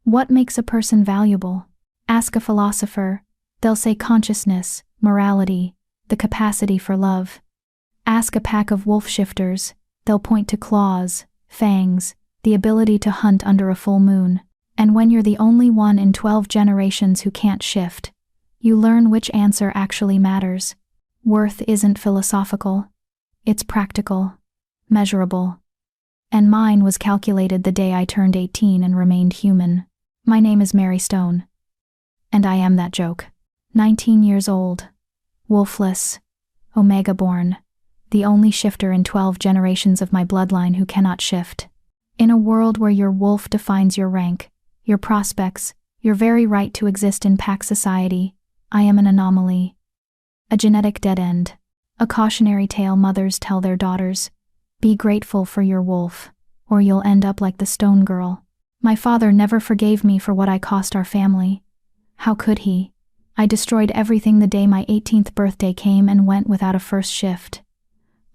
What makes a person valuable? Ask a philosopher. They'll say consciousness, morality, the capacity for love. Ask a pack of wolf shifters. They'll point to claws, fangs, the ability to hunt under a full moon. And when you're the only one in 12 generations who can't shift, you learn which answer actually matters. Worth isn't philosophical. It's practical, measurable. And mine was calculated the day I turned 18 and remained human. My name is Mary Stone. And I am that joke. 19 years old. Wolfless. Omega-born. The only shifter in 12 generations of my bloodline who cannot shift. In a world where your wolf defines your rank, your prospects, your very right to exist in pack society, I am an anomaly. A genetic dead end. A cautionary tale mothers tell their daughters. Be grateful for your wolf, or you'll end up like the Stone Girl. My father never forgave me for what I cost our family. How could he? I destroyed everything the day my 18th birthday came and went without a first shift.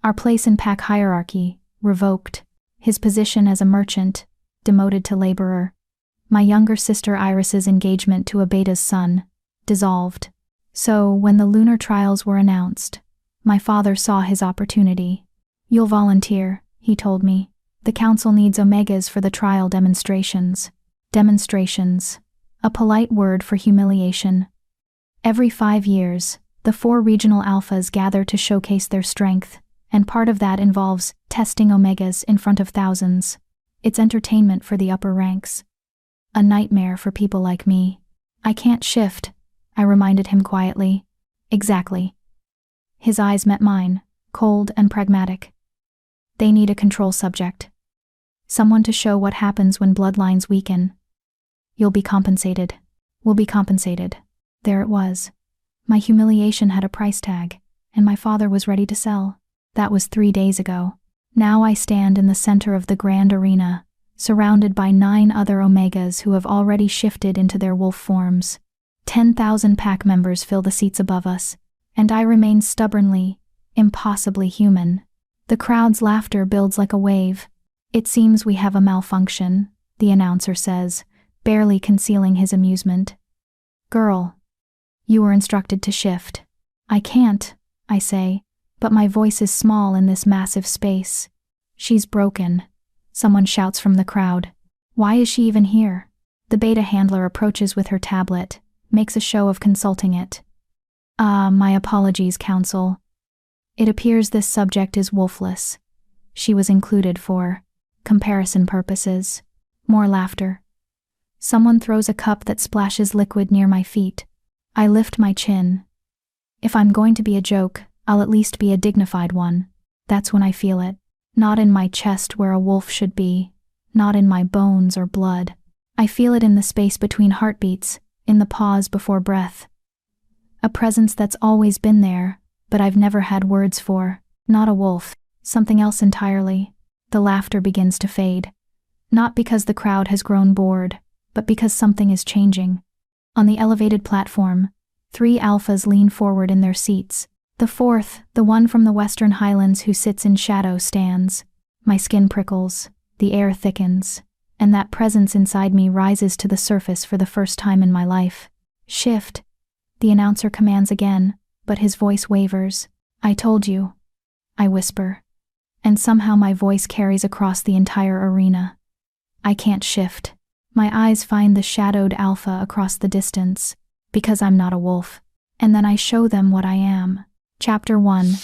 Our place in pack hierarchy, revoked. His position as a merchant, demoted to laborer. My younger sister Iris's engagement to a beta's son, dissolved. So, when the lunar trials were announced, my father saw his opportunity. You'll volunteer, he told me. The council needs omegas for the trial demonstrations. Demonstrations. A polite word for humiliation. Every 5 years, the 4 regional alphas gather to showcase their strength, and part of that involves testing omegas in front of thousands. It's entertainment for the upper ranks. A nightmare for people like me. I can't shift, I reminded him quietly. Exactly. His eyes met mine, cold and pragmatic. They need a control subject. Someone to show what happens when bloodlines weaken. You'll be compensated. We'll be compensated. There it was. My humiliation had a price tag, and my father was ready to sell. That was 3 days ago. Now I stand in the center of the grand arena, surrounded by 9 other omegas who have already shifted into their wolf forms. 10,000 pack members fill the seats above us, and I remain stubbornly, impossibly human. The crowd's laughter builds like a wave. It seems we have a malfunction, the announcer says, barely concealing his amusement. Girl, you were instructed to shift. I can't, I say, but my voice is small in this massive space. She's broken. Someone shouts from the crowd. Why is she even here? The beta handler approaches with her tablet, makes a show of consulting it. My apologies, Council. It appears this subject is wolfless. She was included for comparison purposes. More laughter. Someone throws a cup that splashes liquid near my feet. I lift my chin. If I'm going to be a joke, I'll at least be a dignified one. That's when I feel it. Not in my chest where a wolf should be. Not in my bones or blood. I feel it in the space between heartbeats, in the pause before breath. A presence that's always been there, but I've never had words for. Not a wolf, something else entirely. The laughter begins to fade. Not because the crowd has grown bored, but because something is changing. On the elevated platform, 3 alphas lean forward in their seats. The 4th, the one from the Western Highlands who sits in shadow, stands. My skin prickles, the air thickens, and that presence inside me rises to the surface for the first time in my life. Shift. The announcer commands again, but his voice wavers. I told you. I whisper. And somehow my voice carries across the entire arena. I can't shift. My eyes find the shadowed alpha across the distance, because I'm not a wolf. And then I show them what I am. Chapter 1.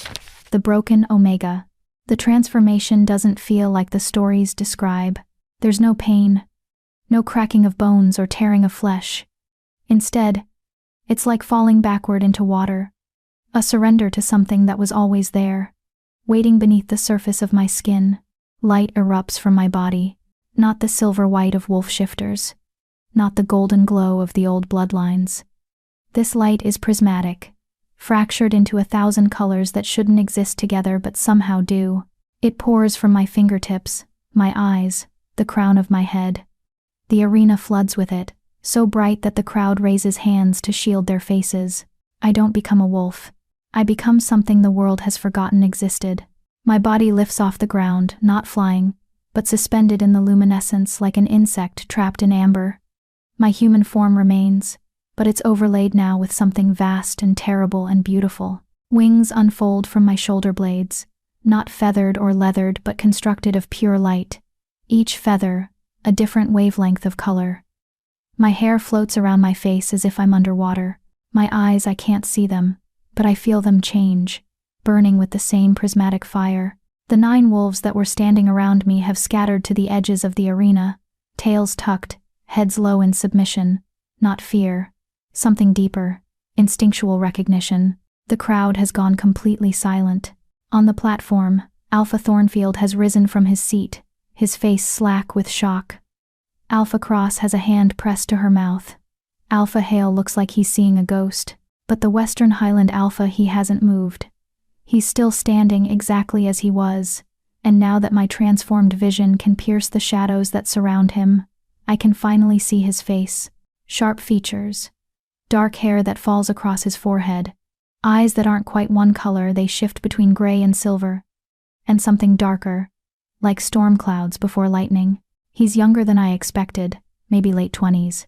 The Broken Omega. The transformation doesn't feel like the stories describe. There's no pain, no cracking of bones or tearing of flesh. Instead, it's like falling backward into water, a surrender to something that was always there, waiting beneath the surface of my skin. Light erupts from my body, not the silver white of wolf shifters, not the golden glow of the old bloodlines. This light is prismatic, fractured into 1,000 colors that shouldn't exist together but somehow do. It pours from my fingertips, my eyes, the crown of my head. The arena floods with it, so bright that the crowd raises hands to shield their faces. I don't become a wolf. I become something the world has forgotten existed. My body lifts off the ground, not flying, but suspended in the luminescence like an insect trapped in amber. My human form remains, but it's overlaid now with something vast and terrible and beautiful. Wings unfold from my shoulder blades, not feathered or leathered but constructed of pure light, each feather a different wavelength of color. My hair floats around my face as if I'm underwater. My eyes, I can't see them, but I feel them change, burning with the same prismatic fire. The 9 wolves that were standing around me have scattered to the edges of the arena, tails tucked, heads low in submission, not fear, something deeper, instinctual recognition. The crowd has gone completely silent. On the platform, Alpha Thornfield has risen from his seat, his face slack with shock. Alpha Cross has a hand pressed to her mouth. Alpha Hale looks like he's seeing a ghost, but the Western Highland Alpha, he hasn't moved. He's still standing exactly as he was, and now that my transformed vision can pierce the shadows that surround him, I can finally see his face. Sharp features, dark hair that falls across his forehead, eyes that aren't quite one color, they shift between gray and silver, and something darker, like storm clouds before lightning. He's younger than I expected, maybe late 20s,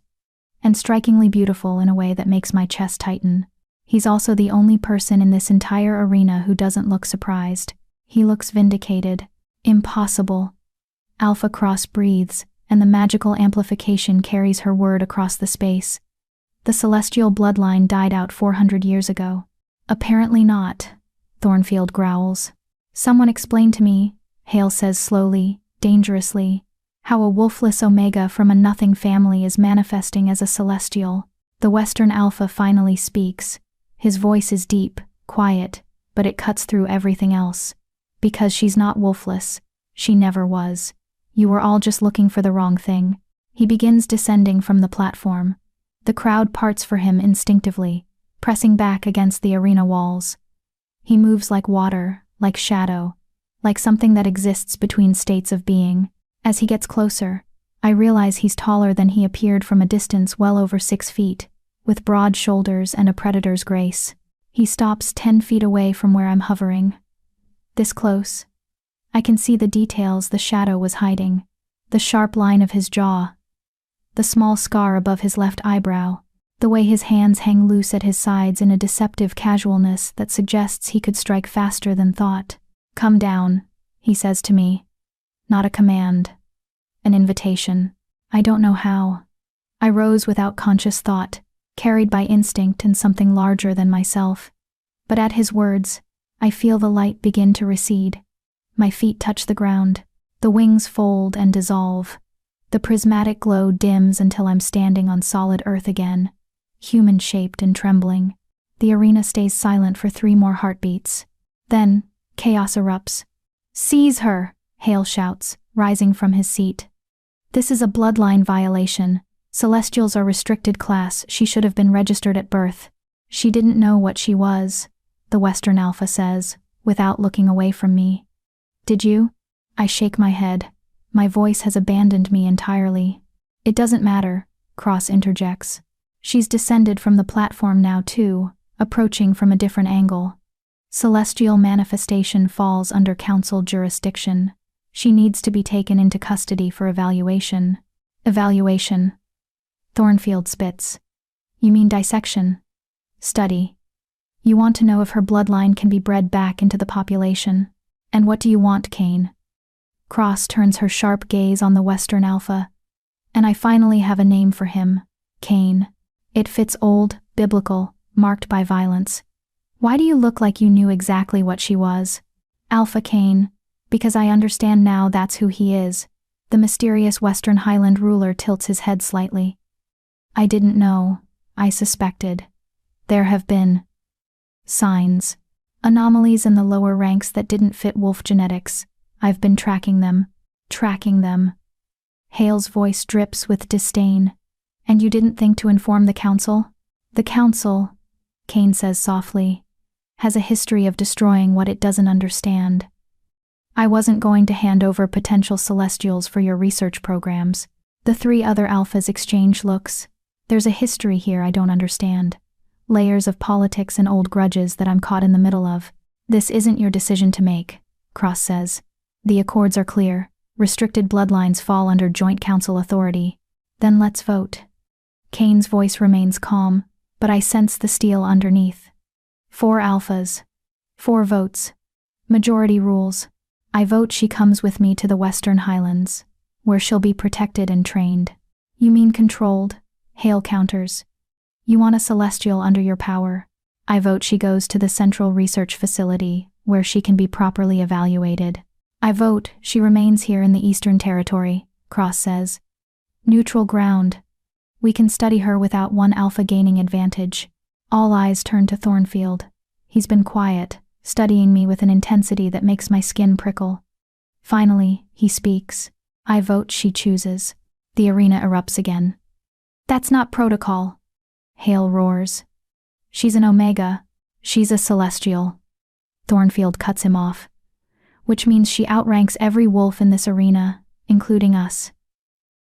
and strikingly beautiful in a way that makes my chest tighten. He's also the only person in this entire arena who doesn't look surprised. He looks vindicated. Impossible. Alpha Cross breathes, and the magical amplification carries her word across the space. The celestial bloodline died out 400 years ago. Apparently not, Thornfield growls. Someone explain to me, Hale says slowly, dangerously, how a wolfless omega from a nothing family is manifesting as a celestial. The Western Alpha finally speaks. His voice is deep, quiet, but it cuts through everything else. Because she's not wolfless. She never was. You were all just looking for the wrong thing. He begins descending from the platform. The crowd parts for him instinctively, pressing back against the arena walls. He moves like water, like shadow, like something that exists between states of being. As he gets closer, I realize he's taller than he appeared from a distance well over 6 feet, with broad shoulders and a predator's grace. He stops 10 feet away from where I'm hovering. This close, I can see the details the shadow was hiding, the sharp line of his jaw, the small scar above his left eyebrow, the way his hands hang loose at his sides in a deceptive casualness that suggests he could strike faster than thought. Come down, he says to me. Not a command. An invitation. I don't know how. I rose without conscious thought, carried by instinct and something larger than myself. But at his words, I feel the light begin to recede. My feet touch the ground. The wings fold and dissolve. The prismatic glow dims until I'm standing on solid earth again, human-shaped and trembling. The arena stays silent for 3 more heartbeats. Then, chaos erupts. Seize her, Hale shouts, rising from his seat. This is a bloodline violation. Celestials are restricted class. She should have been registered at birth. She didn't know what she was, the Western Alpha says, without looking away from me. Did you? I shake my head. My voice has abandoned me entirely. It doesn't matter, Cross interjects. She's descended from the platform now too, approaching from a different angle. Celestial manifestation falls under council jurisdiction. She needs to be taken into custody for evaluation. Evaluation. Thornfield spits. You mean dissection? Study. You want to know if her bloodline can be bred back into the population. And what do you want, Kane? Cross turns her sharp gaze on the Western Alpha. And I finally have a name for him. Kane. It fits old, biblical, marked by violence. Why do you look like you knew exactly what she was? Alpha Kane. Because I understand now that's who he is. The mysterious Western Highland ruler tilts his head slightly. I didn't know. I suspected. There have been signs. Anomalies in the lower ranks that didn't fit wolf genetics. I've been tracking them. Tracking them. Hale's voice drips with disdain. And you didn't think to inform the council? The council, Kane says softly, has a history of destroying what it doesn't understand. I wasn't going to hand over potential celestials for your research programs. The 3 other alphas exchange looks. There's a history here I don't understand. Layers of politics and old grudges that I'm caught in the middle of. This isn't your decision to make, Cross says. The accords are clear. Restricted bloodlines fall under joint council authority. Then let's vote. Kane's voice remains calm, but I sense the steel underneath. 4 alphas. 4 votes. Majority rules. I vote she comes with me to the Western Highlands, where she'll be protected and trained. You mean controlled? Hale counters. You want a celestial under your power. I vote she goes to the Central Research Facility, where she can be properly evaluated. I vote she remains here in the Eastern Territory, Cross says. Neutral ground. We can study her without one alpha gaining advantage. All eyes turn to Thornfield. He's been quiet, studying me with an intensity that makes my skin prickle. Finally, he speaks. I vote she chooses. The arena erupts again. That's not protocol. Hale roars. She's an Omega. She's a Celestial. Thornfield cuts him off. Which means she outranks every wolf in this arena, including us.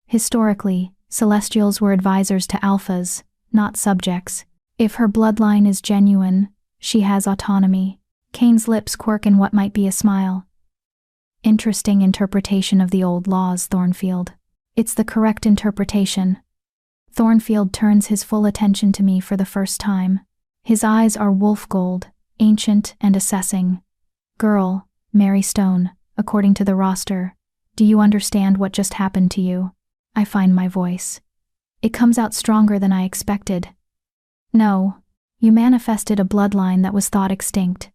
Historically, Celestials were advisors to Alphas, not subjects. If her bloodline is genuine, she has autonomy. Kane's lips quirk in what might be a smile. Interesting interpretation of the old laws, Thornfield. It's the correct interpretation. Thornfield turns his full attention to me for the first time. His eyes are wolf gold, ancient and assessing. Girl, Mary Stone, according to the roster, do you understand what just happened to you? I find my voice. It comes out stronger than I expected. No, you manifested a bloodline that was thought extinct.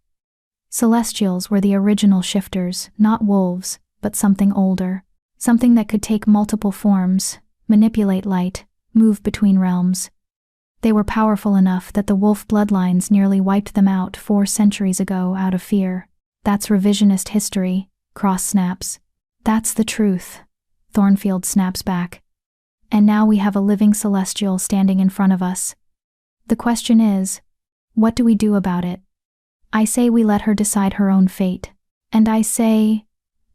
Celestials were the original shifters, not wolves, but something older. Something that could take multiple forms, manipulate light, move between realms. They were powerful enough that the wolf bloodlines nearly wiped them out 4 centuries ago out of fear. That's revisionist history, Cross snaps. That's the truth, Thornfield snaps back. And now we have a living celestial standing in front of us. The question is, what do we do about it? I say we let her decide her own fate. And I say,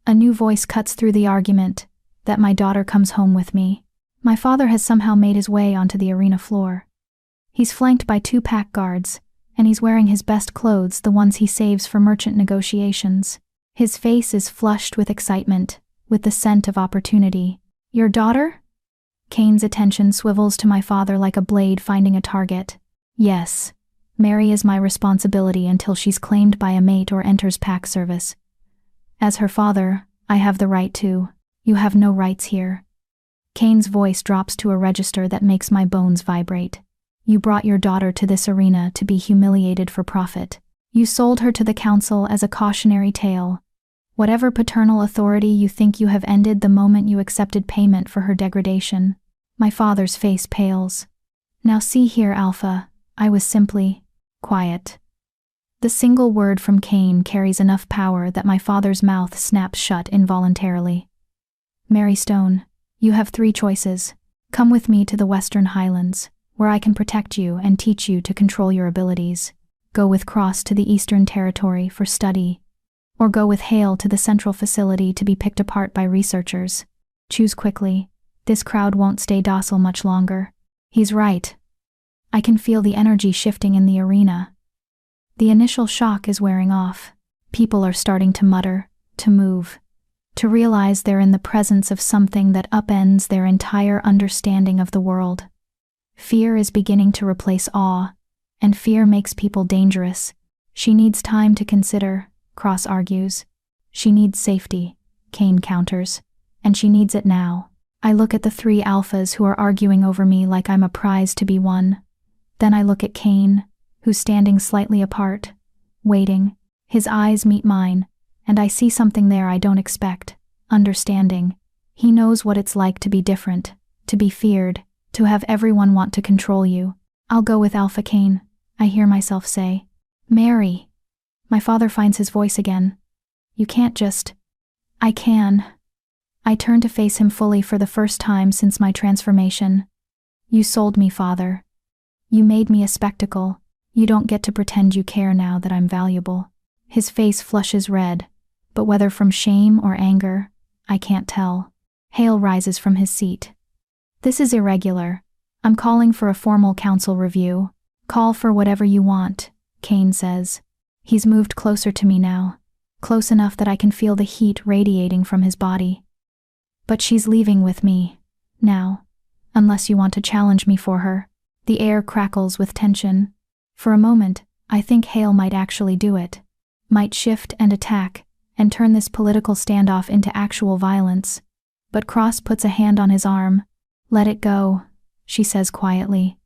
a new voice cuts through the argument, that my daughter comes home with me. My father has somehow made his way onto the arena floor. He's flanked by 2 pack guards, and he's wearing his best clothes, the ones he saves for merchant negotiations. His face is flushed with excitement, with the scent of opportunity. Your daughter? Kane's attention swivels to my father like a blade finding a target. Yes. Mary is my responsibility until she's claimed by a mate or enters pack service. As her father, I have the right to. You have no rights here. Kane's voice drops to a register that makes my bones vibrate. You brought your daughter to this arena to be humiliated for profit. You sold her to the council as a cautionary tale. Whatever paternal authority you think you have ended the moment you accepted payment for her degradation. My father's face pales. Now see here, Alpha, I was simply quiet. The single word from Kane carries enough power that my father's mouth snaps shut involuntarily. Mary Stone, you have 3 choices. Come with me to the Western Highlands, where I can protect you and teach you to control your abilities. Go with Cross to the Eastern Territory for study. Or go with Hale to the Central Facility to be picked apart by researchers. Choose quickly. This crowd won't stay docile much longer. He's right. I can feel the energy shifting in the arena. The initial shock is wearing off. People are starting to mutter, to move, to realize they're in the presence of something that upends their entire understanding of the world. Fear is beginning to replace awe, and fear makes people dangerous. She needs time to consider, Cross argues. She needs safety, Kane counters, and she needs it now. I look at the 3 alphas who are arguing over me like I'm a prize to be won. Then I look at Kane, who's standing slightly apart, waiting. His eyes meet mine, and I see something there I don't expect, understanding. He knows what it's like to be different, to be feared, to have everyone want to control you. I'll go with Alpha Kane, I hear myself say. Mary. My father finds his voice again. You can't just. I can. I turn to face him fully for the first time since my transformation. You sold me, Father. You made me a spectacle. You don't get to pretend you care now that I'm valuable. His face flushes red, but whether from shame or anger, I can't tell. Hale rises from his seat. This is irregular. I'm calling for a formal council review. Call for whatever you want, Kane says. He's moved closer to me now, close enough that I can feel the heat radiating from his body. But she's leaving with me. Now. unless you want to challenge me for her. The air crackles with tension. For a moment, I think Hale might actually do it. Might shift and attack, and turn this political standoff into actual violence. But Cross puts a hand on his arm. Let it go, she says quietly.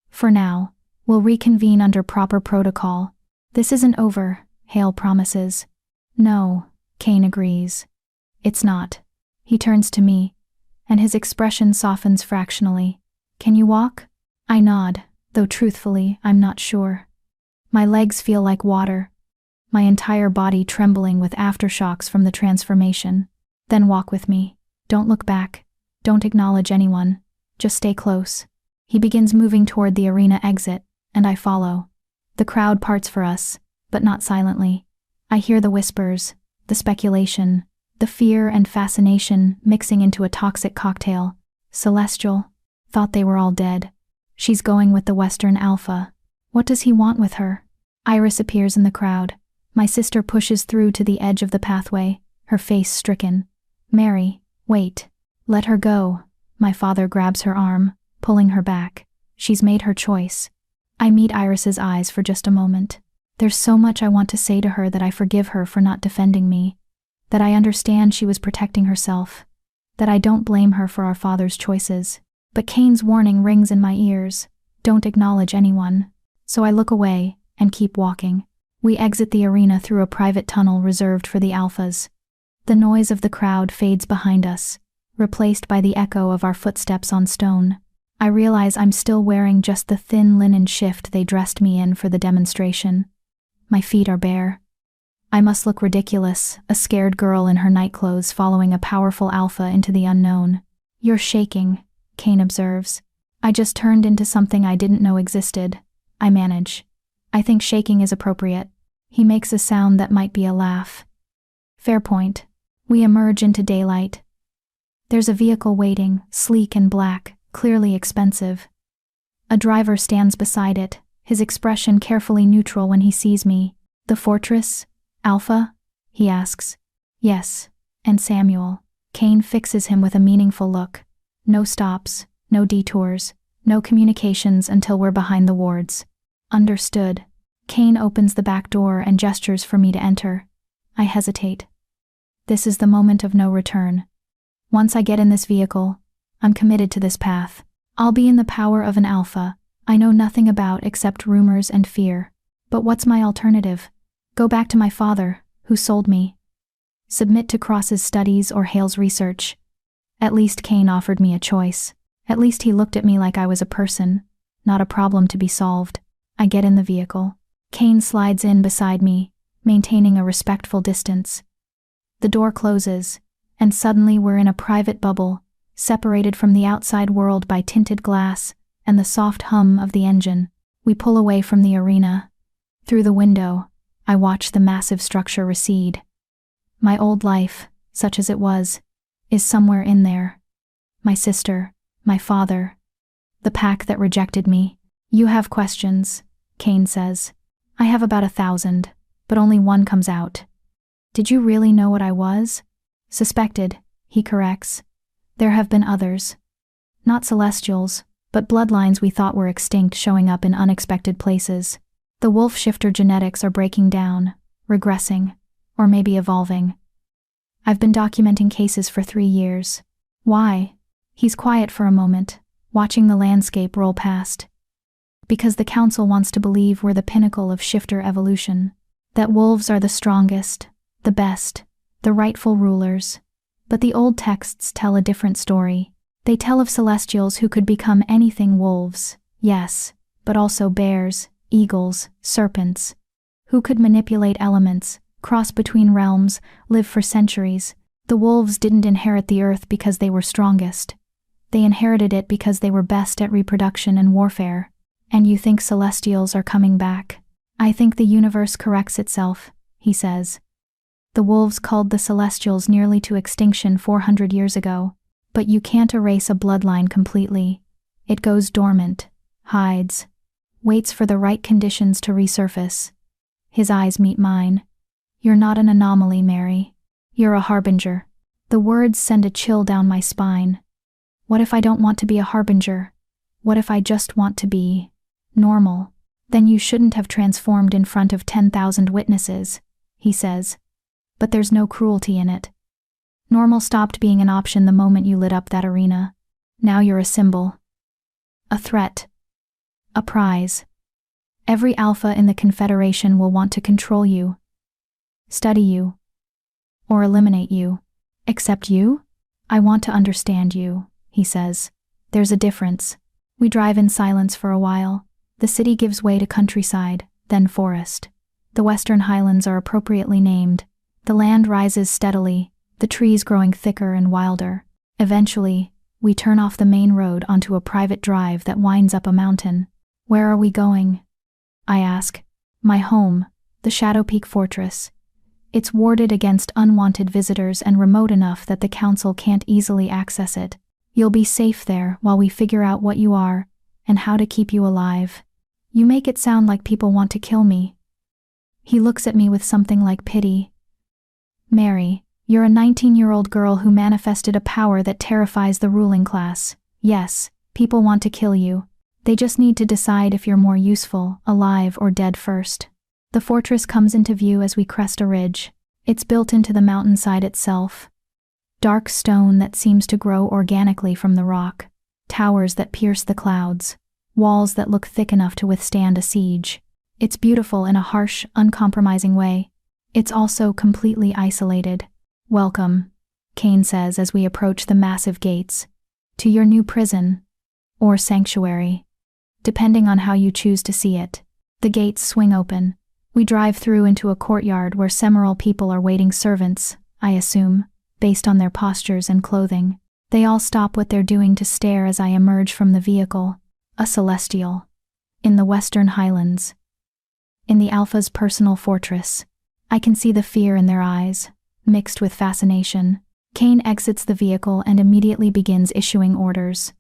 For now, we'll reconvene under proper protocol. This isn't over, Hale promises. No, Kane agrees. It's not. He turns to me, and his expression softens fractionally. Can you walk? I nod, though truthfully, I'm not sure. My legs feel like water, my entire body trembling with aftershocks from the transformation. Then walk with me. Don't look back. Don't acknowledge anyone. Just stay close. He begins moving toward the arena exit, and I follow. The crowd parts for us, but not silently. I hear the whispers, the speculation, the fear and fascination mixing into a toxic cocktail. Celestial. Thought they were all dead. She's going with the Western Alpha. What does he want with her? Iris appears in the crowd. My sister pushes through to the edge of the pathway, her face stricken. Mary, wait. Let her go. My father grabs her arm, pulling her back. She's made her choice. I meet Iris's eyes for just a moment. There's so much I want to say to her that I forgive her for not defending me, that I understand she was protecting herself, that I don't blame her for our father's choices. But Kane's warning rings in my ears. Don't acknowledge anyone. So I look away and keep walking. We exit the arena through a private tunnel reserved for the alphas. The noise of the crowd fades behind us, replaced by the echo of our footsteps on stone. I realize I'm still wearing just the thin linen shift they dressed me in for the demonstration. My feet are bare. I must look ridiculous, a scared girl in her nightclothes following a powerful alpha into the unknown. You're shaking, Kane observes. I just turned into something I didn't know existed. I manage. I think shaking is appropriate. He makes a sound that might be a laugh. Fair point. We emerge into daylight. There's a vehicle waiting, sleek and black, clearly expensive. A driver stands beside it, his expression carefully neutral when he sees me. The Fortress? Alpha? He asks. Yes. And Samuel. Kane fixes him with a meaningful look. No stops, no detours, no communications until we're behind the wards. Understood. Kane opens the back door and gestures for me to enter. I hesitate. This is the moment of no return. Once I get in this vehicle, I'm committed to this path. I'll be in the power of an alpha I know nothing about except rumors and fear. But what's my alternative? Go back to my father, who sold me. Submit to Cross's studies or Hale's research. At least Kane offered me a choice. At least he looked at me like I was a person, not a problem to be solved. I get in the vehicle. Kane slides in beside me, maintaining a respectful distance. The door closes, and suddenly we're in a private bubble, separated from the outside world by tinted glass and the soft hum of the engine. We pull away from the arena. Through the window, I watch the massive structure recede. My old life, such as it was, is somewhere in there. My sister, my father, the pack that rejected me. You have questions, Kane says. I have about 1,000, but only one comes out. Did you really know what I was? Suspected, he corrects. There have been others. Not celestials, but bloodlines we thought were extinct showing up in unexpected places. The wolf shifter genetics are breaking down, regressing, or maybe evolving. I've been documenting cases for 3 years. Why? He's quiet for a moment, watching the landscape roll past. Because the council wants to believe we're the pinnacle of shifter evolution, that wolves are the strongest, the best, the rightful rulers. But the old texts tell a different story. They tell of celestials who could become anything wolves, yes, but also bears, eagles, serpents, who could manipulate elements, cross between realms, live for centuries. The wolves didn't inherit the earth because they were strongest. They inherited it because they were best at reproduction and warfare. And you think celestials are coming back? I think the universe corrects itself, he says. The wolves culled the celestials nearly to extinction 400 years ago. But you can't erase a bloodline completely. It goes dormant, hides, waits for the right conditions to resurface. His eyes meet mine. You're not an anomaly, Mary. You're a harbinger. The words send a chill down my spine. What if I don't want to be a harbinger? What if I just want to be normal? Then you shouldn't have transformed in front of 10,000 witnesses, he says. But there's no cruelty in it. Normal stopped being an option the moment you lit up that arena. Now you're a symbol. A threat. A prize. Every alpha in the Confederation will want to control you, study you, or eliminate you. Except you? I want to understand you, he says. There's a difference. We drive in silence for a while. The city gives way to countryside, then forest. The Western Highlands are appropriately named. The land rises steadily, the trees growing thicker and wilder. Eventually, we turn off the main road onto a private drive that winds up a mountain. Where are we going? I ask. My home, the Shadow Peak Fortress. It's warded against unwanted visitors and remote enough that the council can't easily access it. You'll be safe there while we figure out what you are and how to keep you alive. You make it sound like people want to kill me. He looks at me with something like pity. Mary, you're a 19-year-old girl who manifested a power that terrifies the ruling class. Yes, people want to kill you. They just need to decide if you're more useful, alive, or dead first. The fortress comes into view as we crest a ridge. It's built into the mountainside itself. Dark stone that seems to grow organically from the rock. Towers that pierce the clouds. Walls that look thick enough to withstand a siege. It's beautiful in a harsh, uncompromising way. It's also completely isolated. Welcome, Kane says as we approach the massive gates. To your new prison. Or sanctuary. Depending on how you choose to see it. The gates swing open. We drive through into a courtyard where several people are waiting servants, I assume, based on their postures and clothing. They all stop what they're doing to stare as I emerge from the vehicle. A celestial. In the Western Highlands. In the Alpha's personal fortress. I can see the fear in their eyes, mixed with fascination. Kane exits the vehicle and immediately begins issuing orders.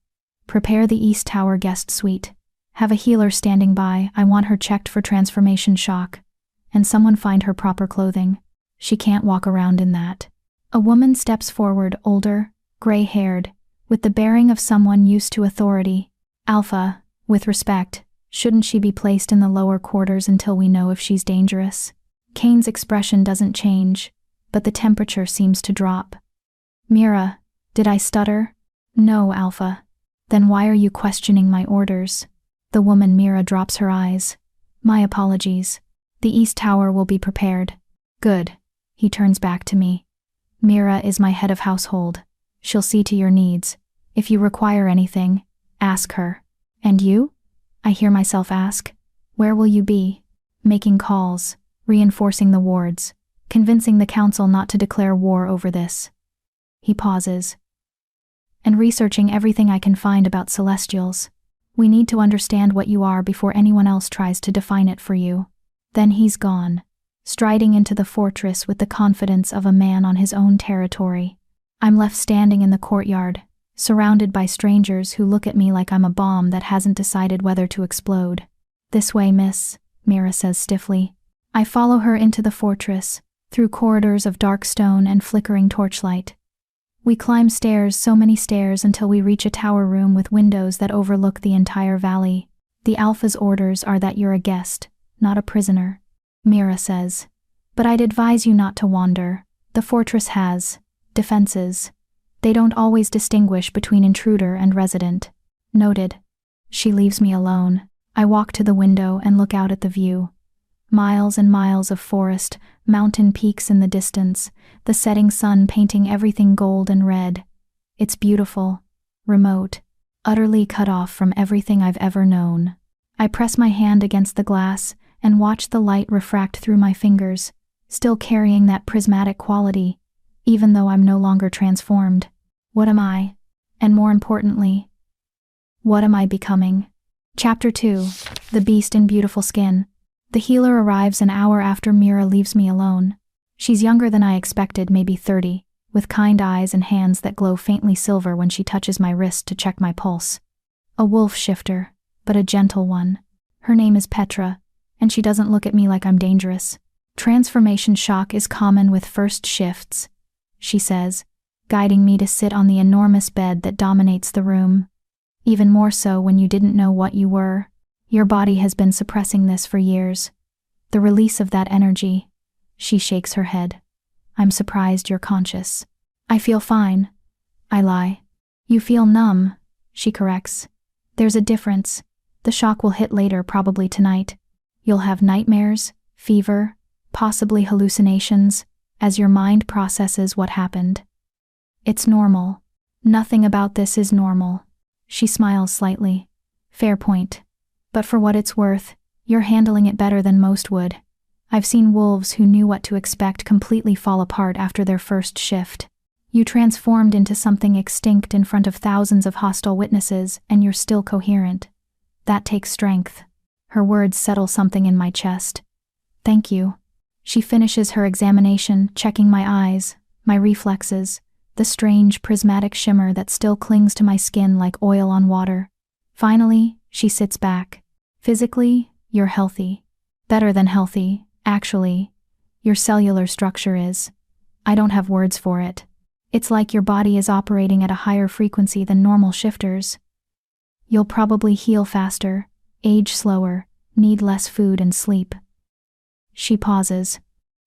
Prepare the East Tower guest suite. Have a healer standing by, I want her checked for transformation shock. And someone find her proper clothing. She can't walk around in that. A woman steps forward, older, gray-haired, with the bearing of someone used to authority. Alpha, with respect, shouldn't she be placed in the lower quarters until we know if she's dangerous? Kane's expression doesn't change, but the temperature seems to drop. Mira, did I stutter? No, Alpha. Then why are you questioning my orders? The woman Mira drops her eyes. My apologies. The East Tower will be prepared. Good. He turns back to me. Mira is my head of household. She'll see to your needs. If you require anything, ask her. And you? I hear myself ask. Where will you be? Making calls, reinforcing the wards, convincing the council not to declare war over this. He pauses. And researching everything I can find about Celestials. We need to understand what you are before anyone else tries to define it for you. Then he's gone, striding into the fortress with the confidence of a man on his own territory. I'm left standing in the courtyard, surrounded by strangers who look at me like I'm a bomb that hasn't decided whether to explode. This way, miss, Mira says stiffly. I follow her into the fortress, through corridors of dark stone and flickering torchlight. We climb stairs, so many stairs, until we reach a tower room with windows that overlook the entire valley. The Alpha's orders are that you're a guest, not a prisoner, Mira says. But I'd advise you not to wander. The fortress has defenses. They don't always distinguish between intruder and resident. Noted. She leaves me alone. I walk to the window and look out at the view. Miles and miles of forest, mountain peaks in the distance, the setting sun painting everything gold and red. It's beautiful, remote, utterly cut off from everything I've ever known. I press my hand against the glass and watch the light refract through my fingers, still carrying that prismatic quality, even though I'm no longer transformed. What am I? And more importantly, what am I becoming? Chapter 2. The Beast in Beautiful Skin. The healer arrives an hour after Mira leaves me alone. She's younger than I expected, maybe 30, with kind eyes and hands that glow faintly silver when she touches my wrist to check my pulse. A wolf shifter, but a gentle one. Her name is Petra, and she doesn't look at me like I'm dangerous. Transformation shock is common with first shifts, she says, guiding me to sit on the enormous bed that dominates the room. Even more so when you didn't know what you were. Your body has been suppressing this for years. The release of that energy. She shakes her head. I'm surprised you're conscious. I feel fine. I lie. You feel numb, she corrects. There's a difference. The shock will hit later, probably tonight. You'll have nightmares, fever, possibly hallucinations, as your mind processes what happened. It's normal. Nothing about this is normal. She smiles slightly. Fair point. But for what it's worth, you're handling it better than most would. I've seen wolves who knew what to expect completely fall apart after their first shift. You transformed into something extinct in front of thousands of hostile witnesses, and you're still coherent. That takes strength. Her words settle something in my chest. Thank you. She finishes her examination, checking my eyes, my reflexes, the strange prismatic shimmer that still clings to my skin like oil on water. Finally, she sits back. Physically, you're healthy. Better than healthy, actually. Your cellular structure is. I don't have words for it. It's like your body is operating at a higher frequency than normal shifters. You'll probably heal faster, age slower, need less food and sleep. She pauses.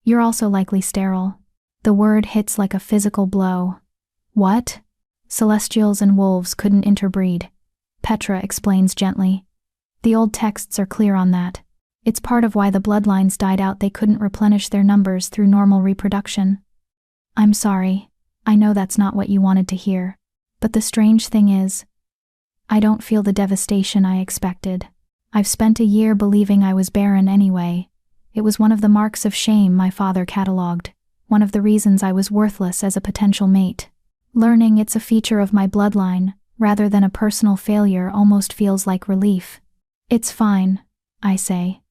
You're also likely sterile. The word hits like a physical blow. What? Celestials and wolves couldn't interbreed. Petra explains gently. The old texts are clear on that. It's part of why the bloodlines died out. They couldn't replenish their numbers through normal reproduction. I'm sorry. I know that's not what you wanted to hear. But the strange thing is, I don't feel the devastation I expected. I've spent a year believing I was barren anyway. It was one of the marks of shame my father catalogued, one of the reasons I was worthless as a potential mate. Learning it's a feature of my bloodline, rather than a personal failure, almost feels like relief. It's fine, I say.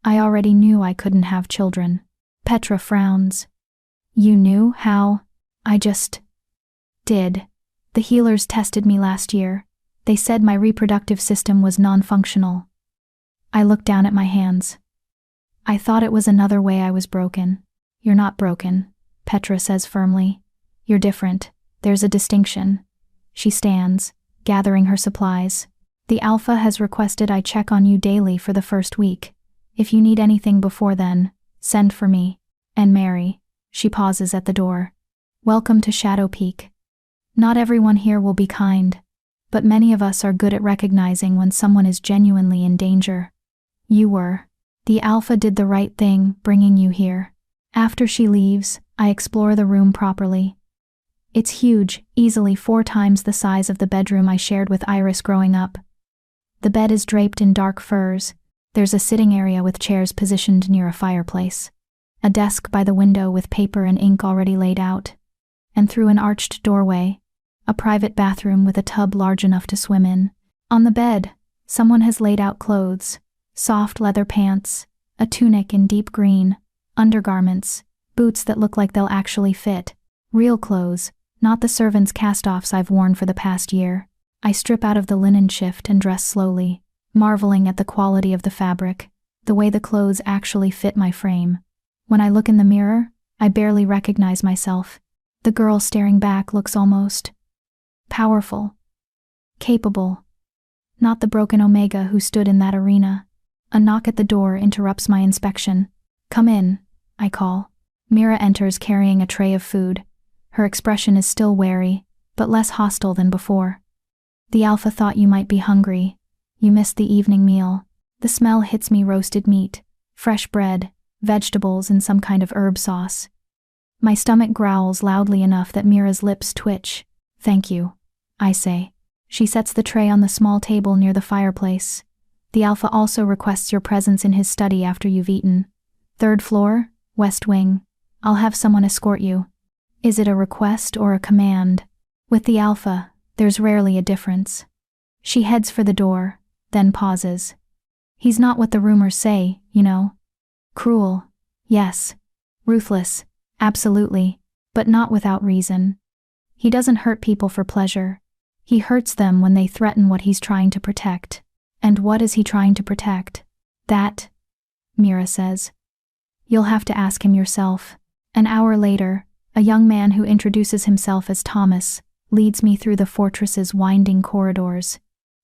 I already knew I couldn't have children. Petra frowns. You knew how? I just did. The healers tested me last year. They said my reproductive system was non-functional. I looked down at my hands. I thought it was another way I was broken. You're not broken, Petra says firmly. You're different. There's a distinction. She stands, gathering her supplies. The Alpha has requested I check on you daily for the first week. If you need anything before then, send for me. And Mary. She pauses at the door. Welcome to Shadow Peak. Not everyone here will be kind, but many of us are good at recognizing when someone is genuinely in danger. You were. The Alpha did the right thing, bringing you here. After she leaves, I explore the room properly. It's huge, easily 4 times the size of the bedroom I shared with Iris growing up. The bed is draped in dark furs. There's a sitting area with chairs positioned near a fireplace. A desk by the window with paper and ink already laid out. And through an arched doorway, a private bathroom with a tub large enough to swim in. On the bed, someone has laid out clothes. Soft leather pants, a tunic in deep green, undergarments, boots that look like they'll actually fit. Real clothes, not the servants' cast-offs I've worn for the past year. I strip out of the linen shift and dress slowly, marveling at the quality of the fabric, the way the clothes actually fit my frame. When I look in the mirror, I barely recognize myself. The girl staring back looks almost powerful, capable. Not the broken Omega who stood in that arena. A knock at the door interrupts my inspection. Come in, I call. Mira enters carrying a tray of food. Her expression is still wary, but less hostile than before. The Alpha thought you might be hungry. You missed the evening meal. The smell hits me: roasted meat, fresh bread, vegetables, and some kind of herb sauce. My stomach growls loudly enough that Mira's lips twitch. Thank you, I say. She sets the tray on the small table near the fireplace. The Alpha also requests your presence in his study after you've eaten. 3rd floor, west wing. I'll have someone escort you. Is it a request or a command? With the Alpha, there's rarely a difference. She heads for the door, then pauses. He's not what the rumors say, you know. Cruel, yes. Ruthless, absolutely, but not without reason. He doesn't hurt people for pleasure. He hurts them when they threaten what he's trying to protect. And what is he trying to protect? That, Mira says. You'll have to ask him yourself. An hour later, A young man who introduces himself as Thomas leads me through the fortress's winding corridors.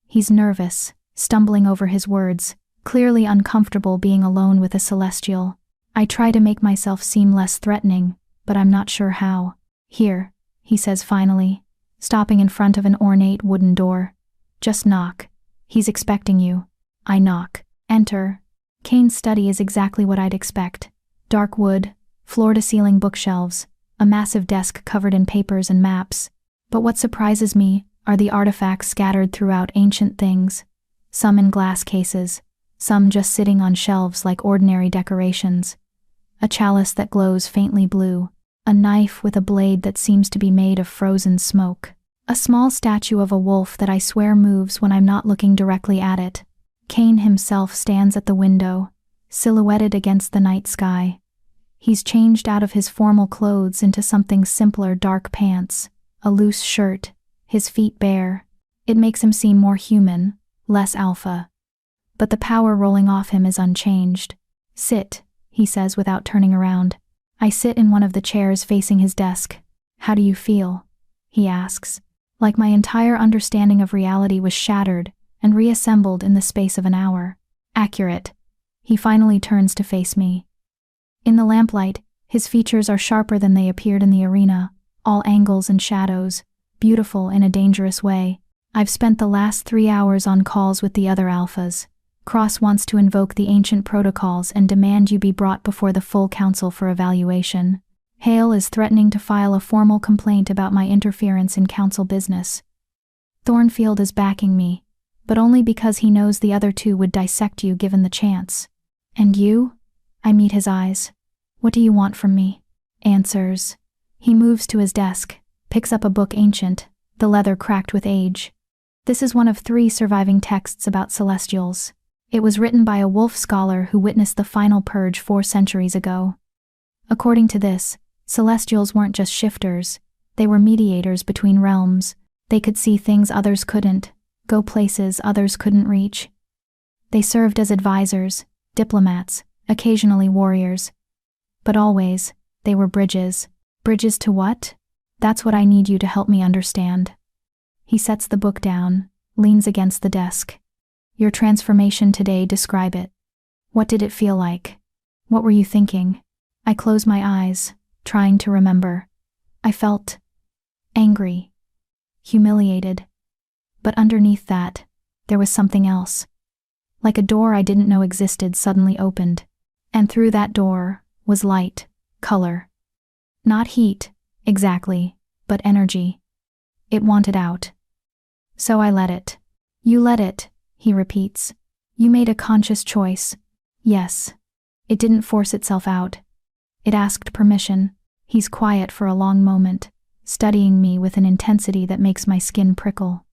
He's nervous, stumbling over his words, clearly uncomfortable being alone with a celestial. I try to make myself seem less threatening, but I'm not sure how. Here, he says finally, stopping in front of an ornate wooden door. Just knock. He's expecting you. I knock. Enter. Kane's study is exactly what I'd expect. Dark wood, floor-to-ceiling bookshelves, a massive desk covered in papers and maps. But what surprises me are the artifacts scattered throughout, ancient things, some in glass cases, some just sitting on shelves like ordinary decorations. A chalice that glows faintly blue, a knife with a blade that seems to be made of frozen smoke, a small statue of a wolf that I swear moves when I'm not looking directly at it. Kane himself stands at the window, silhouetted against the night sky. He's changed out of his formal clothes into something simpler: dark pants, a loose shirt, his feet bare. It makes him seem more human, less alpha. But the power rolling off him is unchanged. Sit, he says without turning around. I sit in one of the chairs facing his desk. How do you feel? He asks. Like my entire understanding of reality was shattered and reassembled in the space of an hour. Accurate. He finally turns to face me. In the lamplight, his features are sharper than they appeared in the arena, all angles and shadows, beautiful in a dangerous way. I've spent the last 3 hours on calls with the other alphas. Cross wants to invoke the ancient protocols and demand you be brought before the full council for evaluation. Hale is threatening to file a formal complaint about my interference in council business. Thornfield is backing me, but only because he knows the other two would dissect you given the chance. And you? I meet his eyes. What do you want from me? Answers. He moves to his desk, picks up a book, ancient, the leather cracked with age. This is one of 3 surviving texts about celestials. It was written by a wolf scholar who witnessed the final purge 4 centuries ago. According to this, celestials weren't just shifters, they were mediators between realms. They could see things others couldn't, go places others couldn't reach. They served as advisors, diplomats, occasionally warriors. But always, they were bridges. Bridges to what? That's what I need you to help me understand. He sets the book down, leans against the desk. Your transformation today, describe it. What did it feel like? What were you thinking? I close my eyes, trying to remember. I felt angry, humiliated. But underneath that, there was something else. Like a door I didn't know existed suddenly opened. And through that door was light, color. Not heat, exactly, but energy. It wanted out. So I let it. You let it, he repeats. You made a conscious choice. Yes. It didn't force itself out. It asked permission. He's quiet for a long moment, studying me with an intensity that makes my skin prickle.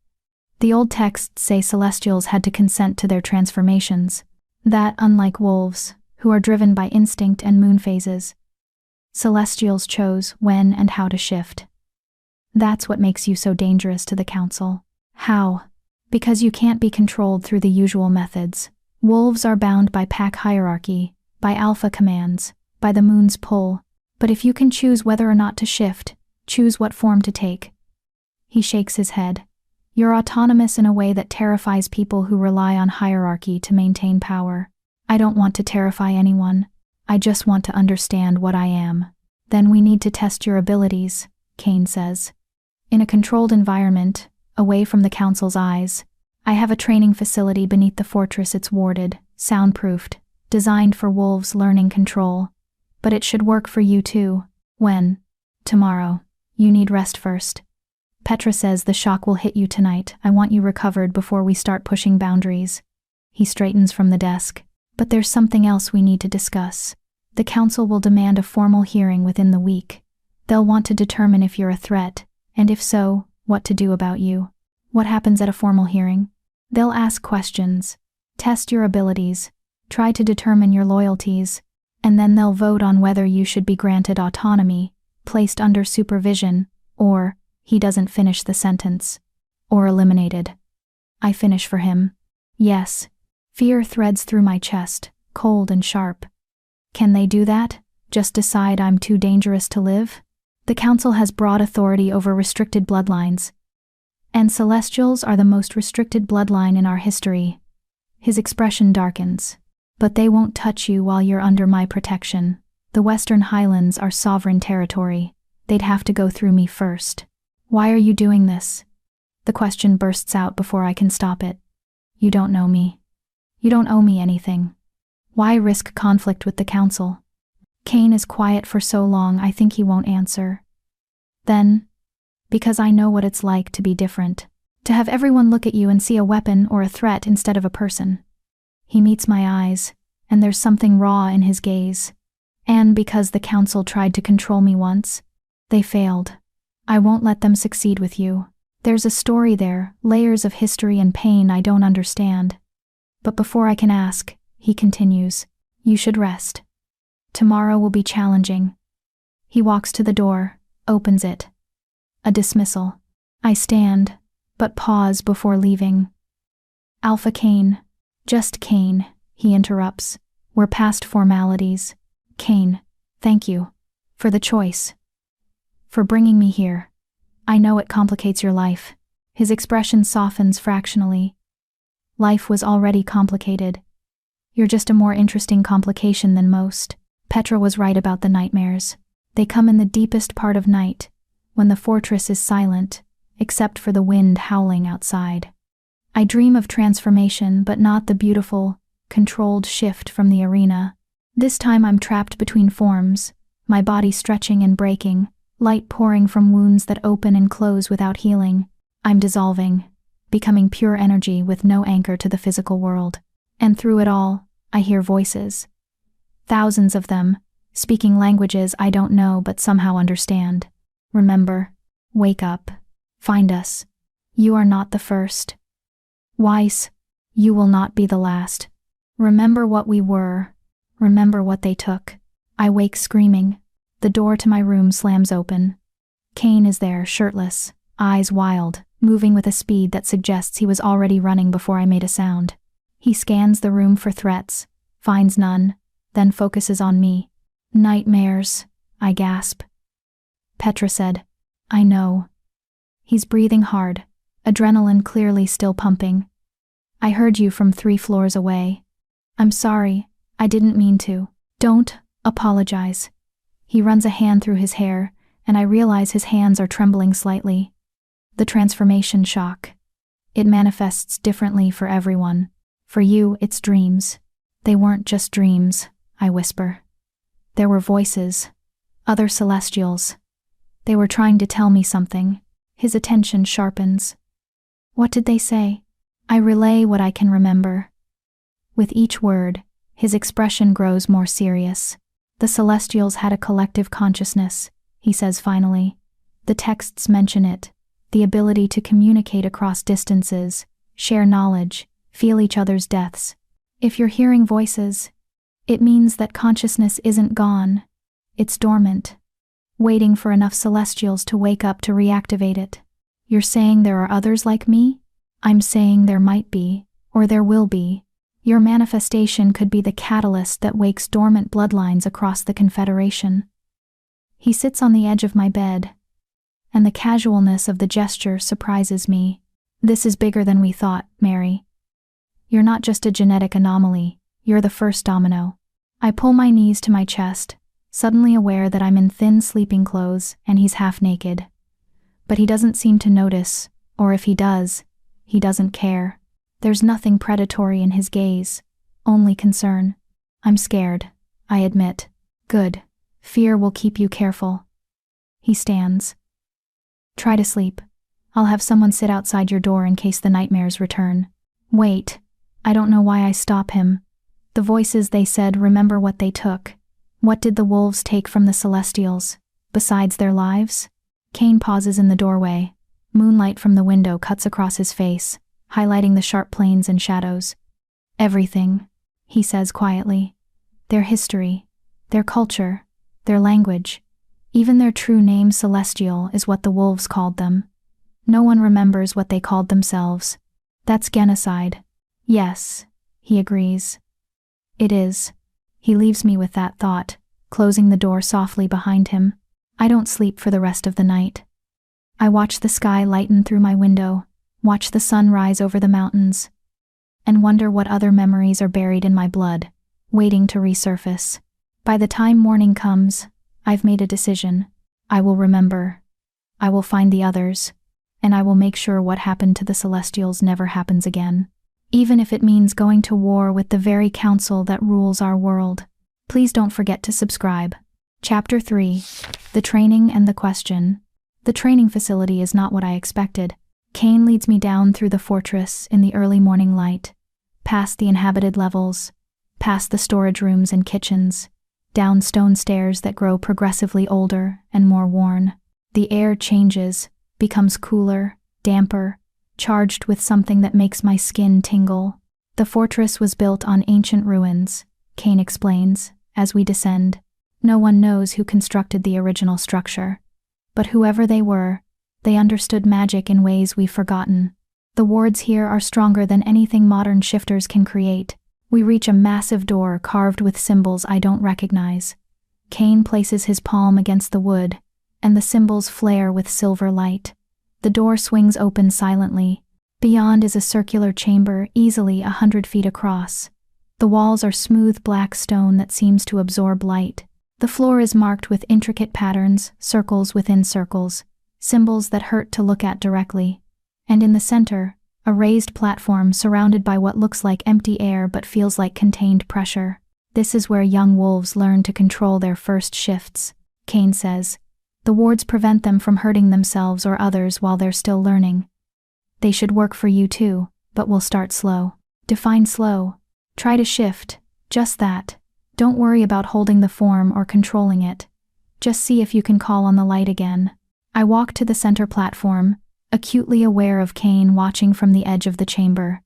The old texts say celestials had to consent to their transformations. That, unlike wolves, who are driven by instinct and moon phases, celestials chose when and how to shift. That's what makes you so dangerous to the council. How? Because you can't be controlled through the usual methods. Wolves are bound by pack hierarchy, by alpha commands, by the moon's pull. But if you can choose whether or not to shift, choose what form to take. He shakes his head. You're autonomous in a way that terrifies people who rely on hierarchy to maintain power. I don't want to terrify anyone. I just want to understand what I am. Then we need to test your abilities, Kane says. In a controlled environment, away from the council's eyes. I have a training facility beneath the fortress. It's warded, soundproofed, designed for wolves learning control. But it should work for you too. When? Tomorrow. You need rest first. Petra says the shock will hit you tonight. I want you recovered before we start pushing boundaries. He straightens from the desk. But there's something else we need to discuss. The council will demand a formal hearing within the week. They'll want to determine if you're a threat, and if so, what to do about you. What happens at a formal hearing? They'll ask questions, test your abilities, try to determine your loyalties, and then they'll vote on whether you should be granted autonomy, placed under supervision, or, he doesn't finish the sentence, or eliminated. I finish for him. Yes. Fear threads through my chest, cold and sharp. Can they do that? Just decide I'm too dangerous to live? The council has broad authority over restricted bloodlines, and Celestials are the most restricted bloodline in our history. His expression darkens. But they won't touch you while you're under my protection. The Western Highlands are sovereign territory. They'd have to go through me first. Why are you doing this? The question bursts out before I can stop it. You don't know me. You don't owe me anything. Why risk conflict with the council? Kane is quiet for so long I think he won't answer. Then, because I know what it's like to be different. To have everyone look at you and see a weapon or a threat instead of a person. He meets my eyes, and there's something raw in his gaze. And because the council tried to control me once, they failed. I won't let them succeed with you. There's a story there, layers of history and pain I don't understand. But before I can ask, he continues, you should rest. Tomorrow will be challenging. He walks to the door, opens it. A dismissal. I stand, but pause before leaving. Alpha Kane. Just Kane, he interrupts. We're past formalities. Kane, thank you. For the choice. For bringing me here. I know it complicates your life. His expression softens fractionally. Life was already complicated. You're just a more interesting complication than most. Petra was right about the nightmares. They come in the deepest part of night, when the fortress is silent, except for the wind howling outside. I dream of transformation, but not the beautiful, controlled shift from the arena. This time I'm trapped between forms, my body stretching and breaking, light pouring from wounds that open and close without healing. I'm dissolving, becoming pure energy with no anchor to the physical world. And through it all, I hear voices. Thousands of them, speaking languages I don't know but somehow understand. Remember, wake up, find us. You are not the first. Weiss, you will not be the last. Remember what we were. Remember what they took. I wake screaming. The door to my room slams open. Kane is there, shirtless, eyes wild, moving with a speed that suggests he was already running before I made a sound. He scans the room for threats, finds none, then focuses on me. Nightmares, I gasp. Petra said, I know. He's breathing hard, adrenaline clearly still pumping. I heard you from 3 floors away. I'm sorry, I didn't mean to. Don't apologize. He runs a hand through his hair, and I realize his hands are trembling slightly. The transformation shock. It manifests differently for everyone. For you, it's dreams. They weren't just dreams, I whisper. There were voices, other Celestials. They were trying to tell me something. His attention sharpens. What did they say? I relay what I can remember. With each word, his expression grows more serious. The Celestials had a collective consciousness, he says finally. The texts mention it, the ability to communicate across distances, share knowledge, feel each other's deaths. If you're hearing voices, it means that consciousness isn't gone. It's dormant, waiting for enough Celestials to wake up to reactivate it. You're saying there are others like me? I'm saying there might be, or there will be. Your manifestation could be the catalyst that wakes dormant bloodlines across the Confederation. He sits on the edge of my bed, and the casualness of the gesture surprises me. This is bigger than we thought, Mary. You're not just a genetic anomaly, you're the first domino. I pull my knees to my chest, suddenly aware that I'm in thin sleeping clothes and he's half naked. But he doesn't seem to notice, or if he does, he doesn't care. There's nothing predatory in his gaze, only concern. I'm scared, I admit. Good. Fear will keep you careful. He stands. Try to sleep. I'll have someone sit outside your door in case the nightmares return. Wait. I don't know why I stop him. The voices, they said, remember what they took. What did the wolves take from the Celestials, besides their lives? Kane pauses in the doorway. Moonlight from the window cuts across his face, highlighting the sharp planes and shadows. Everything, he says quietly. Their history, their culture, their language, even their true name Celestial is what the wolves called them. No one remembers what they called themselves. That's genocide. Yes, he agrees. It is. He leaves me with that thought, closing the door softly behind him. I don't sleep for the rest of the night. I watch the sky lighten through my window, watch the sun rise over the mountains, and wonder what other memories are buried in my blood, waiting to resurface. By the time morning comes, I've made a decision. I will remember. I will find the others, and I will make sure what happened to the Celestials never happens again. Even if it means going to war with the very council that rules our world. Please don't forget to subscribe. Chapter 3. The Training and the Question. The training facility is not what I expected. Kane leads me down through the fortress in the early morning light, past the inhabited levels, past the storage rooms and kitchens, down stone stairs that grow progressively older and more worn. The air changes, becomes cooler, damper, charged with something that makes my skin tingle. The fortress was built on ancient ruins, Kane explains, as we descend. No one knows who constructed the original structure. But whoever they were, they understood magic in ways we've forgotten. The wards here are stronger than anything modern shifters can create. We reach a massive door carved with symbols I don't recognize. Kane places his palm against the wood, and the symbols flare with silver light. The door swings open silently. Beyond is a circular chamber easily 100 feet across. The walls are smooth black stone that seems to absorb light. The floor is marked with intricate patterns, circles within circles, symbols that hurt to look at directly. And in the center, a raised platform surrounded by what looks like empty air but feels like contained pressure. This is where young wolves learn to control their first shifts, Kane says. The wards prevent them from hurting themselves or others while they're still learning. They should work for you too, but we'll start slow. Define slow. Try to shift, just that. Don't worry about holding the form or controlling it. Just see if you can call on the light again. I walk to the center platform, acutely aware of Kane watching from the edge of the chamber.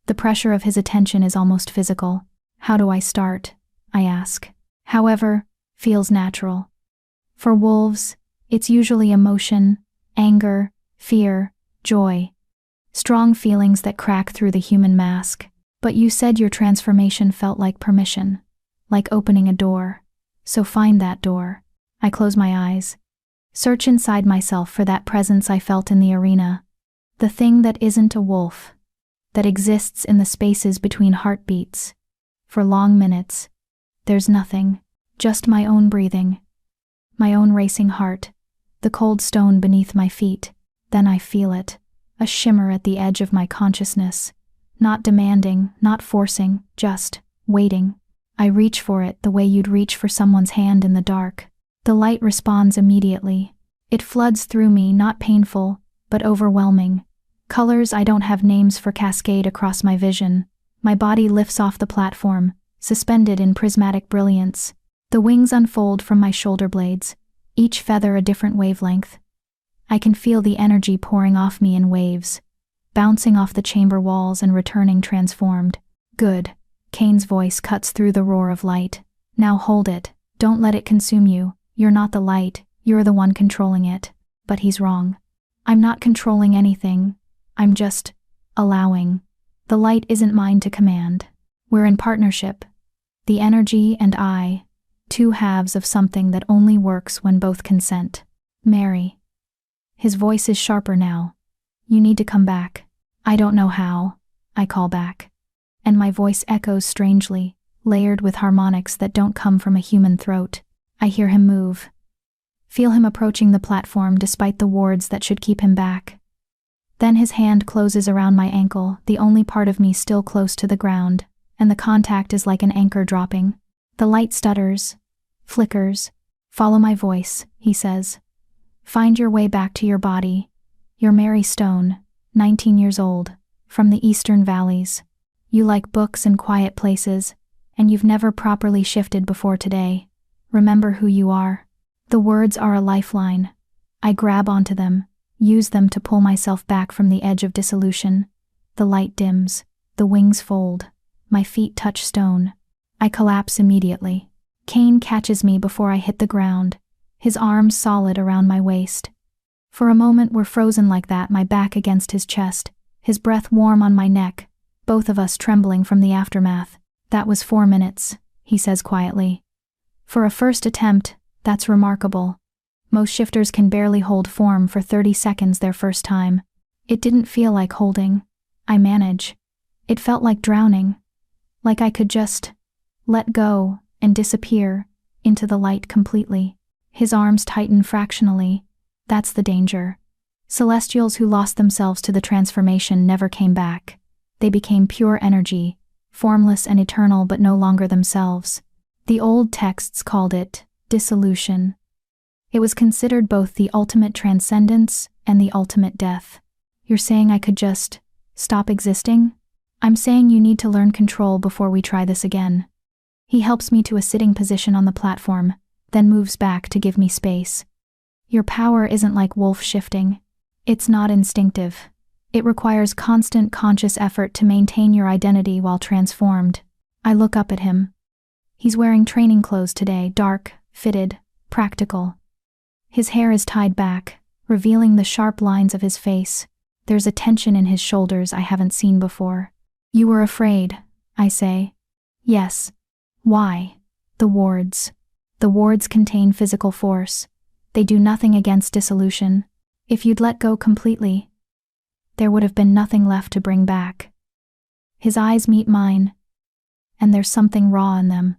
The pressure of his attention is almost physical. How do I start? I ask. However, feels natural. For wolves, it's usually emotion, anger, fear, joy. Strong feelings that crack through the human mask. But you said your transformation felt like permission. Like opening a door. So find that door. I close my eyes. Search inside myself for that presence I felt in the arena. The thing that isn't a wolf. That exists in the spaces between heartbeats. For long minutes, there's nothing. Just my own breathing. My own racing heart. The cold stone beneath my feet. Then I feel it. A shimmer at the edge of my consciousness. Not demanding, not forcing, just waiting. I reach for it the way you'd reach for someone's hand in the dark. The light responds immediately. It floods through me, not painful, but overwhelming. Colors I don't have names for cascade across my vision. My body lifts off the platform, suspended in prismatic brilliance. The wings unfold from my shoulder blades, each feather a different wavelength. I can feel the energy pouring off me in waves, bouncing off the chamber walls and returning transformed. Good. Kane's voice cuts through the roar of light. Now hold it. Don't let it consume you. You're not the light. You're the one controlling it. But he's wrong. I'm not controlling anything. I'm just allowing. The light isn't mine to command. We're in partnership. The energy and I, two halves of something that only works when both consent. Mary. His voice is sharper now. You need to come back. I don't know how. I call back. And my voice echoes strangely, layered with harmonics that don't come from a human throat. I hear him move. Feel him approaching the platform despite the wards that should keep him back. Then his hand closes around my ankle, the only part of me still close to the ground, and the contact is like an anchor dropping. The light stutters, flickers. Follow my voice, he says. Find your way back to your body. You're Mary Stone, 19 years old, from the Eastern Valleys. You like books and quiet places, and you've never properly shifted before today. Remember who you are. The words are a lifeline. I grab onto them, use them to pull myself back from the edge of dissolution. The light dims, the wings fold, my feet touch stone. I collapse immediately. Kane catches me before I hit the ground, his arms solid around my waist. For a moment we're frozen like that, my back against his chest, his breath warm on my neck, both of us trembling from the aftermath. That was 4 minutes, he says quietly. For a first attempt, that's remarkable. Most shifters can barely hold form for 30 seconds their first time. It didn't feel like holding. I manage. It felt like drowning. Like I could just let go and disappear into the light completely. His arms tighten fractionally. That's the danger. Celestials who lost themselves to the transformation never came back. They became pure energy, formless and eternal but no longer themselves. The old texts called it dissolution. It was considered both the ultimate transcendence and the ultimate death. You're saying I could just stop existing? I'm saying you need to learn control before we try this again. He helps me to a sitting position on the platform, then moves back to give me space. Your power isn't like wolf shifting. It's not instinctive. It requires constant conscious effort to maintain your identity while transformed. I look up at him. He's wearing training clothes today, dark, fitted, practical. His hair is tied back, revealing the sharp lines of his face. There's a tension in his shoulders I haven't seen before. You were afraid, I say. Yes. Why? The wards. The wards contain physical force. They do nothing against dissolution. If you'd let go completely, there would have been nothing left to bring back. His eyes meet mine, and there's something raw in them.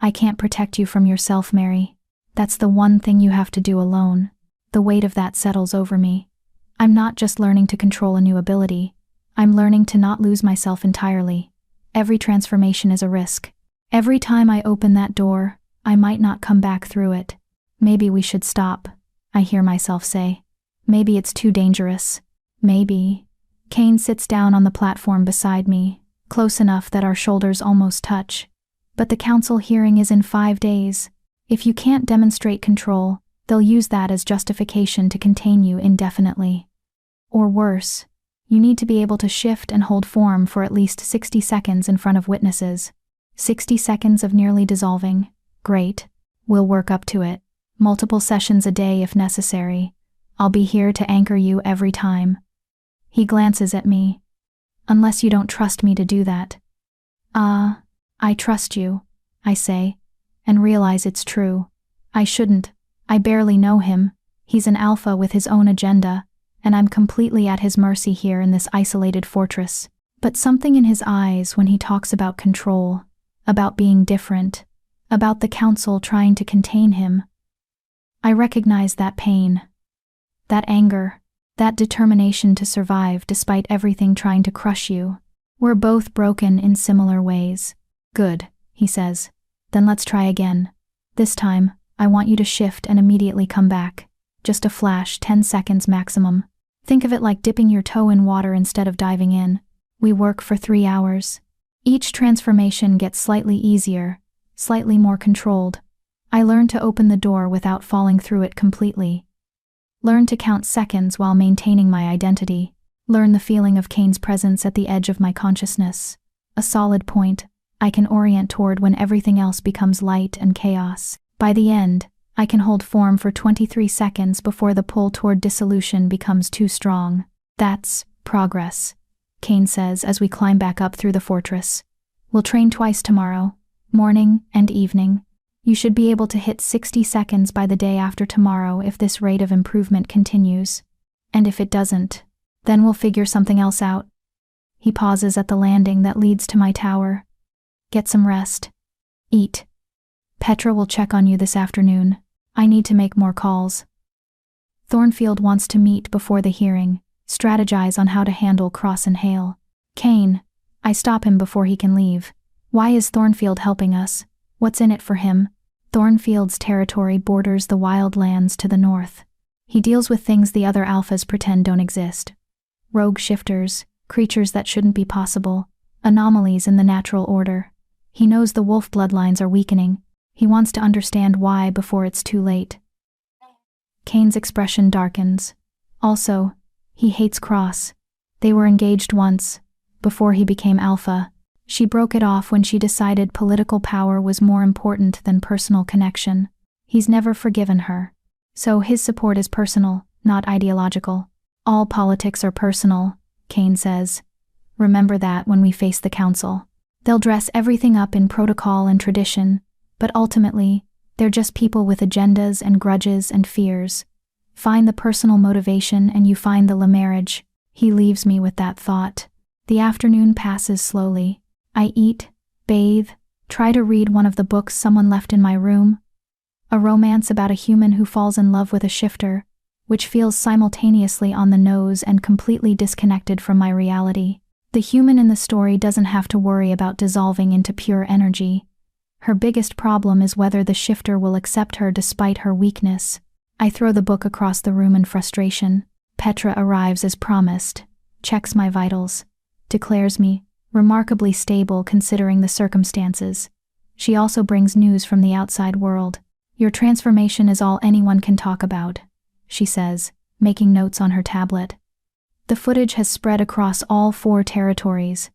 I can't protect you from yourself, Mary. That's the one thing you have to do alone. The weight of that settles over me. I'm not just learning to control a new ability. I'm learning to not lose myself entirely. Every transformation is a risk. Every time I open that door, I might not come back through it. Maybe we should stop, I hear myself say. Maybe it's too dangerous. Maybe. Kane sits down on the platform beside me, close enough that our shoulders almost touch. But the council hearing is in 5 days. If you can't demonstrate control, they'll use that as justification to contain you indefinitely. Or worse, you need to be able to shift and hold form for at least 60 seconds in front of witnesses. 60 seconds of nearly dissolving. Great. We'll work up to it. Multiple sessions a day if necessary. I'll be here to anchor you every time. He glances at me. Unless you don't trust me to do that. I trust you, I say, and realize it's true. I shouldn't. I barely know him. He's an alpha with his own agenda, and I'm completely at his mercy here in this isolated fortress. But something in his eyes when he talks about control, about being different, about the council trying to contain him. I recognize that pain, that anger, that determination to survive despite everything trying to crush you. We're both broken in similar ways. Good, he says. Then let's try again. This time, I want you to shift and immediately come back. Just a flash, 10 seconds maximum. Think of it like dipping your toe in water instead of diving in. We work for 3 hours. Each transformation gets slightly easier, slightly more controlled. I learn to open the door without falling through it completely. Learn to count seconds while maintaining my identity. Learn the feeling of Kane's presence at the edge of my consciousness. A solid point I can orient toward when everything else becomes light and chaos. By the end, I can hold form for 23 seconds before the pull toward dissolution becomes too strong. That's progress, Kane says as we climb back up through the fortress. We'll train twice tomorrow, morning and evening. You should be able to hit 60 seconds by the day after tomorrow if this rate of improvement continues. And if it doesn't, then we'll figure something else out. He pauses at the landing that leads to my tower. Get some rest. Eat. Petra will check on you this afternoon. I need to make more calls. Thornfield wants to meet before the hearing, strategize on how to handle Cross and Hale. Kane, I stop him before he can leave. Why is Thornfield helping us? What's in it for him? Thornfield's territory borders the wild lands to the north. He deals with things the other alphas pretend don't exist. Rogue shifters, creatures that shouldn't be possible, anomalies in the natural order. He knows the wolf bloodlines are weakening. He wants to understand why before it's too late. Kane's expression darkens. Also, he hates Cross. They were engaged once, before he became alpha. She broke it off when she decided political power was more important than personal connection. He's never forgiven her. So his support is personal, not ideological. All politics are personal, Kane says. Remember that when we face the council. They'll dress everything up in protocol and tradition, but ultimately, They're just people with agendas and grudges and fears. Find the personal motivation and you find the marriage. He leaves me with that thought. The afternoon passes slowly. I eat, bathe, try to read one of the books someone left in my room. A romance about a human who falls in love with a shifter, which feels simultaneously on the nose and completely disconnected from my reality. The human in the story doesn't have to worry about dissolving into pure energy. Her biggest problem is whether the shifter will accept her despite her weakness. I throw the book across the room in frustration. Petra arrives as promised, checks my vitals, declares me remarkably stable considering the circumstances. She also brings news from the outside world. Your transformation is all anyone can talk about, she says, making notes on her tablet. The footage has spread across all 4 territories.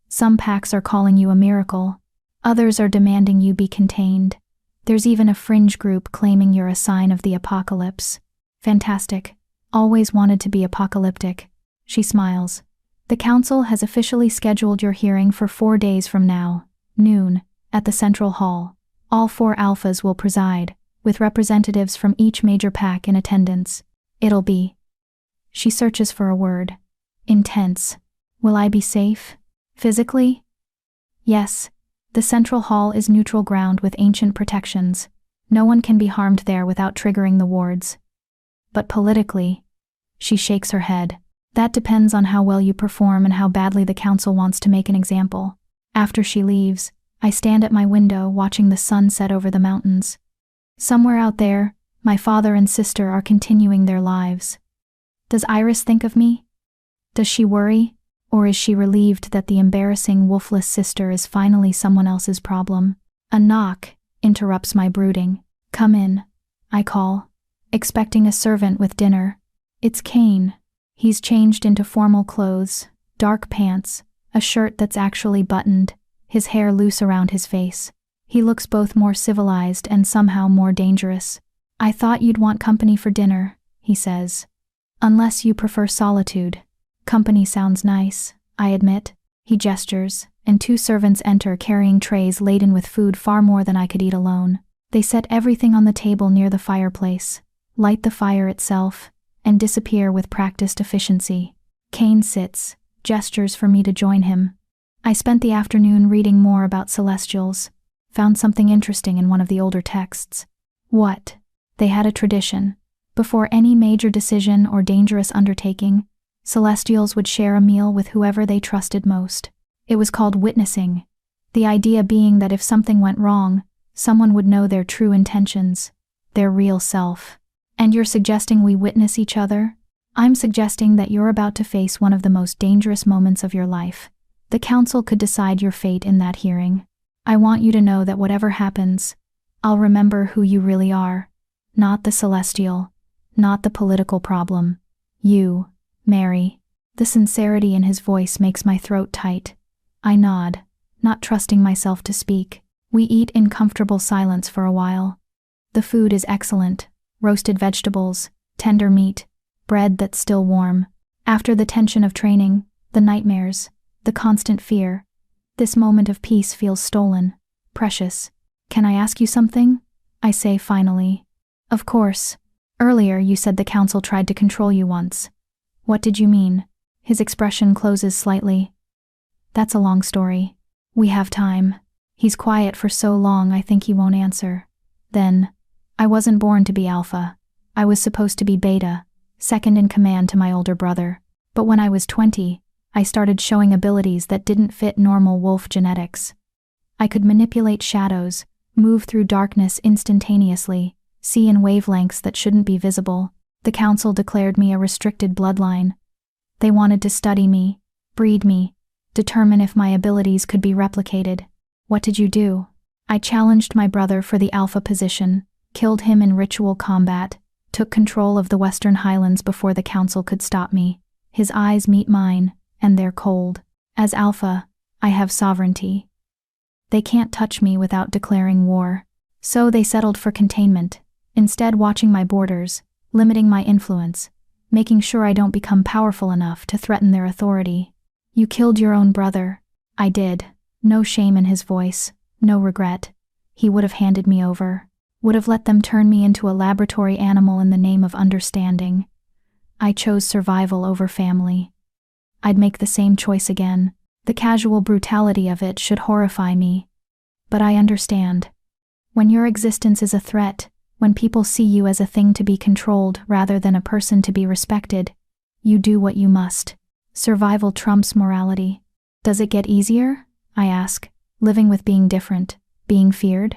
Some packs are calling you a miracle. Others are demanding you be contained. There's even a fringe group claiming you're a sign of the apocalypse. Fantastic. Always wanted to be apocalyptic. She smiles. The council has officially scheduled your hearing for 4 days from now, noon, at the Central Hall. All 4 alphas will preside, with representatives from each major pack in attendance. It'll be. She searches for a word. Intense. Will I be safe? Physically? Yes. The Central Hall is neutral ground with ancient protections. No one can be harmed there without triggering the wards. But politically? She shakes her head. That depends on how well you perform and how badly the council wants to make an example. After she leaves, I stand at my window watching the sun set over the mountains. Somewhere out there, my father and sister are continuing their lives. Does Iris think of me? Does she worry? Or is she relieved that the embarrassing Wolfless sister is finally someone else's problem? A knock interrupts my brooding. Come in, I call, expecting a servant with dinner. It's Kane. He's changed into formal clothes, dark pants, a shirt that's actually buttoned, his hair loose around his face. He looks both more civilized and somehow more dangerous. I thought you'd want company for dinner, he says. Unless you prefer solitude. Company sounds nice, I admit. He gestures, and 2 servants enter carrying trays laden with food far more than I could eat alone. They set everything on the table near the fireplace, light the fire itself, and disappear with practiced efficiency. Kane sits, gestures for me to join him. I spent the afternoon reading more about celestials, found something interesting in one of the older texts. What? They had a tradition. Before any major decision or dangerous undertaking, celestials would share a meal with whoever they trusted most. It was called witnessing, the idea being that if something went wrong, someone would know their true intentions, their real self. And you're suggesting we witness each other? I'm suggesting that you're about to face one of the most dangerous moments of your life. The council could decide your fate in that hearing. I want you to know that whatever happens, I'll remember who you really are. Not the celestial, not the political problem. You, Mary. The sincerity in his voice makes my throat tight. I nod, not trusting myself to speak. We eat in comfortable silence for a while. The food is excellent. Roasted vegetables, tender meat, bread that's still warm. After the tension of training, the nightmares, the constant fear, this moment of peace feels stolen, precious. Can I ask you something? I say finally. Of course. Earlier you said the council tried to control you once. What did you mean? His expression closes slightly. That's a long story. We have time. He's quiet for so long I think he won't answer. Then, I wasn't born to be alpha. I was supposed to be beta, second in command to my older brother. But when I was 20, I started showing abilities that didn't fit normal wolf genetics. I could manipulate shadows, move through darkness instantaneously, see in wavelengths that shouldn't be visible. The council declared me a restricted bloodline. They wanted to study me, breed me, determine if my abilities could be replicated. What did you do? I challenged my brother for the alpha position, killed him in ritual combat, took control of the Western Highlands before the council could stop me. His eyes meet mine, and they're cold. As alpha, I have sovereignty. They can't touch me without declaring war. So they settled for containment, instead watching my borders, limiting my influence, making sure I don't become powerful enough to threaten their authority. You killed your own brother. I did. No shame in his voice, no regret. He would have handed me over. Would have let them turn me into a laboratory animal in the name of understanding. I chose survival over family. I'd make the same choice again. The casual brutality of it should horrify me. But I understand. When your existence is a threat, when people see you as a thing to be controlled rather than a person to be respected, you do what you must. Survival trumps morality. Does it get easier? I ask, living with being different, being feared?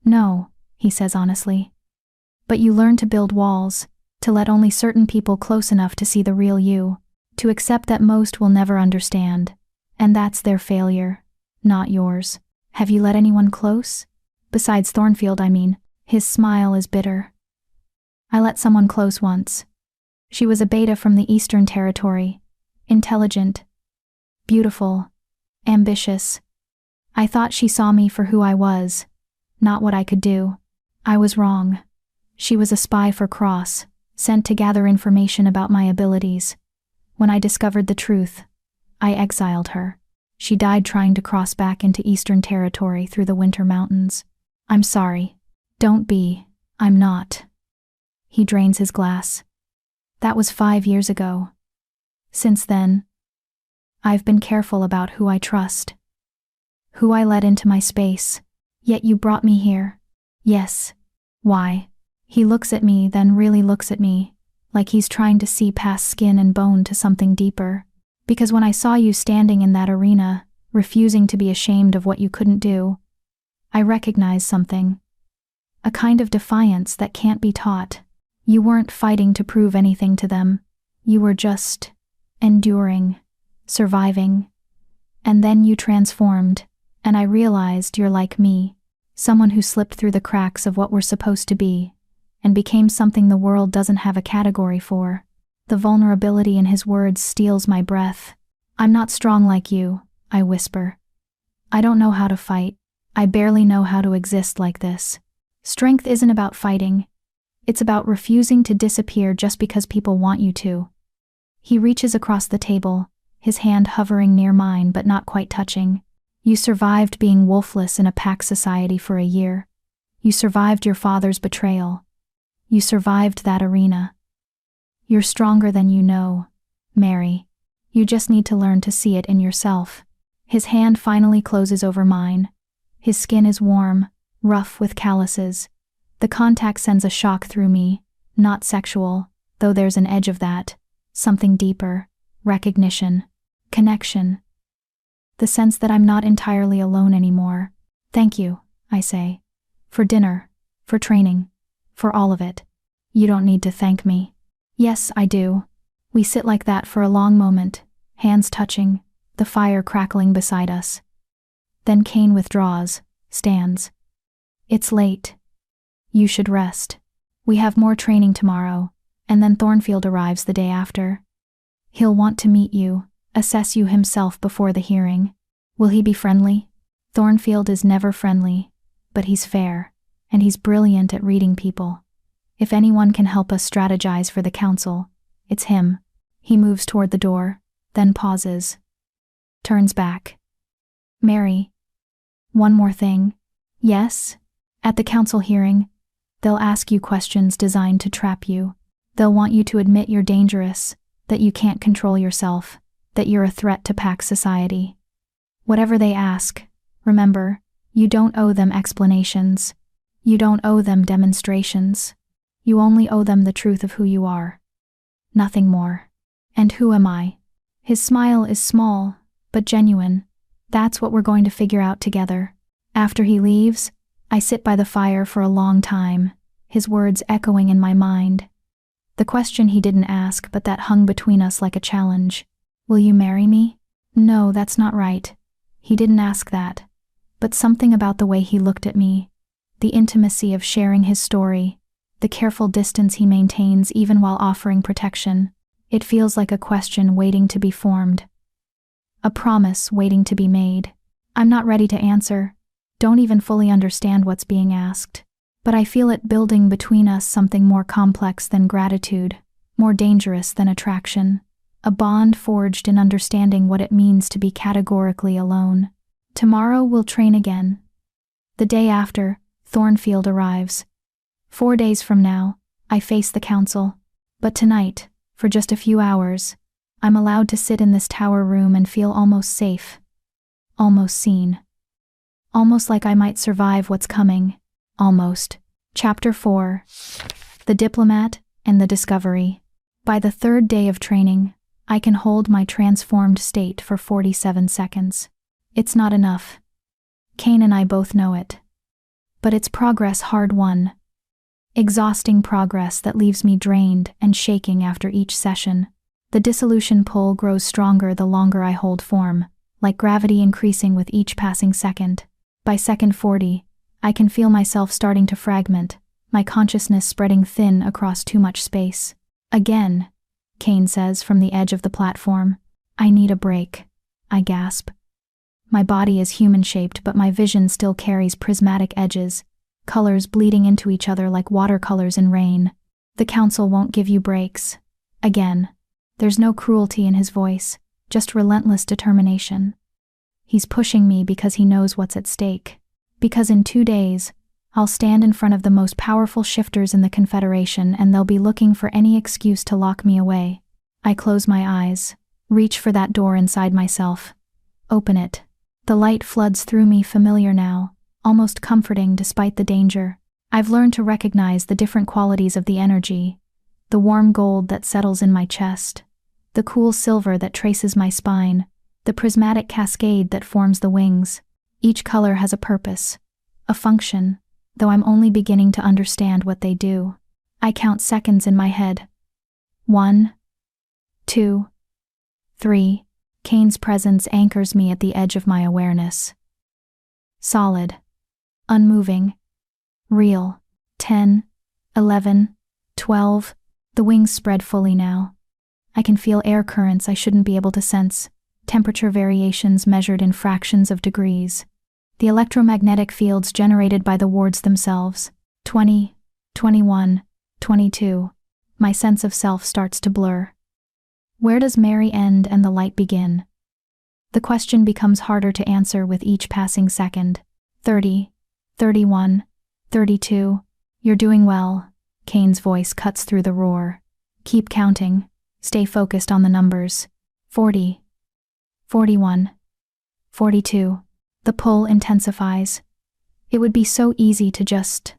No, he says honestly. But you learn to build walls, to let only certain people close enough to see the real you, to accept that most will never understand, and that's their failure, not yours. Have you let anyone close? Besides Thornfield, I mean. His smile is bitter. I let someone close once. She was a beta from the Eastern Territory, intelligent, beautiful, ambitious. I thought she saw me for who I was, not what I could do. I was wrong. She was a spy for Cross, sent to gather information about my abilities. When I discovered the truth, I exiled her. She died trying to cross back into Eastern Territory through the Winter Mountains. I'm sorry. Don't be. I'm not. He drains his glass. That was 5 years ago. Since then, I've been careful about who I trust, who I let into my space. Yet you brought me here. Yes. Why? He looks at me, then really looks at me, like he's trying to see past skin and bone to something deeper. Because when I saw you standing in that arena, refusing to be ashamed of what you couldn't do, I recognized something. A kind of defiance that can't be taught. You weren't fighting to prove anything to them. You were just enduring, surviving. And then you transformed, and I realized you're like me, someone who slipped through the cracks of what we're supposed to be, and became something the world doesn't have a category for. The vulnerability in his words steals my breath. I'm not strong like you, I whisper. I don't know how to fight. I barely know how to exist like this. Strength isn't about fighting. It's about refusing to disappear just because people want you to. He reaches across the table, his hand hovering near mine but not quite touching. You survived being wolfless in a pack society for a year. You survived your father's betrayal. You survived that arena. You're stronger than you know, Mary. You just need to learn to see it in yourself. His hand finally closes over mine. His skin is warm, rough with calluses. The contact sends a shock through me, not sexual, though there's an edge of that. Something deeper, recognition, connection. The sense that I'm not entirely alone anymore. Thank you, I say. For dinner, for training, for all of it. You don't need to thank me. Yes, I do. We sit like that for a long moment, hands touching, the fire crackling beside us. Then Kane withdraws, stands. It's late. You should rest. We have more training tomorrow, and then Thornfield arrives the day after. He'll want to meet you, assess you himself before the hearing. Will he be friendly? Thornfield is never friendly, but he's fair, and he's brilliant at reading people. If anyone can help us strategize for the council, it's him. He moves toward the door, then pauses. Turns back. Mary. One more thing. Yes? At the council hearing, they'll ask you questions designed to trap you. They'll want you to admit you're dangerous, that you can't control yourself, that you're a threat to pack society. Whatever they ask, remember, you don't owe them explanations. You don't owe them demonstrations. You only owe them the truth of who you are. Nothing more. And who am I? His smile is small, but genuine. That's what we're going to figure out together. After he leaves, I sit by the fire for a long time, his words echoing in my mind. The question he didn't ask but that hung between us like a challenge. Will you marry me? No, that's not right. He didn't ask that. But something about the way he looked at me, the intimacy of sharing his story, the careful distance he maintains even while offering protection, it feels like a question waiting to be formed. A promise waiting to be made. I'm not ready to answer, don't even fully understand what's being asked. But I feel it building between us something more complex than gratitude, more dangerous than attraction. A bond forged in understanding what it means to be categorically alone. Tomorrow we'll train again. The day after, Thornfield arrives. 4 days from now, I face the council. But tonight, for just a few hours, I'm allowed to sit in this tower room and feel almost safe. Almost seen. Almost like I might survive what's coming. Almost. Chapter 4. The Diplomat and the Discovery. By the 3rd day of training, I can hold my transformed state for 47 seconds. It's not enough. Kane and I both know it. But it's progress hard-won. Exhausting progress that leaves me drained and shaking after each session. The dissolution pull grows stronger the longer I hold form, like gravity increasing with each passing second. By second 40, I can feel myself starting to fragment, my consciousness spreading thin across too much space. Again, Kane says from the edge of the platform. I need a break. I gasp. My body is human-shaped, but my vision still carries prismatic edges, colors bleeding into each other like watercolors in rain. The council won't give you breaks. Again. There's no cruelty in his voice, just relentless determination. He's pushing me because he knows what's at stake. Because in 2 days, I'll stand in front of the most powerful shifters in the Confederation and they'll be looking for any excuse to lock me away. I close my eyes, reach for that door inside myself. Open it. The light floods through me, familiar now, almost comforting despite the danger. I've learned to recognize the different qualities of the energy. The warm gold that settles in my chest. The cool silver that traces my spine. The prismatic cascade that forms the wings. Each color has a purpose, a function, though I'm only beginning to understand what they do. I count seconds in my head. 1, 2, 3. Kane's presence anchors me at the edge of my awareness. Solid. Unmoving. Real. 10, 11, 12. The wings spread fully now. I can feel air currents I shouldn't be able to sense, temperature variations measured in fractions of degrees. The electromagnetic fields generated by the wards themselves. 20, 21, 22. My sense of self starts to blur. Where does Mary end and the light begin? The question becomes harder to answer with each passing second. 30, 31, 32. You're doing well. Kane's voice cuts through the roar. Keep counting. Stay focused on the numbers. 40, 41, 42. The pull intensifies. It would be so easy to just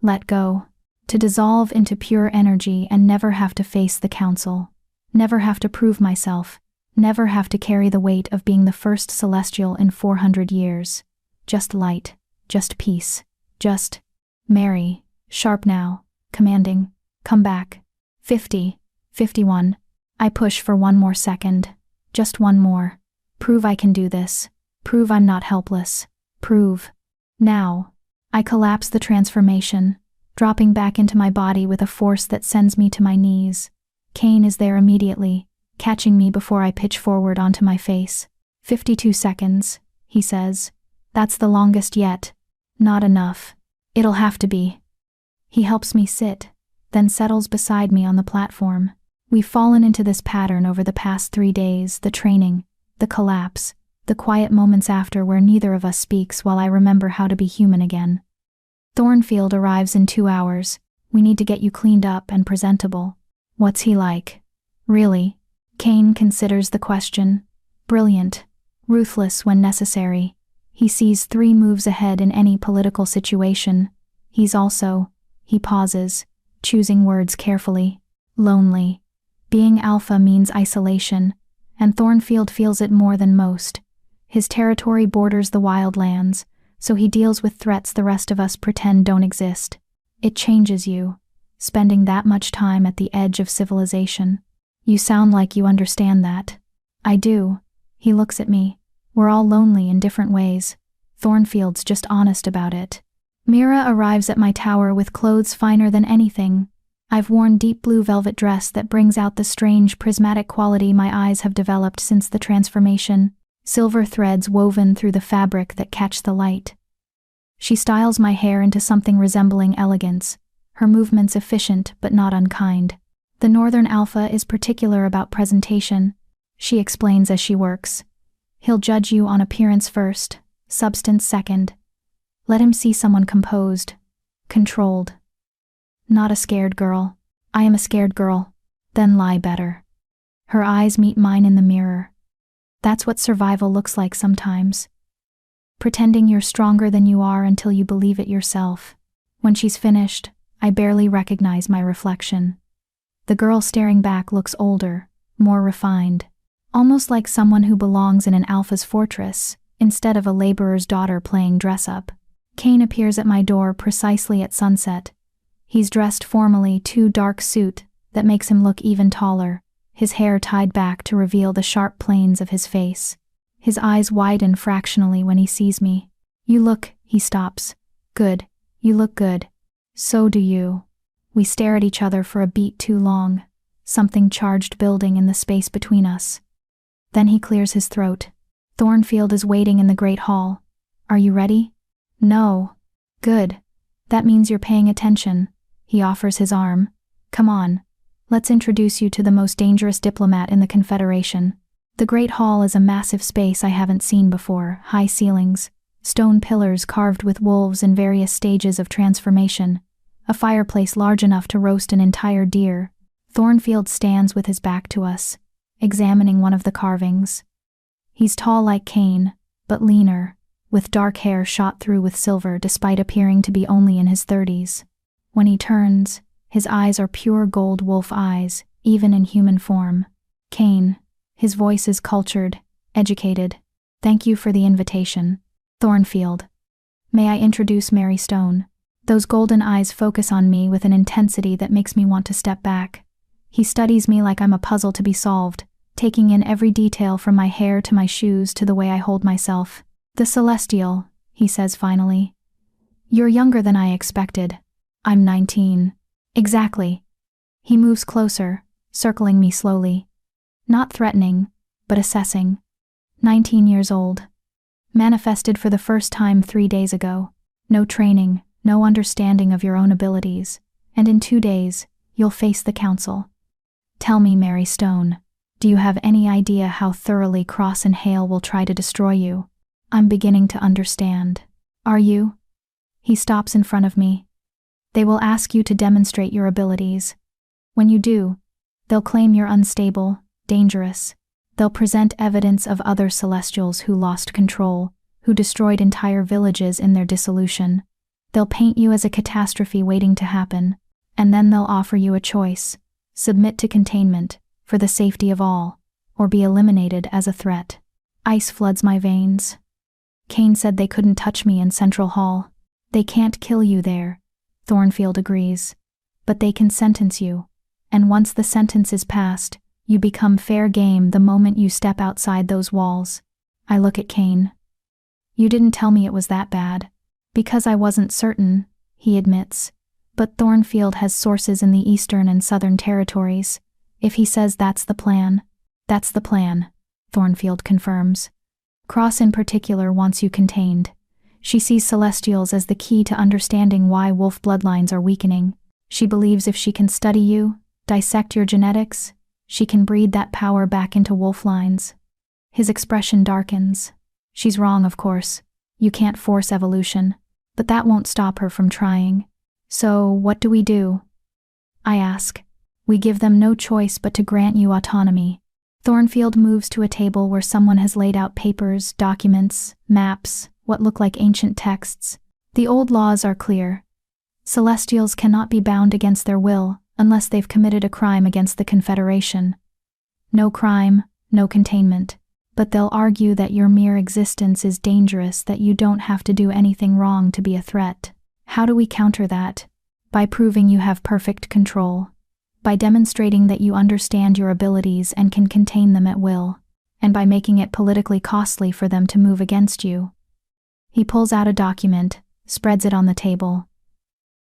let go, to dissolve into pure energy and never have to face the council, never have to prove myself, never have to carry the weight of being the first celestial in 400 years. Just light, just peace, just Mary, sharp now, commanding, come back. 50, 51. I push for one more second, just one more. Prove I can do this. Prove I'm not helpless. Prove. Now. I collapse the transformation, dropping back into my body with a force that sends me to my knees. Kane is there immediately, catching me before I pitch forward onto my face. 52 seconds, he says. That's the longest yet. Not enough. It'll have to be. He helps me sit, then settles beside me on the platform. We've fallen into this pattern over the past 3 days, the training, the collapse, the quiet moments after where neither of us speaks while I remember how to be human again. Thornfield arrives in 2 hours. We need to get you cleaned up and presentable. What's he like? Really? Kane considers the question. Brilliant. Ruthless when necessary. He sees 3 moves ahead in any political situation. He's also, he pauses, choosing words carefully, lonely. Being alpha means isolation, and Thornfield feels it more than most. His territory borders the wildlands, so he deals with threats the rest of us pretend don't exist. It changes you, spending that much time at the edge of civilization. You sound like you understand that. I do. He looks at me. We're all lonely in different ways. Thornfield's just honest about it. Mira arrives at my tower with clothes finer than anything. I've worn deep blue velvet dress that brings out the strange prismatic quality my eyes have developed since the transformation. Silver threads woven through the fabric that catch the light. She styles my hair into something resembling elegance, her movements efficient but not unkind. The Northern Alpha is particular about presentation, she explains as she works. He'll judge you on appearance first, substance second. Let him see someone composed, controlled. Not a scared girl. I am a scared girl. Then lie better. Her eyes meet mine in the mirror. That's what survival looks like sometimes. Pretending you're stronger than you are until you believe it yourself. When she's finished, I barely recognize my reflection. The girl staring back looks older, more refined, almost like someone who belongs in an alpha's fortress, instead of a laborer's daughter playing dress-up. Kane appears at my door precisely at sunset. He's dressed formally, too dark suit that makes him look even taller, his hair tied back to reveal the sharp planes of his face. His eyes widen fractionally when he sees me. You look, he stops. Good. You look good. So do you. We stare at each other for a beat too long, something charged building in the space between us. Then he clears his throat. Thornfield is waiting in the great hall. Are you ready? No. Good. That means you're paying attention. He offers his arm. Come on. Let's introduce you to the most dangerous diplomat in the Confederation. The Great Hall is a massive space I haven't seen before, high ceilings, stone pillars carved with wolves in various stages of transformation, a fireplace large enough to roast an entire deer. Thornfield stands with his back to us, examining one of the carvings. He's tall like Kane, but leaner, with dark hair shot through with silver despite appearing to be only in his 30s. When he turns, his eyes are pure gold wolf eyes, even in human form. Kane. His voice is cultured, educated. Thank you for the invitation. Thornfield. May I introduce Mary Stone? Those golden eyes focus on me with an intensity that makes me want to step back. He studies me like I'm a puzzle to be solved, taking in every detail from my hair to my shoes to the way I hold myself. The Celestial, he says finally. You're younger than I expected. I'm 19. Exactly. He moves closer, circling me slowly. Not threatening, but assessing. 19 years old. Manifested for the first time 3 days ago. No training, no understanding of your own abilities, and in 2 days, you'll face the council. Tell me, Mary Stone, do you have any idea how thoroughly Cross and Hale will try to destroy you? I'm beginning to understand. Are you? He stops in front of me. They will ask you to demonstrate your abilities. When you do, they'll claim you're unstable, dangerous. They'll present evidence of other Celestials who lost control, who destroyed entire villages in their dissolution. They'll paint you as a catastrophe waiting to happen, and then they'll offer you a choice: submit to containment, for the safety of all, or be eliminated as a threat. Ice floods my veins. Kane said they couldn't touch me in Central Hall. They can't kill you there, Thornfield agrees. But they can sentence you, and once the sentence is passed, you become fair game the moment you step outside those walls. I look at Kane. You didn't tell me it was that bad. Because I wasn't certain, he admits. But Thornfield has sources in the Eastern and Southern Territories. If he says that's the plan, Thornfield confirms. Cross in particular wants you contained. She sees Celestials as the key to understanding why wolf bloodlines are weakening. She believes if she can study you, dissect your genetics, she can breed that power back into wolf lines. His expression darkens. She's wrong, of course. You can't force evolution, but that won't stop her from trying. So, what do? I ask. We give them no choice but to grant you autonomy. Thornfield moves to a table where someone has laid out papers, documents, maps, what look like ancient texts. The old laws are clear. Celestials cannot be bound against their will unless they've committed a crime against the Confederation. No crime, no containment. But they'll argue that your mere existence is dangerous, that you don't have to do anything wrong to be a threat. How do we counter that? By proving you have perfect control. By demonstrating that you understand your abilities and can contain them at will. And by making it politically costly for them to move against you. He pulls out a document, spreads it on the table.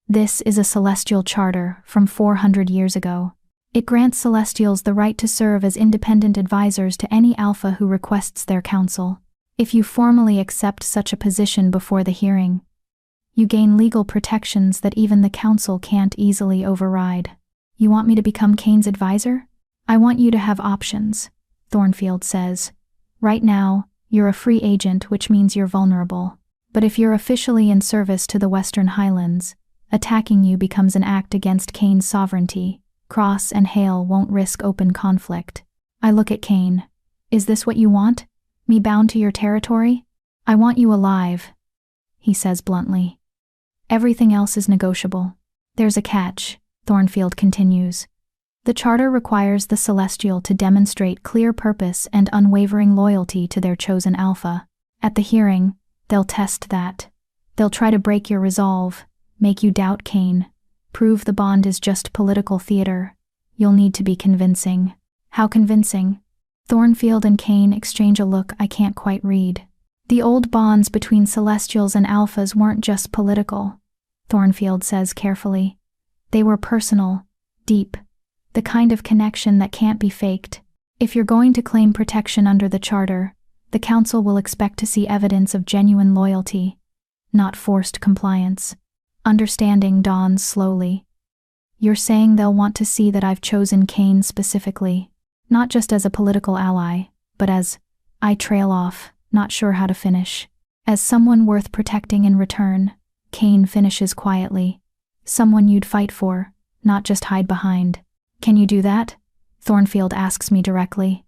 This is a Celestial Charter from 400 years ago. It grants Celestials the right to serve as independent advisors to any Alpha who requests their counsel. If you formally accept such a position before the hearing, you gain legal protections that even the Council can't easily override. You want me to become Kane's advisor? I want you to have options, Thornfield says. Right now, you're a free agent, which means you're vulnerable. But if you're officially in service to the Western Highlands, Attacking you becomes an act against Kane's sovereignty. Cross and Hale won't risk open conflict. I look at Kane. Is this what you want? Me bound to your territory? I want you alive, he says bluntly. Everything else is negotiable. There's a catch, Thornfield continues. The charter requires the Celestial to demonstrate clear purpose and unwavering loyalty to their chosen alpha. At the hearing, they'll test that. They'll try to break your resolve, make you doubt Kane, prove the bond is just political theater. You'll need to be convincing. How convincing? Thornfield and Kane exchange a look I can't quite read. The old bonds between Celestials and Alphas weren't just political, Thornfield says carefully. They were personal, deep, the kind of connection that can't be faked. If you're going to claim protection under the Charter, the Council will expect to see evidence of genuine loyalty, not forced compliance. Understanding dawns slowly. You're saying they'll want to see that I've chosen Kane specifically, not just as a political ally, but as, I trail off, not sure how to finish. As someone worth protecting in return, Kane finishes quietly. Someone you'd fight for, not just hide behind. Can you do that? Thornfield asks me directly.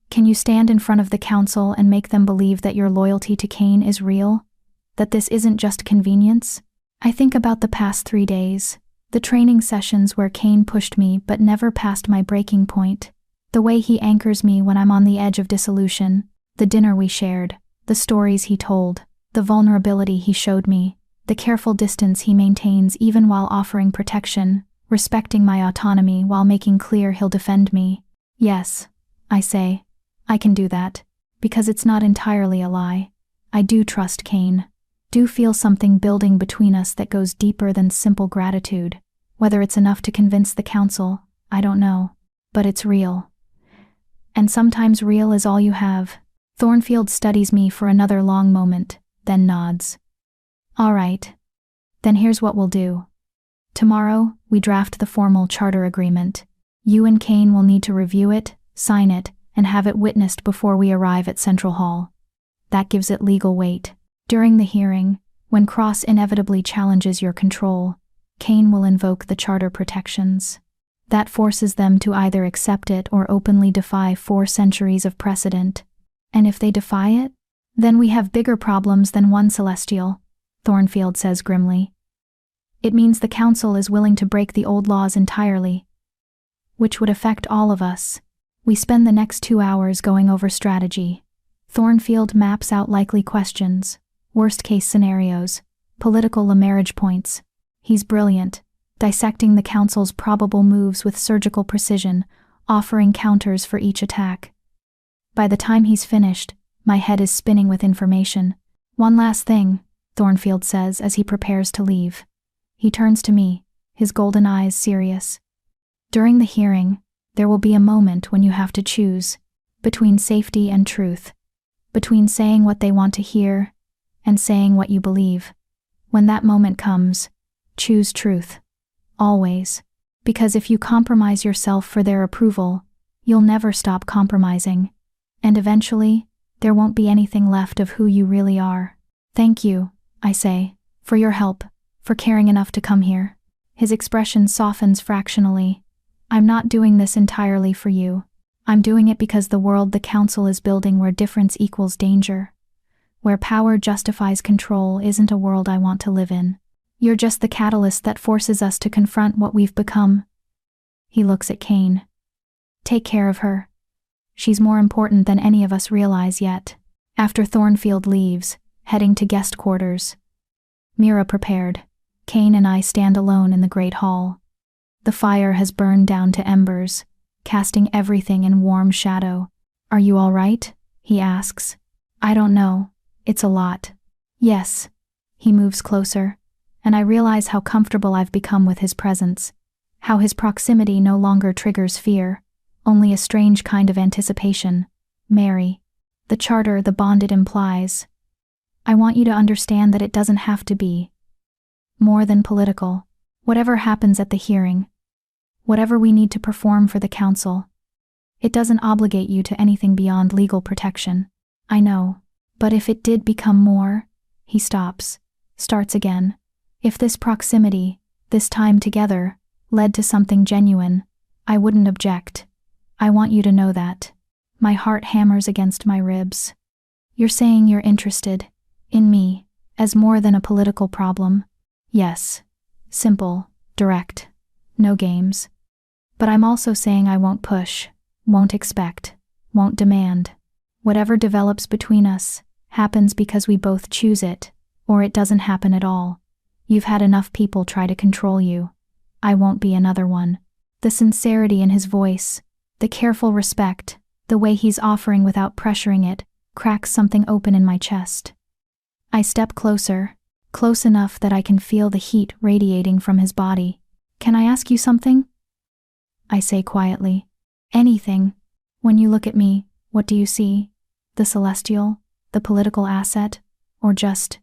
Can you stand in front of the Council and make them believe that your loyalty to Kane is real? That this isn't just convenience? I think about the past 3 days, the training sessions where Kane pushed me but never passed my breaking point, the way he anchors me when I'm on the edge of dissolution, the dinner we shared, the stories he told, the vulnerability he showed me, the careful distance he maintains even while offering protection, respecting my autonomy while making clear he'll defend me. Yes, I say, I can do that, because it's not entirely a lie. I do trust Kane. Do feel something building between us that goes deeper than simple gratitude. Whether it's enough to convince the Council, I don't know. But it's real. And sometimes real is all you have. Thornfield studies me for another long moment, then nods. All right. Then here's what we'll do. Tomorrow, we draft the formal charter agreement. You and Kane will need to review it, sign it, and have it witnessed before we arrive at Central Hall. That gives it legal weight. During the hearing, when Cross inevitably challenges your control, Kane will invoke the charter protections. That forces them to either accept it or openly defy 4 centuries of precedent. And if they defy it, then we have bigger problems than one Celestial, Thornfield says grimly. It means the Council is willing to break the old laws entirely, which would affect all of us. We spend the next 2 hours going over strategy. Thornfield maps out likely questions, worst-case scenarios, political lemarriage points. He's brilliant, dissecting the Council's probable moves with surgical precision, offering counters for each attack. By the time he's finished, my head is spinning with information. One last thing, Thornfield says as he prepares to leave. He turns to me, his golden eyes serious. During the hearing, there will be a moment when you have to choose between safety and truth, between saying what they want to hear and saying what you believe. When that moment comes, choose truth. Always. Because if you compromise yourself for their approval, you'll never stop compromising. And eventually, there won't be anything left of who you really are. Thank you, I say, for your help, for caring enough to come here. His expression softens fractionally. I'm not doing this entirely for you. I'm doing it because the world the Council is building where difference equals danger, where power justifies control, isn't a world I want to live in. You're just the catalyst that forces us to confront what we've become. He looks at Kane. Take care of her. She's more important than any of us realize yet. After Thornfield leaves, heading to guest quarters, Mira prepared, Kane and I stand alone in the great hall. The fire has burned down to embers, casting everything in warm shadow. Are you all right? He asks. I don't know. It's a lot. Yes. He moves closer, and I realize how comfortable I've become with his presence, how his proximity no longer triggers fear, only a strange kind of anticipation. Mary. The charter, the bond it implies. I want you to understand that it doesn't have to be more than political. Whatever happens at the hearing, whatever we need to perform for the Council, it doesn't obligate you to anything beyond legal protection. I know. But if it did become more, he stops, starts again. If this proximity, This time together led to something genuine. I wouldn't object. I want you to know that. My heart hammers against my ribs. You're saying you're interested in me as more than a political problem? Yes. Simple, direct, no games. But I'm also saying I won't push, won't expect, won't demand. Whatever develops between us happens because we both choose it, or it doesn't happen at all. You've had enough people try to control you. I won't be another one. The sincerity in his voice, the careful respect, the way he's offering without pressuring it, cracks something open in my chest. I step closer, close enough that I can feel the heat radiating from his body. Can I ask you something? I say quietly. Anything. When you look at me, what do you see? The celestial? The political asset? Or just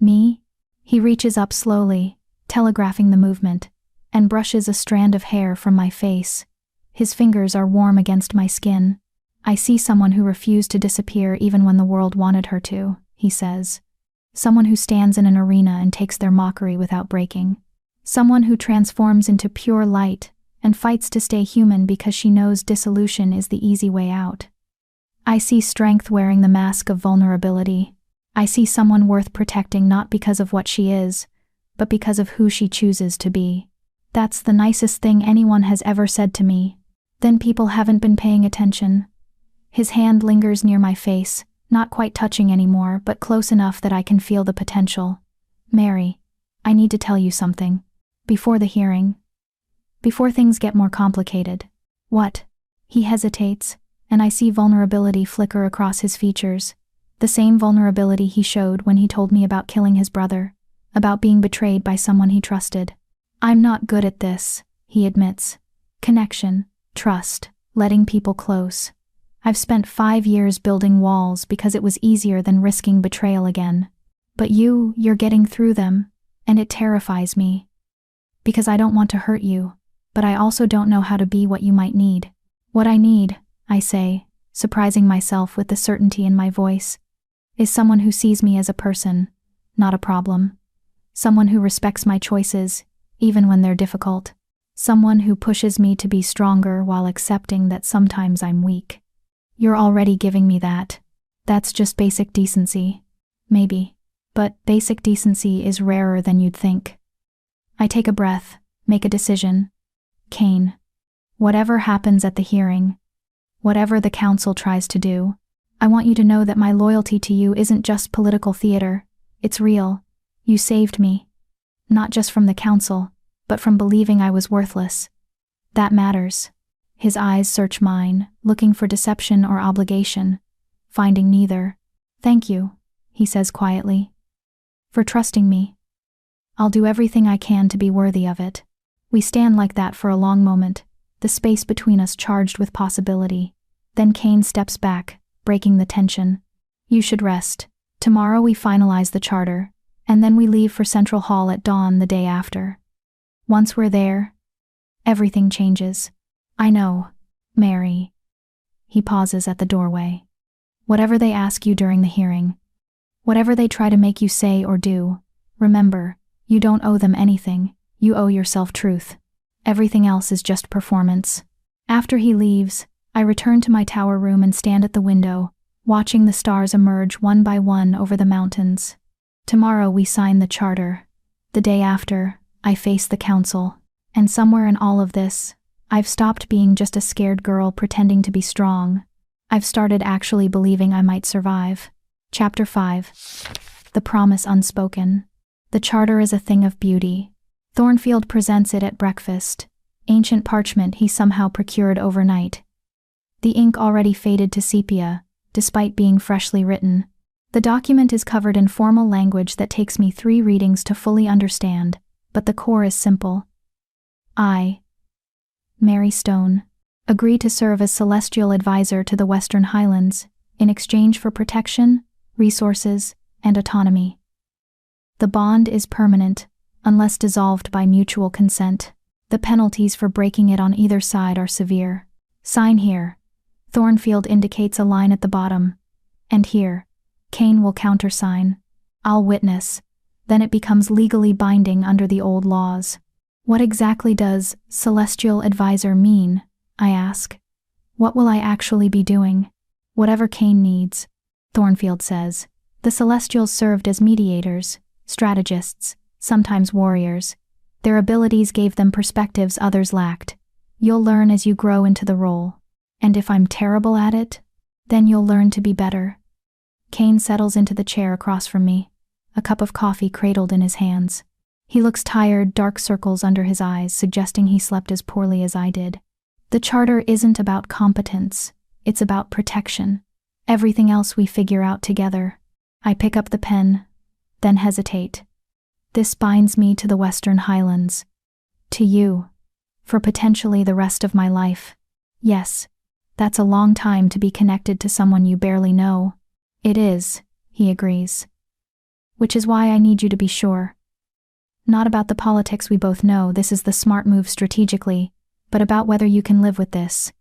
me? He reaches up slowly, telegraphing the movement, and brushes a strand of hair from my face. His fingers are warm against my skin. I see someone who refused to disappear even when the world wanted her to, he says. Someone who stands in an arena and takes their mockery without breaking. Someone who transforms into pure light and fights to stay human because she knows dissolution is the easy way out. I see strength wearing the mask of vulnerability. I see someone worth protecting not because of what she is, but because of who she chooses to be. That's the nicest thing anyone has ever said to me. Then people haven't been paying attention. His hand lingers near my face, not quite touching anymore, but close enough that I can feel the potential. Mary, I need to tell you something. Before the hearing. Before things get more complicated. What? He hesitates, and I see vulnerability flicker across his features. The same vulnerability he showed when he told me about killing his brother, about being betrayed by someone he trusted. I'm not good at this, he admits. Connection, trust, letting people close. I've spent 5 years building walls because it was easier than risking betrayal again. But you're getting through them, and it terrifies me. Because I don't want to hurt you, but I also don't know how to be what you might need. What I need, I say, surprising myself with the certainty in my voice, is someone who sees me as a person, not a problem. Someone who respects my choices, even when they're difficult. Someone who pushes me to be stronger while accepting that sometimes I'm weak. You're already giving me that. That's just basic decency. Maybe. But basic decency is rarer than you'd think. I take a breath, make a decision. Kane. Whatever happens at the hearing, whatever the council tries to do, I want you to know that my loyalty to you isn't just political theater. It's real. You saved me. Not just from the council, but from believing I was worthless. That matters. His eyes search mine, looking for deception or obligation, finding neither. Thank you, he says quietly, for trusting me. I'll do everything I can to be worthy of it. We stand like that for a long moment, the space between us charged with possibility. Then Kane steps back, breaking the tension. You should rest. Tomorrow we finalize the charter, and then we leave for Central Hall at dawn the day after. Once we're there, everything changes. I know, Mary. He pauses at the doorway. Whatever they ask you during the hearing, whatever they try to make you say or do, remember, you don't owe them anything. You owe yourself truth. Everything else is just performance. After he leaves, I return to my tower room and stand at the window, watching the stars emerge one by one over the mountains. Tomorrow we sign the charter. The day after, I face the council. And somewhere in all of this, I've stopped being just a scared girl pretending to be strong. I've started actually believing I might survive. Chapter 5. The Promise Unspoken. The charter is a thing of beauty. Thornfield presents it at breakfast. Ancient parchment he somehow procured overnight. The ink already faded to sepia, despite being freshly written. The document is covered in formal language that takes me 3 readings to fully understand, but the core is simple. I, Mary Stone, agree to serve as celestial advisor to the Western Highlands, in exchange for protection, resources, and autonomy. The bond is permanent, unless dissolved by mutual consent. The penalties for breaking it on either side are severe. Sign here. Thornfield indicates a line at the bottom. And here. Kane will countersign. I'll witness. Then it becomes legally binding under the old laws. What exactly does celestial advisor mean? I ask. What will I actually be doing? Whatever Kane needs, Thornfield says. The Celestials served as mediators, strategists, sometimes warriors. Their abilities gave them perspectives others lacked. You'll learn as you grow into the role. And if I'm terrible at it, then you'll learn to be better. Kane settles into the chair across from me, a cup of coffee cradled in his hands. He looks tired, dark circles under his eyes, suggesting he slept as poorly as I did. The charter isn't about competence, it's about protection. Everything else we figure out together. I pick up the pen, then hesitate. This binds me to the Western Highlands. To you. For potentially the rest of my life. Yes, that's a long time to be connected to someone you barely know. It is, he agrees. Which is why I need you to be sure. Not about the politics we both know, this is the smart move strategically, but about whether you can live with this.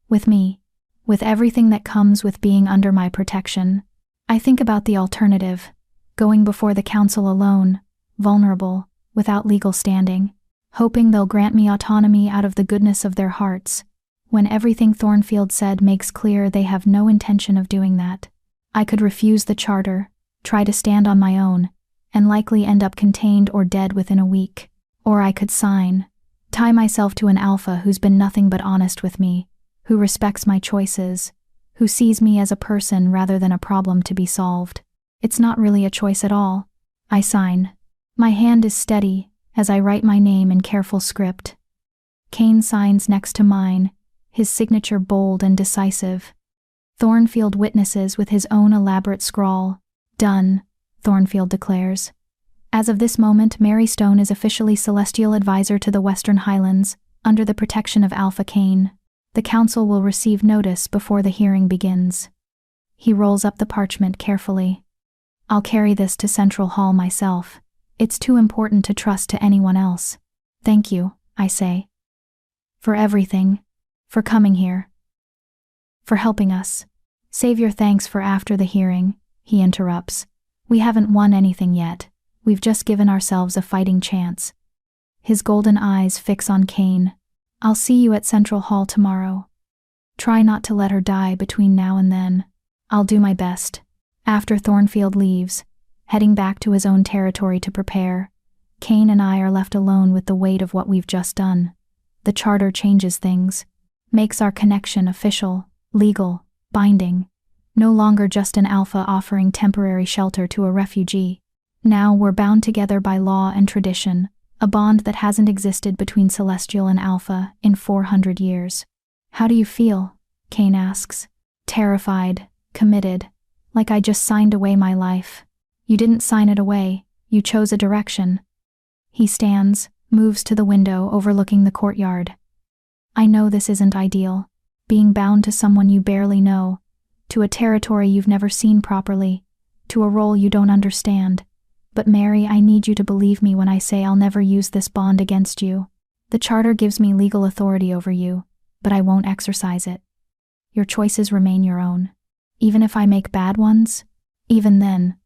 With me. With everything that comes with being under my protection. I think about the alternative, going before the council alone, vulnerable, without legal standing, hoping they'll grant me autonomy out of the goodness of their hearts, when everything Thornfield said makes clear they have no intention of doing that. I could refuse the charter, try to stand on my own, and likely end up contained or dead within a week. Or I could sign, tie myself to an alpha who's been nothing but honest with me, who respects my choices, who sees me as a person rather than a problem to be solved. It's not really a choice at all. I sign. My hand is steady as I write my name in careful script. Kane signs next to mine, his signature bold and decisive. Thornfield witnesses with his own elaborate scrawl. Done, Thornfield declares. As of this moment, Mary Stone is officially Celestial Advisor to the Western Highlands, under the protection of Alpha Kane. The council will receive notice before the hearing begins. He rolls up the parchment carefully. I'll carry this to Central Hall myself. It's too important to trust to anyone else. Thank you, I say. For everything. For coming here. For helping us. Save your thanks for after the hearing, he interrupts. We haven't won anything yet. We've just given ourselves a fighting chance. His golden eyes fix on Kane. I'll see you at Central Hall tomorrow. Try not to let her die between now and then. I'll do my best. After Thornfield leaves, heading back to his own territory to prepare, Kane and I are left alone with the weight of what we've just done. The charter changes things, makes our connection official, legal, binding. No longer just an alpha offering temporary shelter to a refugee. Now we're bound together by law and tradition, a bond that hasn't existed between Celestial and Alpha in 400 years. How do you feel? Kane asks. Terrified, committed, like I just signed away my life. You didn't sign it away, you chose a direction. He stands, moves to the window overlooking the courtyard. I know this isn't ideal, being bound to someone you barely know, to a territory you've never seen properly, to a role you don't understand. But Mary, I need you to believe me when I say I'll never use this bond against you. The charter gives me legal authority over you, but I won't exercise it. Your choices remain your own. Even if I make bad ones, even then.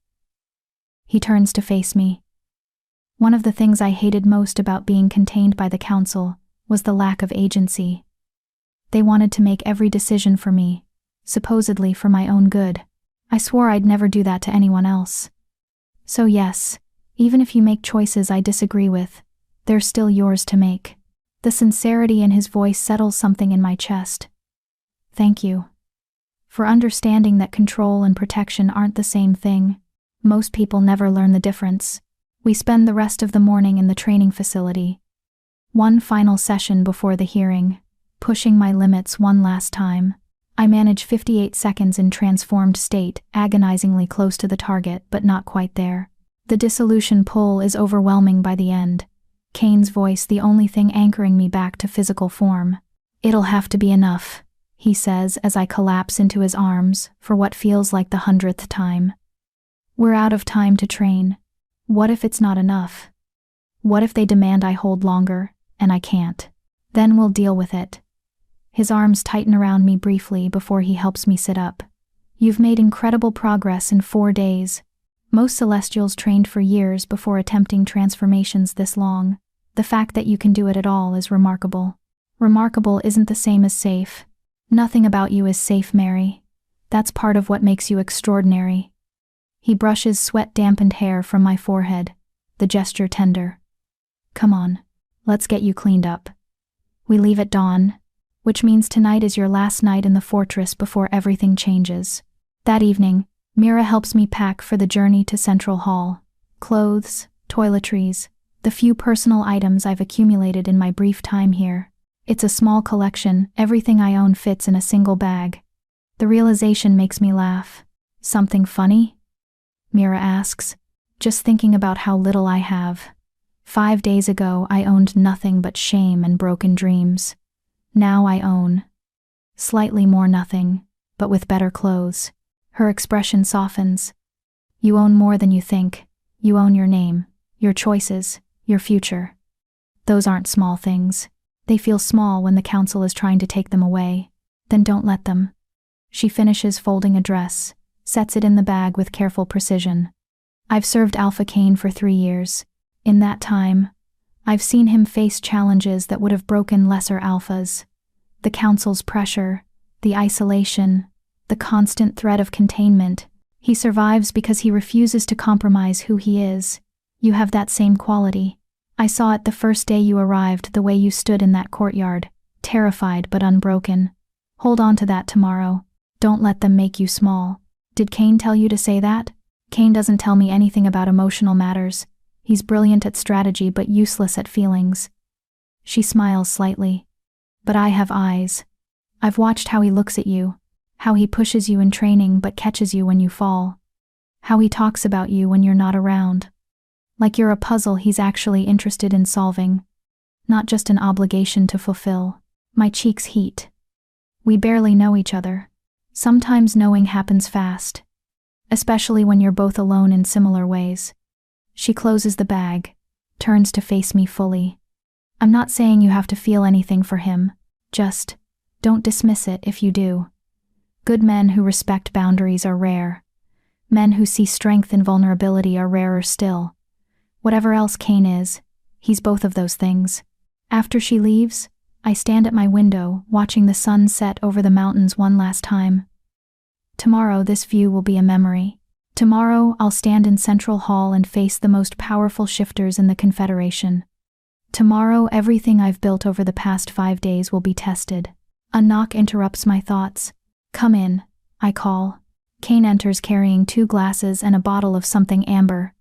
He turns to face me. One of the things I hated most about being contained by the council was the lack of agency. They wanted to make every decision for me, supposedly for my own good. I swore I'd never do that to anyone else. So yes, even if you make choices I disagree with, they're still yours to make. The sincerity in his voice settles something in my chest. Thank you. For understanding that control and protection aren't the same thing. Most people never learn the difference. We spend the rest of the morning in the training facility. One final session before the hearing, pushing my limits one last time. I manage 58 seconds in transformed state, agonizingly close to the target, but not quite there. The dissolution pull is overwhelming by the end. Kane's voice the only thing anchoring me back to physical form. It'll have to be enough, he says as I collapse into his arms for what feels like the 100th time. We're out of time to train. What if it's not enough? What if they demand I hold longer, and I can't? Then we'll deal with it. His arms tighten around me briefly before he helps me sit up. You've made incredible progress in 4 days. Most Celestials trained for years before attempting transformations this long. The fact that you can do it at all is remarkable. Remarkable isn't the same as safe. Nothing about you is safe, Mary. That's part of what makes you extraordinary. He brushes sweat-dampened hair from my forehead, the gesture tender. Come on, let's get you cleaned up. We leave at dawn, which means tonight is your last night in the fortress before everything changes. That evening, Mira helps me pack for the journey to Central Hall. Clothes, toiletries, the few personal items I've accumulated in my brief time here. It's a small collection, everything I own fits in a single bag. The realization makes me laugh. Something funny? Mira asks, just thinking about how little I have. 5 days ago, I owned nothing but shame and broken dreams. Now I own slightly more nothing, but with better clothes. Her expression softens. You own more than you think. You own your name, your choices, your future. Those aren't small things. They feel small when the council is trying to take them away. Then don't let them. She finishes folding a dress, sets it in the bag with careful precision. I've served Alpha Kane for 3 years. In that time, I've seen him face challenges that would have broken lesser alphas. The council's pressure, the isolation, the constant threat of containment. He survives because he refuses to compromise who he is. You have that same quality. I saw it the first day you arrived, the way you stood in that courtyard, terrified but unbroken. Hold on to that tomorrow. Don't let them make you small. Did Kane tell you to say that? Kane doesn't tell me anything about emotional matters. He's brilliant at strategy but useless at feelings. She smiles slightly. But I have eyes. I've watched how he looks at you, how he pushes you in training but catches you when you fall, how he talks about you when you're not around. Like you're a puzzle he's actually interested in solving, not just an obligation to fulfill. My cheeks heat. We barely know each other. Sometimes knowing happens fast, especially when you're both alone in similar ways. She closes the bag, turns to face me fully. I'm not saying you have to feel anything for him, just don't dismiss it if you do. Good men who respect boundaries are rare. Men who see strength in vulnerability are rarer still. Whatever else Kane is, he's both of those things. After she leaves, I stand at my window, watching the sun set over the mountains one last time. Tomorrow this view will be a memory. Tomorrow I'll stand in Central Hall and face the most powerful shifters in the Confederation. Tomorrow everything I've built over the past 5 days will be tested. A knock interrupts my thoughts. Come in, I call. Kane enters carrying 2 glasses and a bottle of something amber.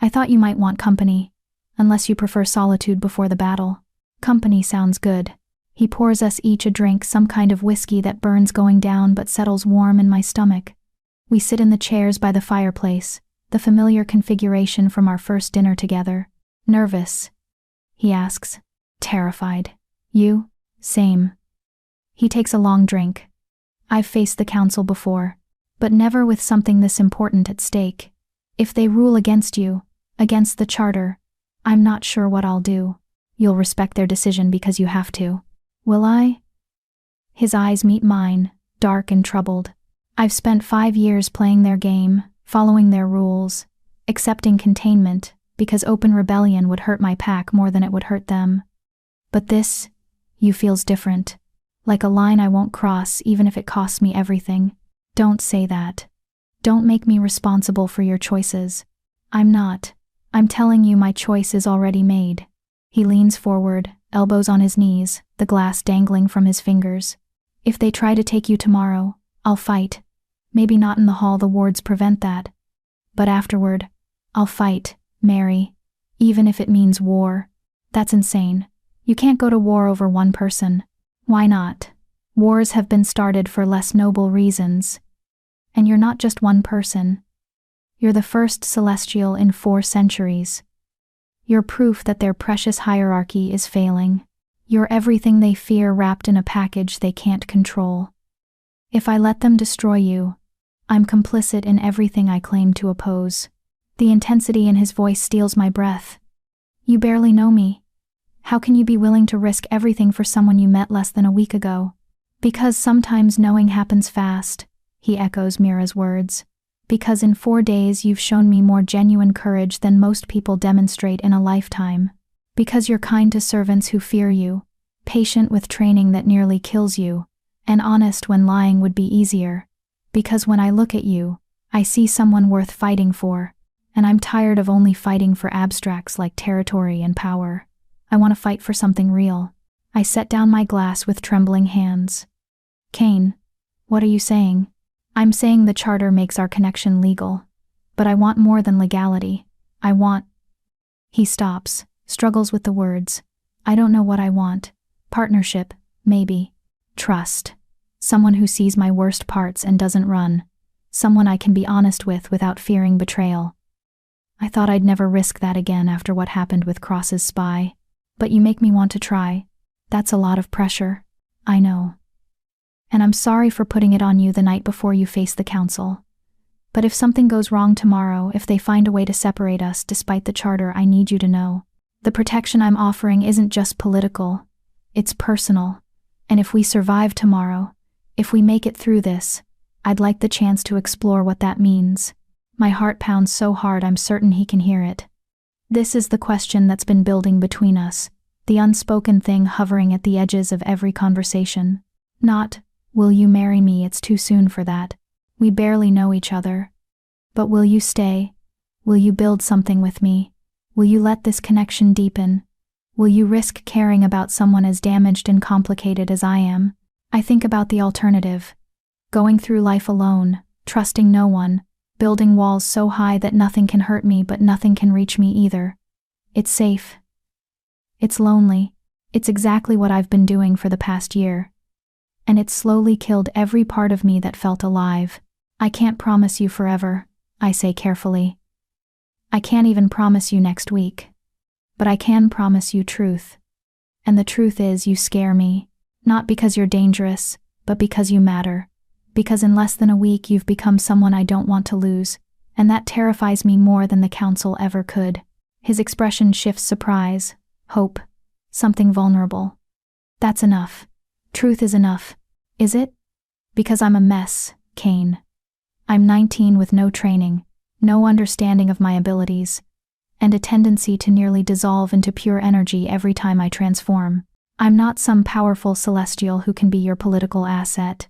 I thought you might want company, unless you prefer solitude before the battle. Company sounds good. He pours us each a drink, some kind of whiskey that burns going down but settles warm in my stomach. We sit in the chairs by the fireplace, the familiar configuration from our first dinner together. Nervous? He asks. Terrified. You? Same. He takes a long drink. I've faced the council before, but never with something this important at stake. If they rule against you, against the charter, I'm not sure what I'll do. You'll respect their decision because you have to. Will I? His eyes meet mine, dark and troubled. I've spent 5 years playing their game, following their rules, accepting containment, because open rebellion would hurt my pack more than it would hurt them. But this, you feels different. Like a line I won't cross even if it costs me everything. Don't say that. Don't make me responsible for your choices. I'm not. I'm telling you my choice is already made. He leans forward, elbows on his knees, the glass dangling from his fingers. If they try to take you tomorrow, I'll fight. Maybe not in the hall, the wards prevent that. But afterward, I'll fight, Mary. Even if it means war. That's insane. You can't go to war over one person. Why not? Wars have been started for less noble reasons. And you're not just one person. You're the first celestial in 4 centuries. You're proof that their precious hierarchy is failing. You're everything they fear wrapped in a package they can't control. If I let them destroy you, I'm complicit in everything I claim to oppose. The intensity in his voice steals my breath. You barely know me. How can you be willing to risk everything for someone you met less than a week ago? Because sometimes knowing happens fast, he echoes Mira's words. Because in 4 days you've shown me more genuine courage than most people demonstrate in a lifetime. Because you're kind to servants who fear you, patient with training that nearly kills you, and honest when lying would be easier. Because when I look at you, I see someone worth fighting for, and I'm tired of only fighting for abstracts like territory and power. I want to fight for something real. I set down my glass with trembling hands. Kane, what are you saying? I'm saying the charter makes our connection legal. But I want more than legality. I want… He stops, struggles with the words. I don't know what I want. Partnership, maybe. Trust. Someone who sees my worst parts and doesn't run. Someone I can be honest with without fearing betrayal. I thought I'd never risk that again after what happened with Cross's spy. But you make me want to try. That's a lot of pressure. I know. And I'm sorry for putting it on you the night before you face the council. But if something goes wrong tomorrow, if they find a way to separate us despite the charter, I need you to know. The protection I'm offering isn't just political. It's personal. And if we survive tomorrow, if we make it through this, I'd like the chance to explore what that means. My heart pounds so hard I'm certain he can hear it. This is the question that's been building between us, the unspoken thing hovering at the edges of every conversation. Not, will you marry me? It's too soon for that. We barely know each other. But will you stay? Will you build something with me? Will you let this connection deepen? Will you risk caring about someone as damaged and complicated as I am? I think about the alternative. Going through life alone, trusting no one, building walls so high that nothing can hurt me but nothing can reach me either. It's safe. It's lonely. It's exactly what I've been doing for the past year. And it's slowly killed every part of me that felt alive. I can't promise you forever, I say carefully. I can't even promise you next week. But I can promise you truth. And the truth is you scare me, not because you're dangerous, but because you matter. Because in less than a week you've become someone I don't want to lose, and that terrifies me more than the council ever could. His expression shifts surprise, hope, something vulnerable. That's enough. Truth is enough. Is it? Because I'm a mess, Kane. I'm 19 with no training, no understanding of my abilities, and a tendency to nearly dissolve into pure energy every time I transform. I'm not some powerful celestial who can be your political asset.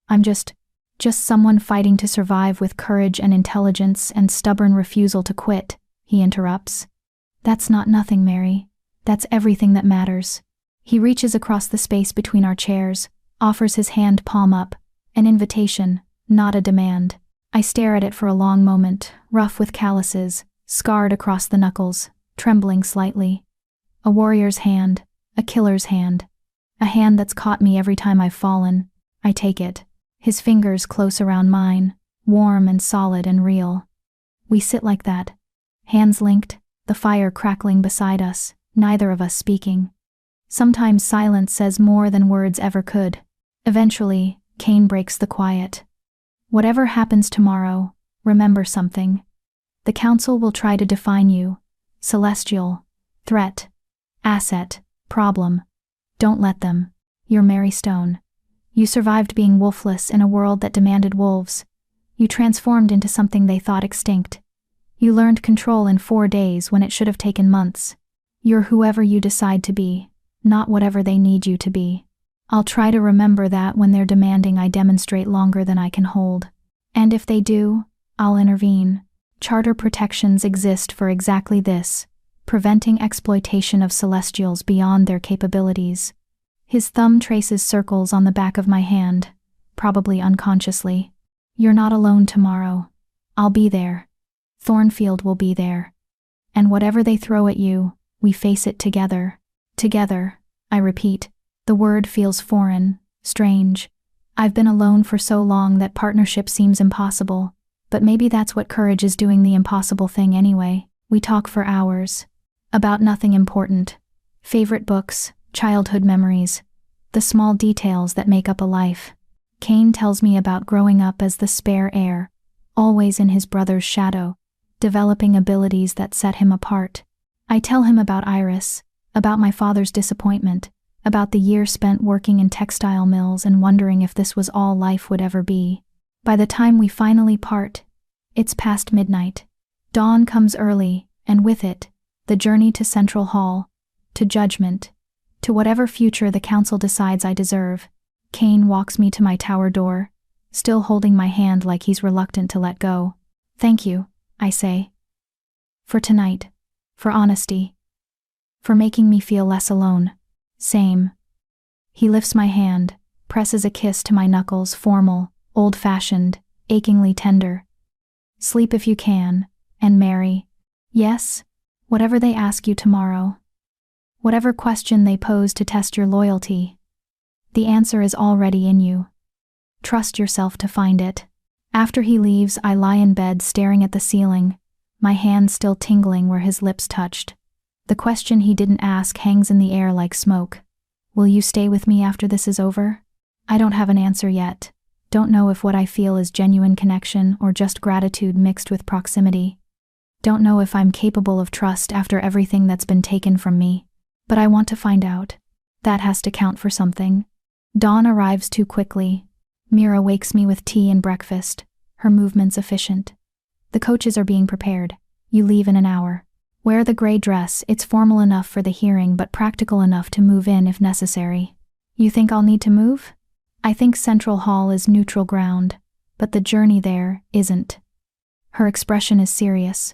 I'm just someone fighting to survive with courage and intelligence and stubborn refusal to quit, he interrupts. That's not nothing, Mary. That's everything that matters. He reaches across the space between our chairs, offers his hand palm up, an invitation, not a demand. I stare at it for a long moment, rough with calluses, scarred across the knuckles, trembling slightly. A warrior's hand, a killer's hand. A hand that's caught me every time I've fallen. I take it. His fingers close around mine, warm and solid and real. We sit like that, hands linked, the fire crackling beside us, neither of us speaking. Sometimes silence says more than words ever could. Eventually, Kane breaks the quiet. Whatever happens tomorrow, remember something. The council will try to define you. Celestial, threat, asset, problem. Don't let them. You're Mary Stone. You survived being wolfless in a world that demanded wolves. You transformed into something they thought extinct. You learned control in 4 days when it should have taken months. You're whoever you decide to be, not whatever they need you to be. I'll try to remember that when they're demanding I demonstrate longer than I can hold. And if they do, I'll intervene. Charter protections exist for exactly this, preventing exploitation of celestials beyond their capabilities. His thumb traces circles on the back of my hand, probably unconsciously. You're not alone tomorrow. I'll be there. Thornfield will be there. And whatever they throw at you, we face it together. Together, I repeat. The word feels foreign, strange. I've been alone for so long that partnership seems impossible, but maybe that's what courage is, doing the impossible thing anyway. We talk for hours. About nothing important. Favorite books, childhood memories, the small details that make up a life. Kane tells me about growing up as the spare heir, always in his brother's shadow, developing abilities that set him apart. I tell him about Iris, about my father's disappointment, about the year spent working in textile mills and wondering if this was all life would ever be. By the time we finally part, it's past midnight. Dawn comes early, and with it, the journey to Central Hall, to judgment, to whatever future the council decides I deserve. Kane walks me to my tower door, still holding my hand like he's reluctant to let go. Thank you, I say. For tonight. For honesty. For making me feel less alone. Same. He lifts my hand, presses a kiss to my knuckles, formal, old-fashioned, achingly tender. Sleep if you can, and marry. Yes, whatever they ask you tomorrow. Whatever question they pose to test your loyalty. The answer is already in you. Trust yourself to find it. After he leaves, I lie in bed staring at the ceiling, my hand still tingling where his lips touched. The question he didn't ask hangs in the air like smoke. Will you stay with me after this is over? I don't have an answer yet. Don't know if what I feel is genuine connection or just gratitude mixed with proximity. Don't know if I'm capable of trust after everything that's been taken from me. But I want to find out. That has to count for something. Dawn arrives too quickly. Mira wakes me with tea and breakfast, her movements efficient. The coaches are being prepared. You leave in an hour. Wear the gray dress, it's formal enough for the hearing but practical enough to move in if necessary. You think I'll need to move? I think Central Hall is neutral ground, but the journey there isn't. Her expression is serious.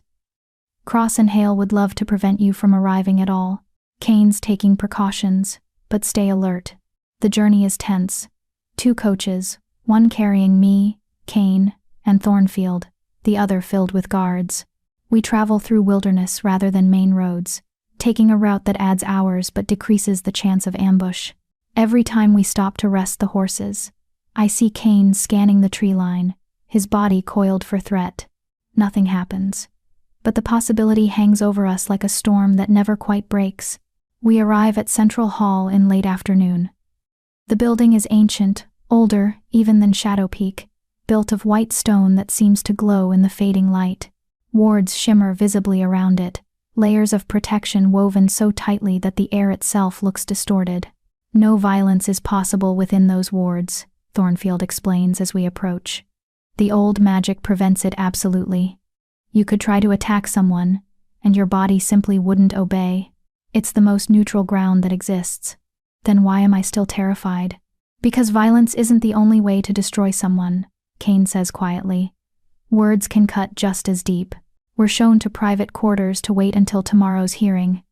Cross and Hale would love to prevent you from arriving at all. Kane's taking precautions, but stay alert. The journey is tense. 2 coaches, one carrying me, Kane, and Thornfield, the other filled with guards. We travel through wilderness rather than main roads, taking a route that adds hours but decreases the chance of ambush. Every time we stop to rest the horses, I see Kane scanning the tree line, his body coiled for threat. Nothing happens. But the possibility hangs over us like a storm that never quite breaks. We arrive at Central Hall in late afternoon. The building is ancient, older even than Shadow Peak, built of white stone that seems to glow in the fading light. Wards shimmer visibly around it, layers of protection woven so tightly that the air itself looks distorted. No violence is possible within those wards, Thornfield explains as we approach. The old magic prevents it absolutely. You could try to attack someone, and your body simply wouldn't obey. It's the most neutral ground that exists. Then why am I still terrified? Because violence isn't the only way to destroy someone, Kane says quietly. Words can cut just as deep. We're shown to private quarters to wait until tomorrow's hearing.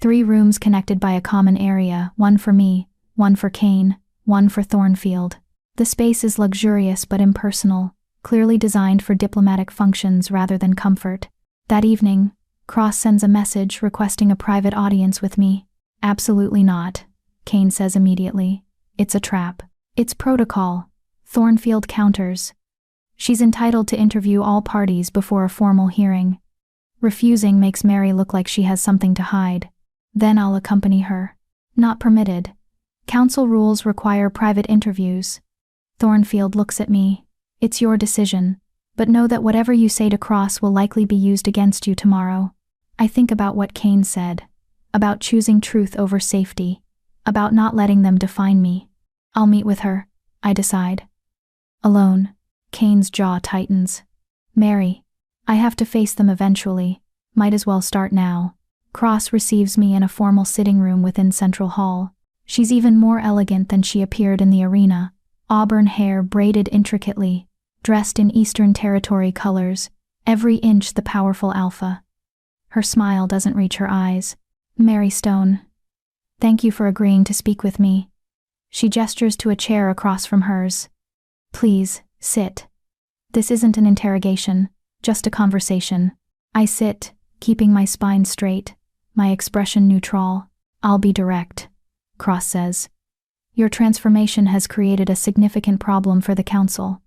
3 rooms connected by a common area, one for me, one for Kane, one for Thornfield. The space is luxurious but impersonal, clearly designed for diplomatic functions rather than comfort. That evening, Cross sends a message requesting a private audience with me. Absolutely not, Kane says immediately. It's a trap. It's protocol. Thornfield counters. She's entitled to interview all parties before a formal hearing. Refusing makes Mary look like she has something to hide. Then I'll accompany her. Not permitted. Council rules require private interviews. Thornfield looks at me. It's your decision, but know that whatever you say to Cross will likely be used against you tomorrow. I think about what Kane said, about choosing truth over safety, about not letting them define me. I'll meet with her, I decide. Alone. Kane's jaw tightens. Mary. I have to face them eventually. Might as well start now. Cross receives me in a formal sitting room within Central Hall. She's even more elegant than she appeared in the arena. Auburn hair braided intricately, dressed in Eastern Territory colors, every inch the powerful alpha. Her smile doesn't reach her eyes. Mary Stone. Thank you for agreeing to speak with me. She gestures to a chair across from hers. Please, sit. This isn't an interrogation, just a conversation. I sit, keeping my spine straight, my expression neutral. I'll be direct, Cross says. Your transformation has created a significant problem for the Council.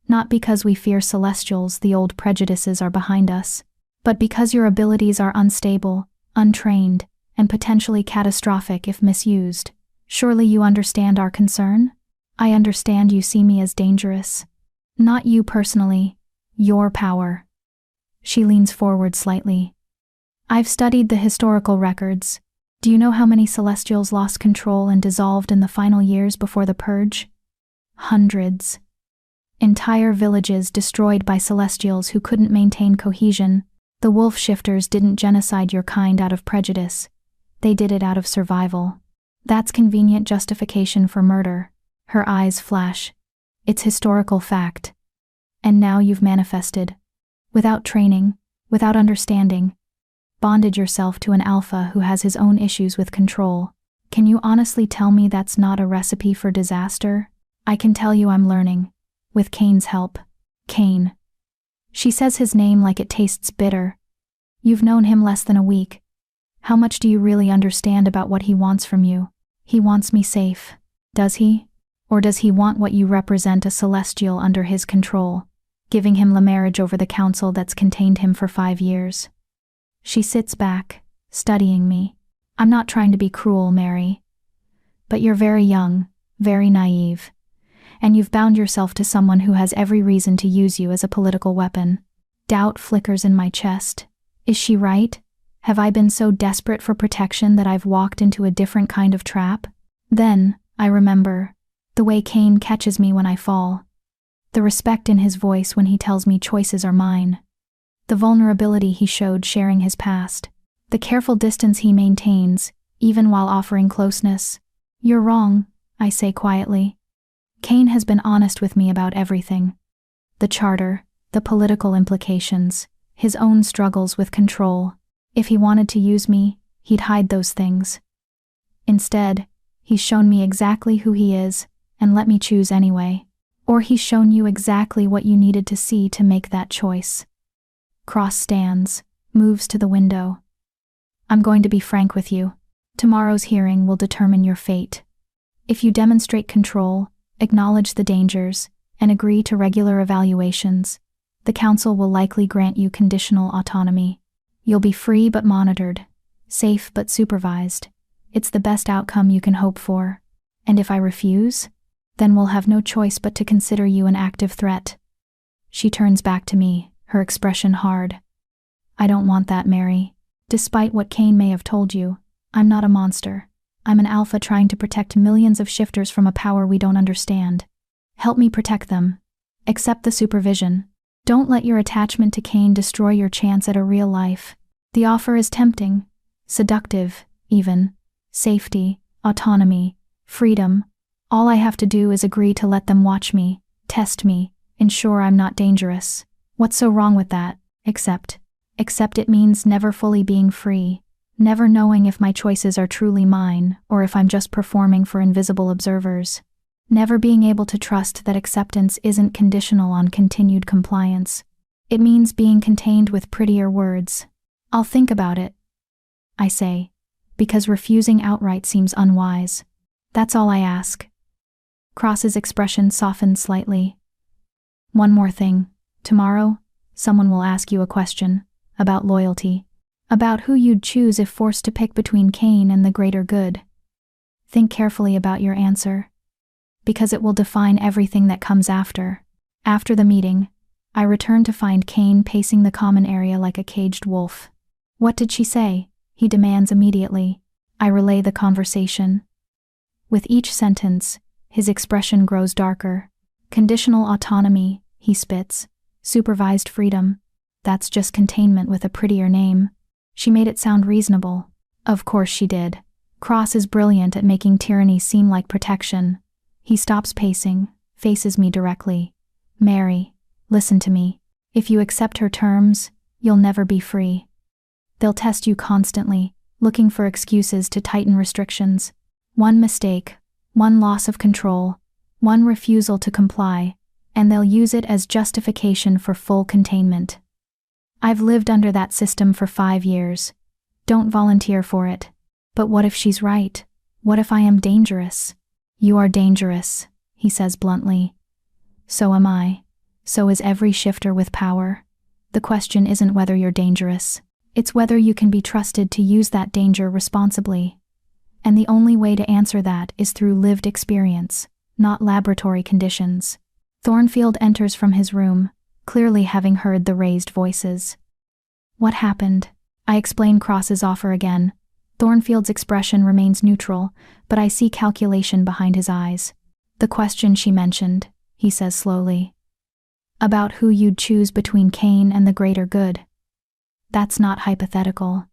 Not because we fear Celestials, the old prejudices are behind us, but because your abilities are unstable, untrained, and potentially catastrophic if misused. Surely you understand our concern? I understand you see me as dangerous. Not you personally, your power. She leans forward slightly. I've studied the historical records. Do you know how many Celestials lost control and dissolved in the final years before the Purge? Hundreds. Entire villages destroyed by Celestials who couldn't maintain cohesion. The wolf shifters didn't genocide your kind out of prejudice. They did it out of survival. That's convenient justification for murder. Her eyes flash. It's historical fact. And now you've manifested. Without training, without understanding. Bonded yourself to an alpha who has his own issues with control. Can you honestly tell me that's not a recipe for disaster? I can tell you I'm learning. With Kane's help. Kane. She says his name like it tastes bitter. You've known him less than a week. How much do you really understand about what he wants from you? He wants me safe. Does he? Or does he want what you represent, a celestial under his control, giving him the marriage over the council that's contained him for 5 years? She sits back, studying me. I'm not trying to be cruel, Mary. But you're very young, very naive. And you've bound yourself to someone who has every reason to use you as a political weapon. Doubt flickers in my chest. Is she right? Have I been so desperate for protection that I've walked into a different kind of trap? Then, I remember, the way Kane catches me when I fall. The respect in his voice when he tells me choices are mine. The vulnerability he showed sharing his past. The careful distance he maintains, even while offering closeness. You're wrong, I say quietly. Kane has been honest with me about everything. The charter, the political implications, his own struggles with control. If he wanted to use me, he'd hide those things. Instead, he's shown me exactly who he is, and let me choose anyway. Or he's shown you exactly what you needed to see to make that choice. Cross stands, moves to the window. I'm going to be frank with you. Tomorrow's hearing will determine your fate. If you demonstrate control, acknowledge the dangers, and agree to regular evaluations, the council will likely grant you conditional autonomy. You'll be free but monitored, safe but supervised. It's the best outcome you can hope for. And if I refuse, then we'll have no choice but to consider you an active threat. She turns back to me, her expression hard. I don't want that, Mary. Despite what Kane may have told you, I'm not a monster. I'm an alpha trying to protect millions of shifters from a power we don't understand. Help me protect them. Accept the supervision. Don't let your attachment to Kane destroy your chance at a real life. The offer is tempting, seductive, even. Safety, autonomy, freedom. All I have to do is agree to let them watch me, test me, ensure I'm not dangerous. What's so wrong with that? Accept it means never fully being free, never knowing if my choices are truly mine or if I'm just performing for invisible observers. Never being able to trust that acceptance isn't conditional on continued compliance. It means being contained with prettier words. I'll think about it, I say, because refusing outright seems unwise. That's all I ask. Cross's expression softened slightly. One more thing. Tomorrow, someone will ask you a question about loyalty, about who you'd choose if forced to pick between Kane and the greater good. Think carefully about your answer, because it will define everything that comes after. After the meeting, I return to find Kane pacing the common area like a caged wolf. What did she say? He demands immediately. I relay the conversation. With each sentence, his expression grows darker. Conditional autonomy, he spits. Supervised freedom. That's just containment with a prettier name. She made it sound reasonable. Of course she did. Cross is brilliant at making tyranny seem like protection. He stops pacing, faces me directly. Mary, listen to me. If you accept her terms, you'll never be free. They'll test you constantly, looking for excuses to tighten restrictions. One mistake, one loss of control, one refusal to comply, and they'll use it as justification for full containment. I've lived under that system for 5 years. Don't volunteer for it. But what if she's right? What if I am dangerous? You are dangerous, he says bluntly. So am I. So is every shifter with power. The question isn't whether you're dangerous. It's whether you can be trusted to use that danger responsibly. And the only way to answer that is through lived experience, not laboratory conditions. Thornfield enters from his room, clearly having heard the raised voices. What happened? I explain Cross's offer again. Thornfield's expression remains neutral, but I see calculation behind his eyes. The question she mentioned, he says slowly. About who you'd choose between Kane and the greater good. That's not hypothetical.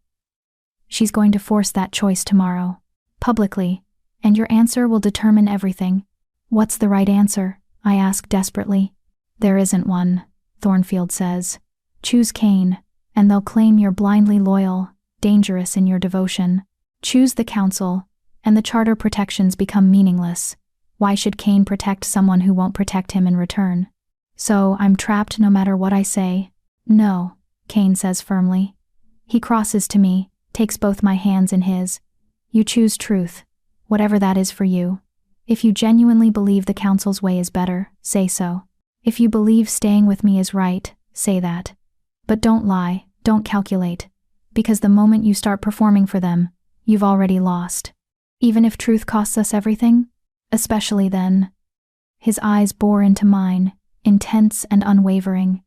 She's going to force that choice tomorrow. Publicly. And your answer will determine everything. What's the right answer? I ask desperately. There isn't one, Thornfield says. Choose Cain, and they'll claim you're blindly loyal, dangerous in your devotion. Choose the council, and the charter protections become meaningless. Why should Cain protect someone who won't protect him in return? So, I'm trapped no matter what I say? No, Cain says firmly. He crosses to me, takes both my hands in his. You choose truth, whatever that is for you. If you genuinely believe the council's way is better, say so. If you believe staying with me is right, say that. But don't lie, don't calculate. Because the moment you start performing for them, you've already lost. Even if truth costs us everything? Especially then. His eyes bore into mine, intense and unwavering.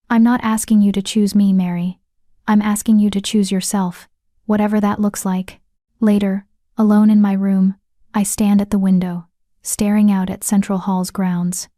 I'm not asking you to choose me, Mary. I'm asking you to choose yourself, whatever that looks like. Later, alone in my room, I stand at the window, staring out at Central Hall's grounds.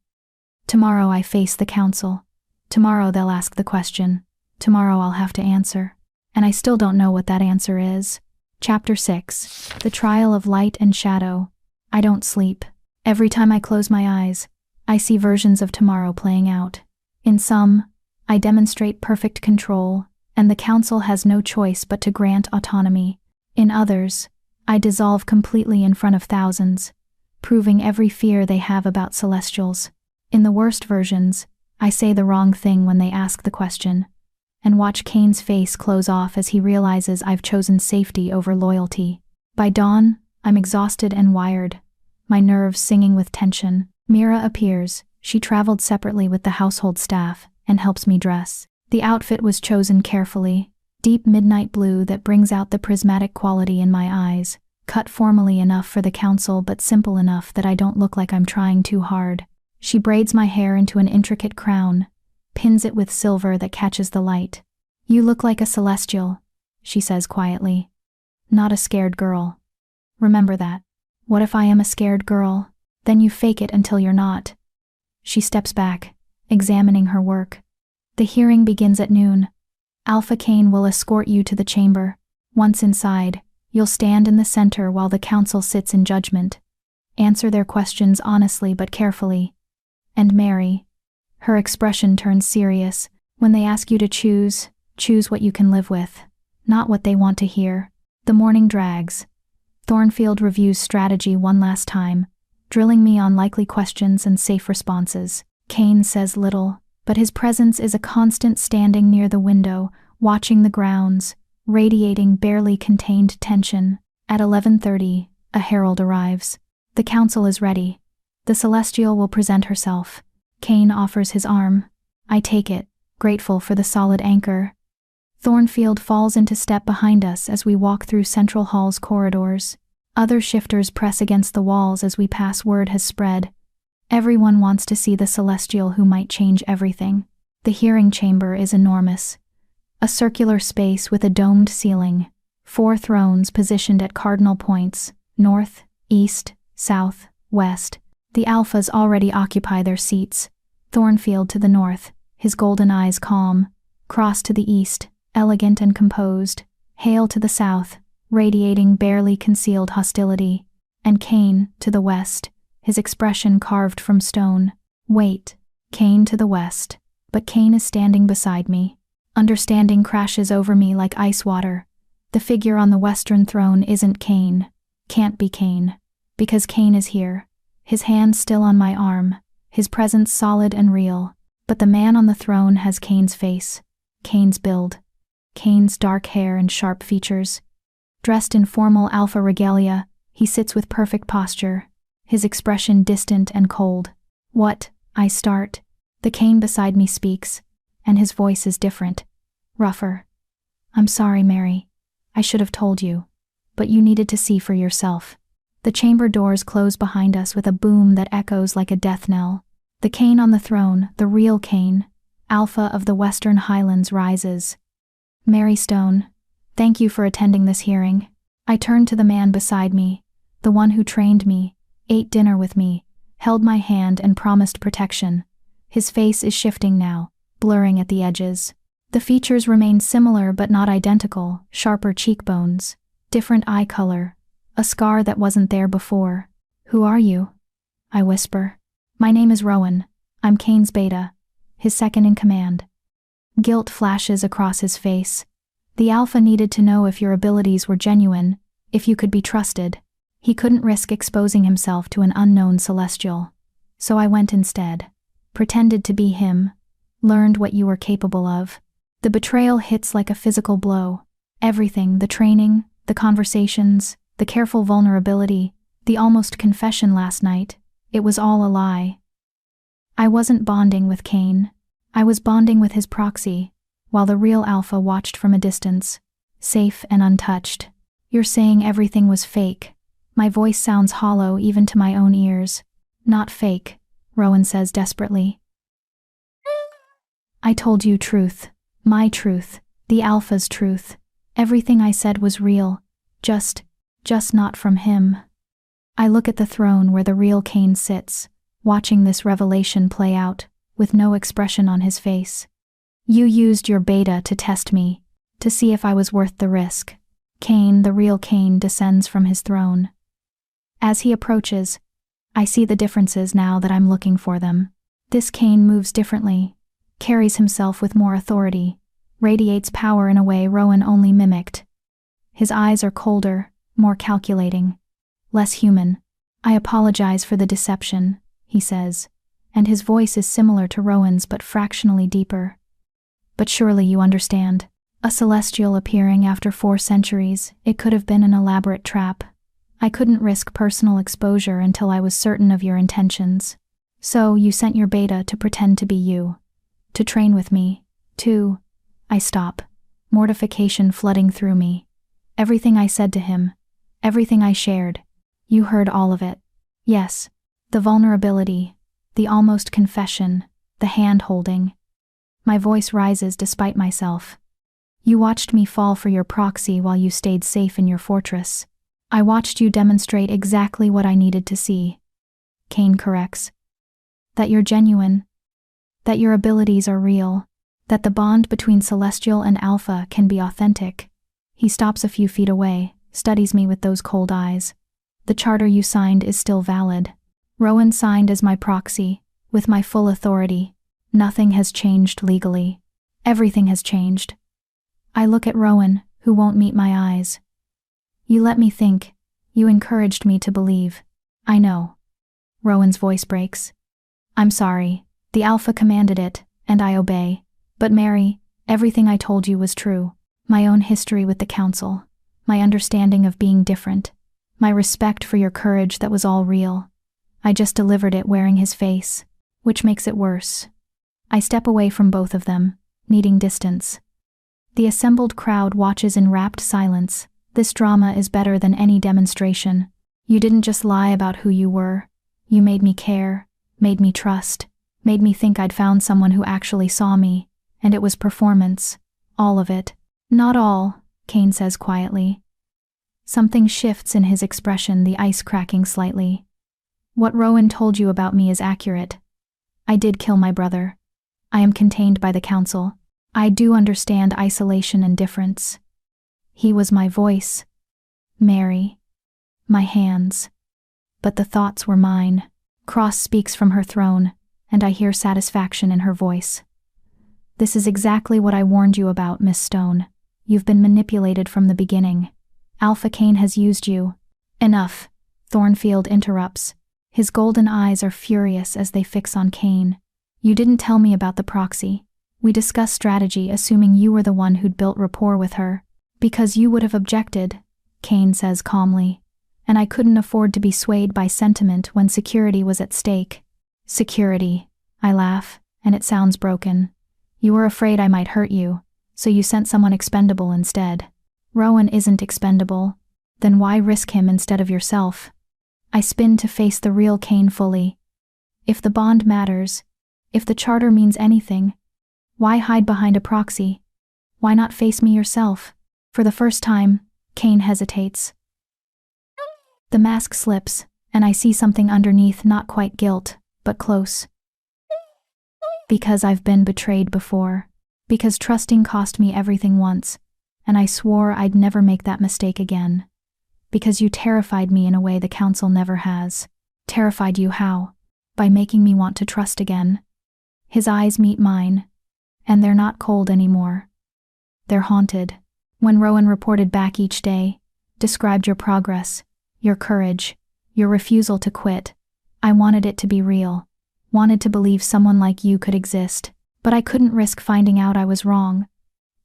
Tomorrow I face the council. Tomorrow they'll ask the question. Tomorrow I'll have to answer. And I still don't know what that answer is. Chapter 6. The Trial of Light and Shadow. I don't sleep. Every time I close my eyes, I see versions of tomorrow playing out. In some, I demonstrate perfect control, and the council has no choice but to grant autonomy. In others, I dissolve completely in front of thousands, proving every fear they have about celestials. In the worst versions, I say the wrong thing when they ask the question, and watch Cain's face close off as he realizes I've chosen safety over loyalty. By dawn, I'm exhausted and wired, my nerves singing with tension. Mira appears. She traveled separately with the household staff and helps me dress. The outfit was chosen carefully, deep midnight blue that brings out the prismatic quality in my eyes, cut formally enough for the council but simple enough that I don't look like I'm trying too hard. She braids my hair into an intricate crown, pins it with silver that catches the light. You look like a celestial, she says quietly. Not a scared girl. Remember that. What if I am a scared girl? Then you fake it until you're not. She steps back, examining her work. The hearing begins at noon. Alpha Cain will escort you to the chamber. Once inside, you'll stand in the center while the council sits in judgment. Answer their questions honestly but carefully. And Mary. Her expression turns serious. When they ask you to choose what you can live with, not what they want to hear. The morning drags. Thornfield reviews strategy one last time, drilling me on likely questions and safe responses. Cain says little, but his presence is a constant, standing near the window, watching the grounds, radiating barely contained tension. At 11:30, a herald arrives. The council is ready. The celestial will present herself. Cain offers his arm. I take it, grateful for the solid anchor. Thornfield falls into step behind us as we walk through Central Hall's corridors. Other shifters press against the walls as we pass. Word has spread. Everyone wants to see the celestial who might change everything. The hearing chamber is enormous. A circular space with a domed ceiling. 4 thrones positioned at cardinal points, north, east, south, west. The alphas already occupy their seats. Thornfield to the north, his golden eyes calm. Cross to the east, elegant and composed. Hale to the south, radiating barely concealed hostility. And Cain to the west, his expression carved from stone. Wait. Cain to the west. But Cain is standing beside me. Understanding crashes over me like ice water. The figure on the western throne isn't Cain. Can't be Cain. Because Cain is here. His hand still on my arm. His presence solid and real. But the man on the throne has Cain's face. Cain's build. Cain's dark hair and sharp features. Dressed in formal alpha regalia, he sits with perfect posture. His expression distant and cold. What? I start. The Cain beside me speaks, and his voice is different. Rougher. I'm sorry, Mary. I should have told you. But you needed to see for yourself. The chamber doors close behind us with a boom that echoes like a death knell. The Cain on the throne, the real Cain, Alpha of the Western Highlands, rises. Mary Stone, thank you for attending this hearing. I turn to the man beside me, the one who trained me, ate dinner with me, held my hand and promised protection. His face is shifting now, blurring at the edges. The features remained similar but not identical: sharper cheekbones, different eye color, a scar that wasn't there before. "Who are you?" I whisper. "My name is Rowan. I'm Kane's beta, his second in command." Guilt flashes across his face. The Alpha needed to know if your abilities were genuine, if you could be trusted. He couldn't risk exposing himself to an unknown celestial. So I went instead. Pretended to be him. Learned what you were capable of. The betrayal hits like a physical blow. Everything, the training, the conversations, the careful vulnerability, the almost confession last night, it was all a lie. I wasn't bonding with Kane. I was bonding with his proxy, while the real Alpha watched from a distance, safe and untouched. "You're saying everything was fake." My voice sounds hollow even to my own ears. "Not fake," Rowan says desperately. "I told you truth. My truth. The Alpha's truth. Everything I said was real. Just not from him." I look at the throne where the real Kane sits, watching this revelation play out, with no expression on his face. "You used your beta to test me, to see if I was worth the risk." Kane, the real Kane, descends from his throne. As he approaches, I see the differences now that I'm looking for them. This Kane moves differently, carries himself with more authority, radiates power in a way Rowan only mimicked. His eyes are colder, more calculating, less human. "I apologize for the deception," he says, and his voice is similar to Rowan's but fractionally deeper. "But surely you understand. A celestial appearing after 4 centuries, it could have been an elaborate trap. I couldn't risk personal exposure until I was certain of your intentions. So you sent your beta to pretend to be you. To train with me. To..." I stop, mortification flooding through me. Everything I said to him, everything I shared, you heard all of it. Yes, the vulnerability, the almost confession, the hand-holding. My voice rises despite myself. "You watched me fall for your proxy while you stayed safe in your fortress. I watched you demonstrate exactly what I needed to see." Kane corrects. "That you're genuine. That your abilities are real. That the bond between Celestial and Alpha can be authentic." He stops a few feet away, studies me with those cold eyes. "The charter you signed is still valid. Rowan signed as my proxy, with my full authority. Nothing has changed legally. Everything has changed." I look at Rowan, who won't meet my eyes. "You let me think. You encouraged me to believe." "I know." Rowan's voice breaks. "I'm sorry. The Alpha commanded it, and I obey. But Mary, everything I told you was true. My own history with the Council, my understanding of being different, my respect for your courage, that was all real. I just delivered it wearing his face, which makes it worse." I step away from both of them, needing distance. The assembled crowd watches in rapt silence. This drama is better than any demonstration. You didn't just lie about who you were. You made me care, made me trust, made me think I'd found someone who actually saw me, and it was performance. All of it. "Not all," Kane says quietly. Something shifts in his expression, the ice cracking slightly. "What Rowan told you about me is accurate. I did kill my brother. I am contained by the Council. I do understand isolation and difference. He was my voice, Mary, my hands. But the thoughts were mine." Cross speaks from her throne, and I hear satisfaction in her voice. "This is exactly what I warned you about, Miss Stone. You've been manipulated from the beginning. Alpha Kane has used you." "Enough," Thornfield interrupts. His golden eyes are furious as they fix on Kane. "You didn't tell me about the proxy. We discussed strategy, assuming you were the one who'd built rapport with her. Because you would have objected," Kane says calmly. "And I couldn't afford to be swayed by sentiment when security was at stake." "Security," I laugh, and it sounds broken. "You were afraid I might hurt you, so you sent someone expendable instead." "Rowan isn't expendable. Then why risk him instead of yourself?" I spin to face the real Kane fully. "If the bond matters, if the charter means anything, why hide behind a proxy? Why not face me yourself?" For the first time, Kane hesitates. The mask slips, and I see something underneath, not quite guilt, but close. "Because I've been betrayed before. Because trusting cost me everything once, and I swore I'd never make that mistake again. Because you terrified me in a way the council never has. Terrified you how? By making me want to trust again. His eyes meet mine, and they're not cold anymore. They're haunted. When Rowan reported back each day, described your progress, your courage, your refusal to quit, I wanted it to be real. Wanted to believe someone like you could exist, but I couldn't risk finding out I was wrong.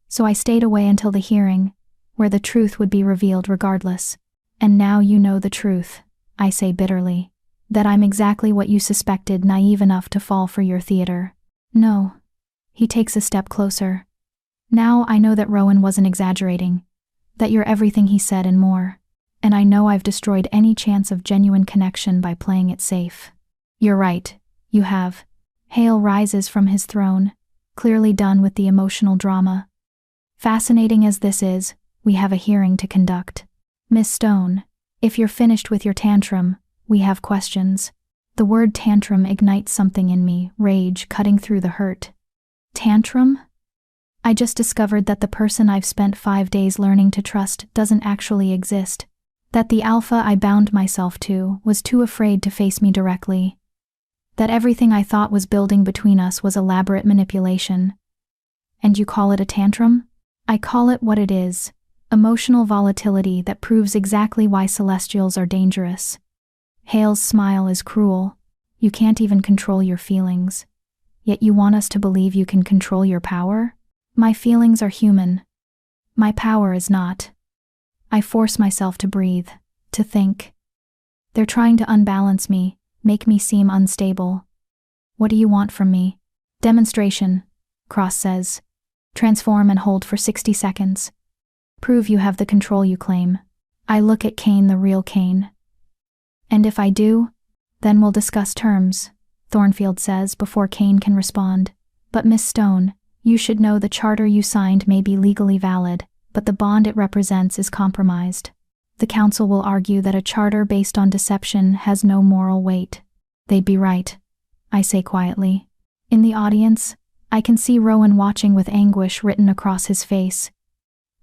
So I stayed away until the hearing, where the truth would be revealed regardless. And now you know the truth, I say bitterly. That I'm exactly what you suspected, naive enough to fall for your theater. No. He takes a step closer. Now I know that Rowan wasn't exaggerating. That you're everything he said and more. And I know I've destroyed any chance of genuine connection by playing it safe. You're right, you have. Hale rises from his throne, clearly done with the emotional drama. Fascinating as this is, we have a hearing to conduct. Miss Stone, if you're finished with your tantrum, we have questions. The word tantrum ignites something in me, rage cutting through the hurt. Tantrum? I just discovered that the person I've spent 5 days learning to trust doesn't actually exist. That the alpha I bound myself to was too afraid to face me directly. That everything I thought was building between us was elaborate manipulation. And you call it a tantrum? I call it what it is. Emotional volatility that proves exactly why Celestials are dangerous. Hale's smile is cruel. You can't even control your feelings. Yet you want us to believe you can control your power? My feelings are human. My power is not. I force myself to breathe, to think. They're trying to unbalance me, make me seem unstable. What do you want from me? Demonstration, Cross says. Transform and hold for 60 seconds. Prove you have the control you claim. I look at Kane, the real Kane. And if I do, then we'll discuss terms, Thornfield says before Kane can respond. But Miss Stone, you should know the charter you signed may be legally valid, but the bond it represents is compromised. The council will argue that a charter based on deception has no moral weight. They'd be right, I say quietly. In the audience, I can see Rowan watching with anguish written across his face.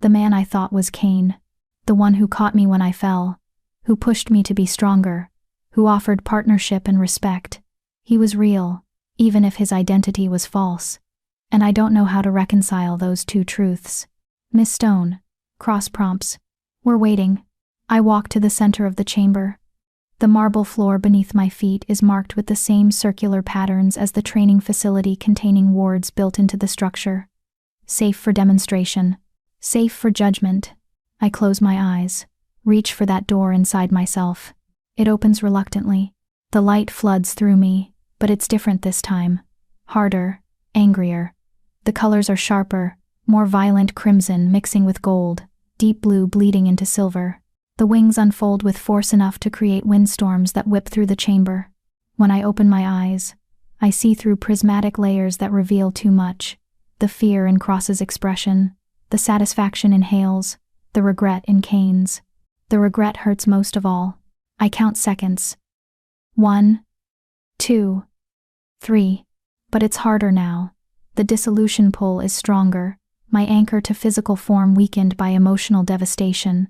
The man I thought was Kane. The one who caught me when I fell. Who pushed me to be stronger. Who offered partnership and respect. He was real, even if his identity was false. And I don't know how to reconcile those two truths. Miss Stone, Cross prompts. We're waiting. I walk to the center of the chamber. The marble floor beneath my feet is marked with the same circular patterns as the training facility containing wards built into the structure. Safe for demonstration. Safe for judgment. I close my eyes, reach for that door inside myself. It opens reluctantly. The light floods through me, but it's different this time. Harder, angrier. The colors are sharper, more violent crimson mixing with gold, deep blue bleeding into silver. The wings unfold with force enough to create windstorms that whip through the chamber. When I open my eyes, I see through prismatic layers that reveal too much. The fear in Cross's expression, the satisfaction in Hale's, the regret in Kane's. The regret hurts most of all. I count seconds. 1, 2, 3. But it's harder now. The dissolution pull is stronger, my anchor to physical form weakened by emotional devastation.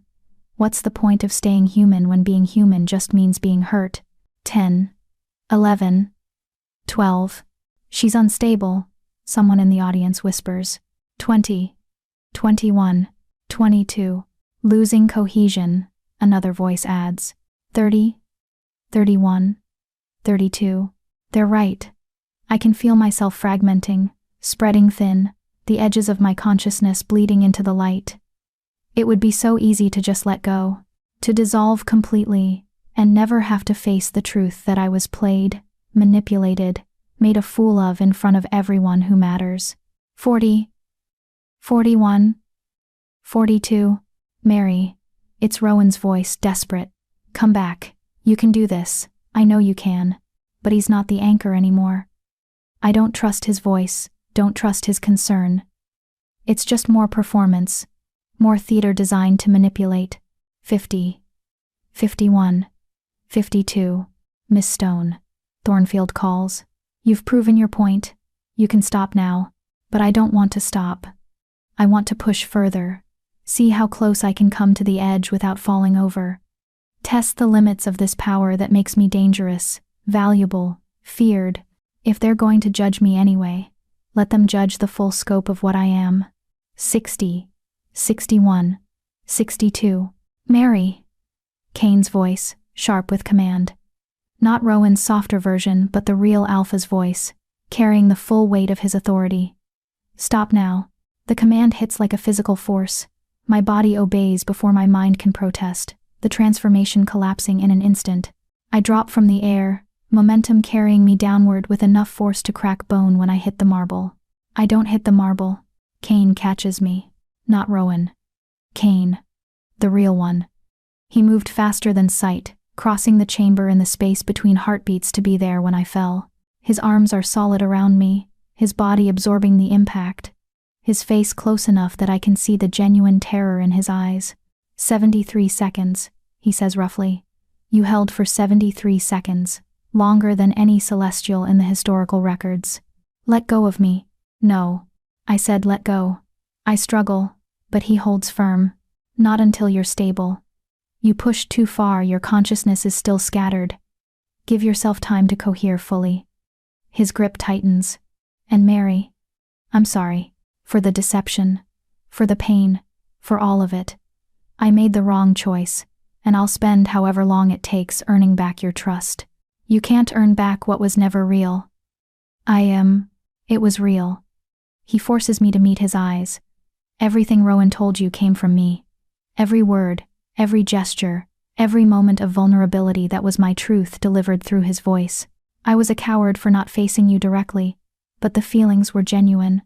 What's the point of staying human when being human just means being hurt? 10, 11, 12. She's unstable, someone in the audience whispers. 20, 21, 22. Losing cohesion, another voice adds. 30, 31, 32. They're right. I can feel myself fragmenting, spreading thin, the edges of my consciousness bleeding into the light. It would be so easy to just let go, to dissolve completely, and never have to face the truth that I was played, manipulated, made a fool of in front of everyone who matters. 40, 41, 42. Mary. It's Rowan's voice, desperate. Come back. You can do this. I know you can. But he's not the anchor anymore. I don't trust his voice, don't trust his concern. It's just more performance. More theater designed to manipulate. 50. 51. 52. Miss Stone. Thornfield calls. You've proven your point. You can stop now. But I don't want to stop. I want to push further. See how close I can come to the edge without falling over. Test the limits of this power that makes me dangerous, valuable, feared. If they're going to judge me anyway, let them judge the full scope of what I am. 60, 61, 62. Mary. Kane's voice, sharp with command. Not Rowan's softer version, but the real Alpha's voice, carrying the full weight of his authority. Stop now. The command hits like a physical force. My body obeys before my mind can protest, the transformation collapsing in an instant. I drop from the air, momentum carrying me downward with enough force to crack bone when I hit the marble. I don't hit the marble. Kane catches me. Not Rowan. Kane. The real one. He moved faster than sight, crossing the chamber in the space between heartbeats to be there when I fell. His arms are solid around me, his body absorbing the impact. His face close enough that I can see the genuine terror in his eyes. 73 seconds, he says roughly. You held for 73 seconds, longer than any celestial in the historical records. Let go of me. No. I said let go. I struggle, but he holds firm. Not until you're stable. You pushed too far, your consciousness is still scattered. Give yourself time to cohere fully. His grip tightens. And Mary, I'm sorry. For the deception. For the pain. For all of it. I made the wrong choice, and I'll spend however long it takes earning back your trust. You can't earn back what was never real. It was real. He forces me to meet his eyes. Everything Rowan told you came from me. Every word, every gesture, every moment of vulnerability that was my truth delivered through his voice. I was a coward for not facing you directly, but the feelings were genuine.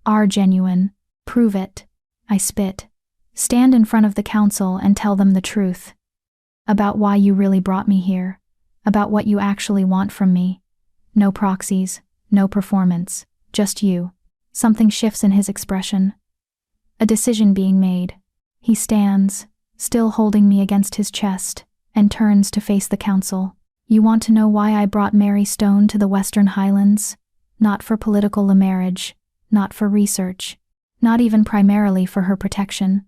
Are genuine. Prove it. I spit. Stand in front of the council and tell them the truth. About why you really brought me here. About what you actually want from me. No proxies, no performance, just you. Something shifts in his expression. A decision being made. He stands, still holding me against his chest, and turns to face the council. You want to know why I brought Mary Stone to the Western Highlands? Not for political marriage, not for research, not even primarily for her protection.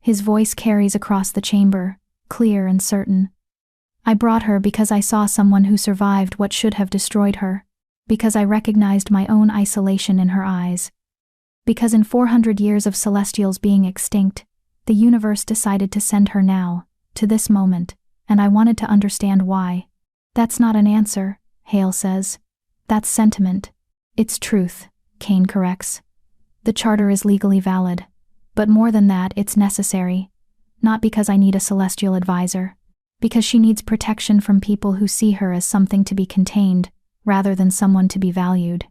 His voice carries across the chamber, clear and certain. I brought her because I saw someone who survived what should have destroyed her, because I recognized my own isolation in her eyes. Because in 400 years of Celestials being extinct, the universe decided to send her now, to this moment, and I wanted to understand why. That's not an answer, Hale says. That's sentiment. It's truth, Kane corrects. The charter is legally valid, but more than that, it's necessary. Not because I need a celestial advisor, because she needs protection from people who see her as something to be contained, rather than someone to be valued.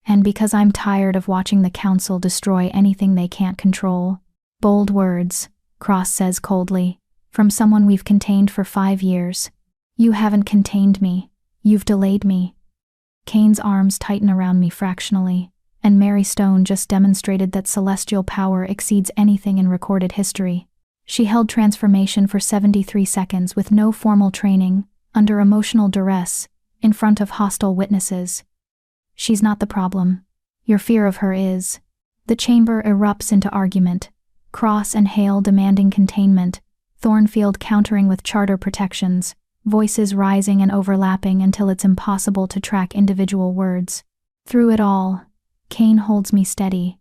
And because I'm tired of watching the council destroy anything they can't control. Bold words, Cross says coldly, from someone we've contained for 5 years. You haven't contained me. You've delayed me. Kane's arms tighten around me fractionally, and Mary Stone just demonstrated that celestial power exceeds anything in recorded history. She held transformation for 73 seconds with no formal training, under emotional duress, in front of hostile witnesses. She's not the problem. Your fear of her is. The chamber erupts into argument. Cross and Hale demanding containment, Thornfield countering with charter protections, voices rising and overlapping until it's impossible to track individual words. Through it all, Kane holds me steady,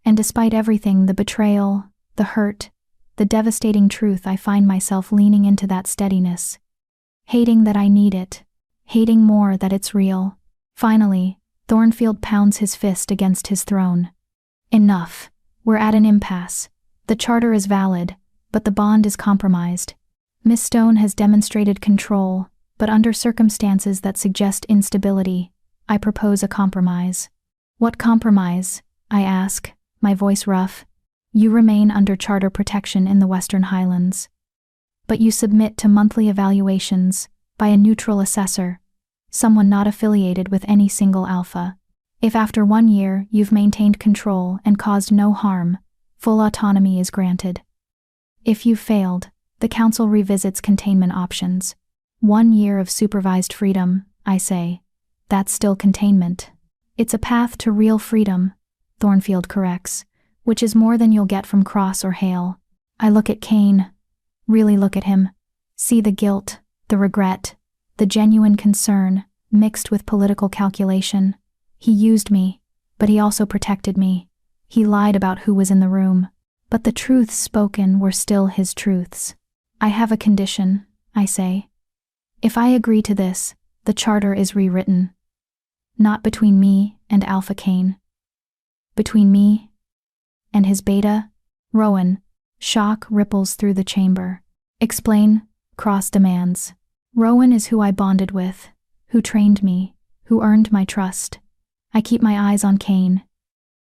and despite everything, the betrayal, the hurt, the devastating truth, I find myself leaning into that steadiness. Hating that I need it, hating more that it's real. Finally, Thornfield pounds his fist against his throne. Enough. We're at an impasse. The charter is valid, but the bond is compromised. Miss Stone has demonstrated control, but under circumstances that suggest instability, I propose a compromise. What compromise? I ask, my voice rough. You remain under charter protection in the Western Highlands. But you submit to monthly evaluations by a neutral assessor, someone not affiliated with any single alpha. If after 1 year you've maintained control and caused no harm, full autonomy is granted. If you've failed, the council revisits containment options. 1 year of supervised freedom, I say. That's still containment. It's a path to real freedom, Thornfield corrects, which is more than you'll get from Cross or Hale. I look at Kane. Really look at him. See the guilt, the regret, the genuine concern, mixed with political calculation. He used me, but he also protected me. He lied about who was in the room, but the truths spoken were still his truths. I have a condition, I say. If I agree to this, the charter is rewritten. Not between me and Alpha Kane. Between me and his beta, Rowan. Shock ripples through the chamber. Explain, Cross demands. Rowan is who I bonded with, who trained me, who earned my trust. I keep my eyes on Kane.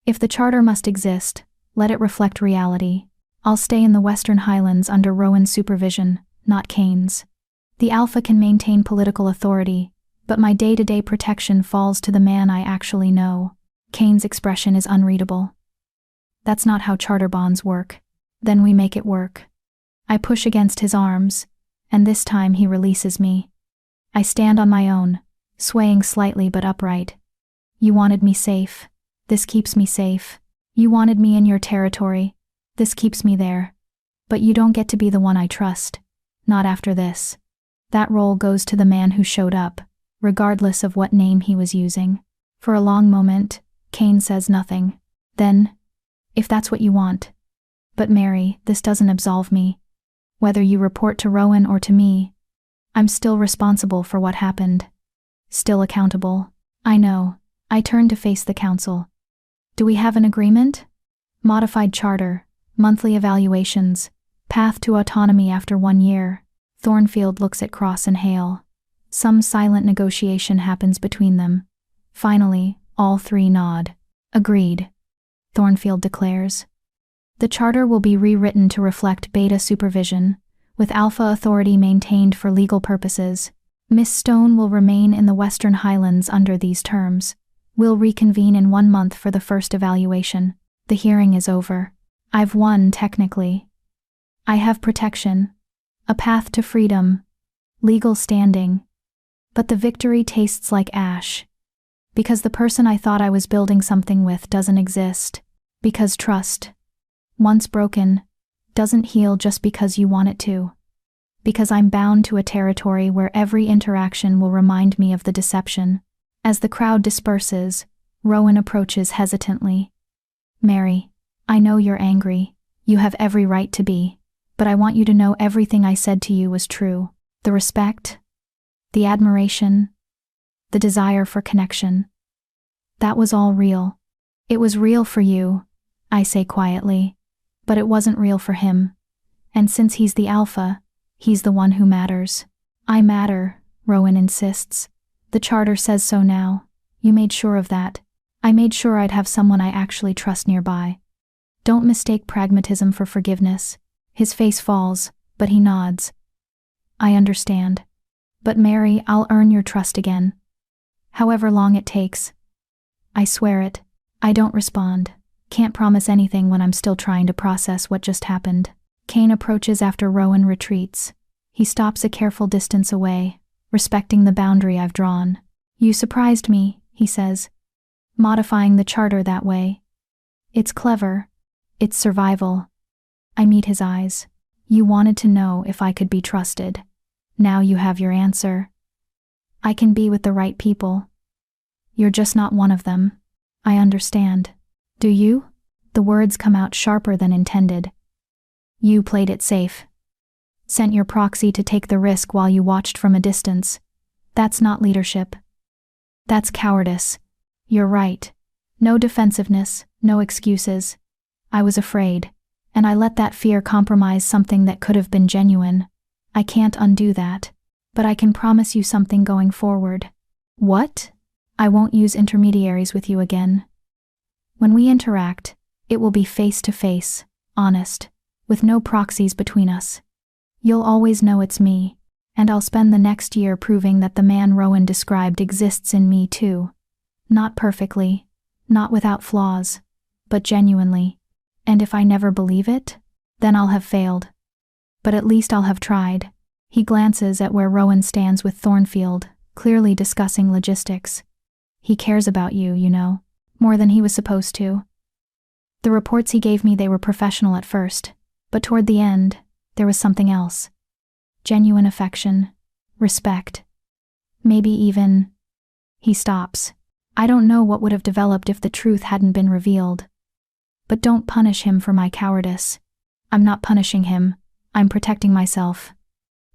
If the charter must exist, let it reflect reality. I'll stay in the Western Highlands under Rowan's supervision, not Kane's. The Alpha can maintain political authority, but my day-to-day protection falls to the man I actually know. Kane's expression is unreadable. That's not how charter bonds work. Then we make it work. I push against his arms, and this time he releases me. I stand on my own, swaying slightly but upright. You wanted me safe. This keeps me safe. You wanted me in your territory. This keeps me there. But you don't get to be the one I trust. Not after this. That role goes to the man who showed up, regardless of what name he was using. For a long moment, Kane says nothing. Then, if that's what you want. But Mary, this doesn't absolve me. Whether you report to Rowan or to me, I'm still responsible for what happened. Still accountable. I know. I turn to face the council. Do we have an agreement? Modified charter, monthly evaluations, path to autonomy after 1 year. Thornfield looks at Cross and Hale. Some silent negotiation happens between them. Finally, all three nod. Agreed, Thornfield declares. The charter will be rewritten to reflect beta supervision, with alpha authority maintained for legal purposes. Miss Stone will remain in the Western Highlands under these terms. We'll reconvene in 1 month for the first evaluation. The hearing is over. I've won, technically. I have protection, a path to freedom, legal standing. But the victory tastes like ash. Because the person I thought I was building something with doesn't exist. Because trust, once broken, doesn't heal just because you want it to. Because I'm bound to a territory where every interaction will remind me of the deception. As the crowd disperses, Rowan approaches hesitantly. Mary, I know you're angry. You have every right to be. But I want you to know everything I said to you was true. The respect, the admiration, the desire for connection. That was all real. It was real for you, I say quietly. But it wasn't real for him. And since he's the alpha, he's the one who matters. I matter, Rowan insists. The charter says so now. You made sure of that. I made sure I'd have someone I actually trust nearby. Don't mistake pragmatism for forgiveness. His face falls, but he nods. I understand. But Mary, I'll earn your trust again. However long it takes. I swear it. I don't respond. Can't promise anything when I'm still trying to process what just happened. Kane approaches after Rowan retreats. He stops a careful distance away, respecting the boundary I've drawn. You surprised me, he says, modifying the charter that way. It's clever. It's survival. I meet his eyes. You wanted to know if I could be trusted. Now you have your answer. I can be with the right people. You're just not one of them. I understand. Do you? The words come out sharper than intended. You played it safe. Sent your proxy to take the risk while you watched from a distance. That's not leadership. That's cowardice. You're right. No defensiveness, no excuses. I was afraid, and I let that fear compromise something that could have been genuine. I can't undo that, but I can promise you something going forward. What? I won't use intermediaries with you again. When we interact, it will be face-to-face, honest, with no proxies between us. You'll always know it's me, and I'll spend the next year proving that the man Rowan described exists in me too. Not perfectly, not without flaws, but genuinely. And if I never believe it, then I'll have failed. But at least I'll have tried. He glances at where Rowan stands with Thornfield, clearly discussing logistics. He cares about you, you know, more than he was supposed to. The reports he gave me, they were professional at first, but toward the end, there was something else. Genuine affection, respect. Maybe even... He stops. I don't know what would have developed if the truth hadn't been revealed. But don't punish him for my cowardice. I'm not punishing him. I'm protecting myself.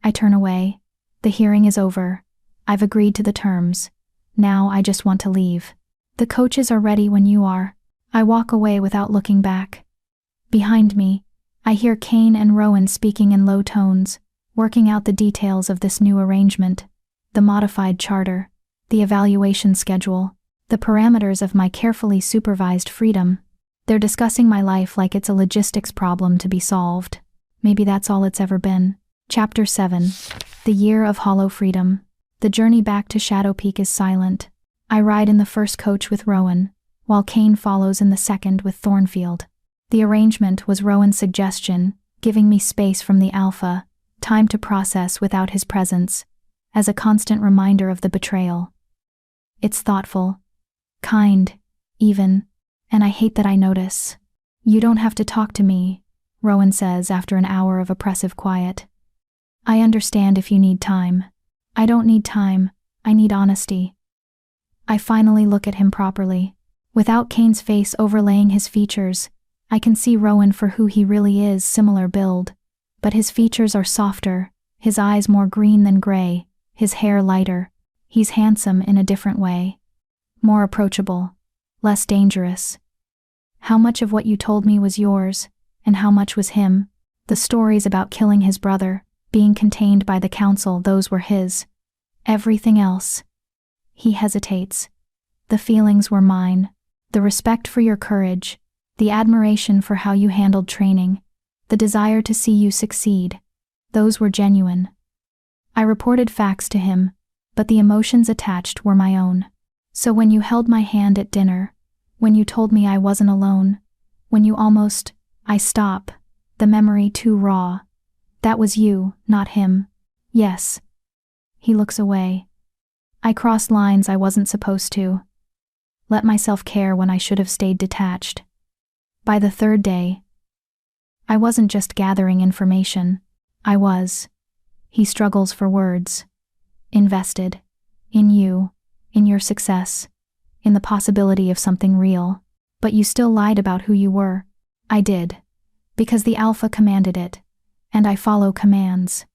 I turn away. The hearing is over. I've agreed to the terms. Now I just want to leave. The coaches are ready when you are. I walk away without looking back. Behind me, I hear Kane and Rowan speaking in low tones, working out the details of this new arrangement, the modified charter, the evaluation schedule, the parameters of my carefully supervised freedom. They're discussing my life like it's a logistics problem to be solved. Maybe that's all it's ever been. Chapter 7. The Year of Hollow Freedom. The journey back to Shadow Peak is silent. I ride in the first coach with Rowan, while Kane follows in the second with Thornfield. The arrangement was Rowan's suggestion, giving me space from the alpha, time to process without his presence, as a constant reminder of the betrayal. It's thoughtful, kind, even, and I hate that I notice. You don't have to talk to me, Rowan says after an hour of oppressive quiet. I understand if you need time. I don't need time, I need honesty. I finally look at him properly. Without Kane's face overlaying his features, I can see Rowan for who he really is, similar build. But his features are softer, his eyes more green than gray, his hair lighter. He's handsome in a different way. More approachable, less dangerous. How much of what you told me was yours, and how much was him? The stories about killing his brother, being contained by the council, those were his. Everything else. He hesitates. The feelings were mine. The respect for your courage, the admiration for how you handled training, the desire to see you succeed. Those were genuine. I reported facts to him, but the emotions attached were my own. So when you held my hand at dinner, when you told me I wasn't alone, when you almost... I stop. The memory too raw. That was you, not him. Yes. He looks away. I crossed lines I wasn't supposed to. Let myself care when I should have stayed detached. By the third day, I wasn't just gathering information. I was. He struggles for words. Invested. In you. In your success. In the possibility of something real. But you still lied about who you were. I did. Because the Alpha commanded it. And I follow commands.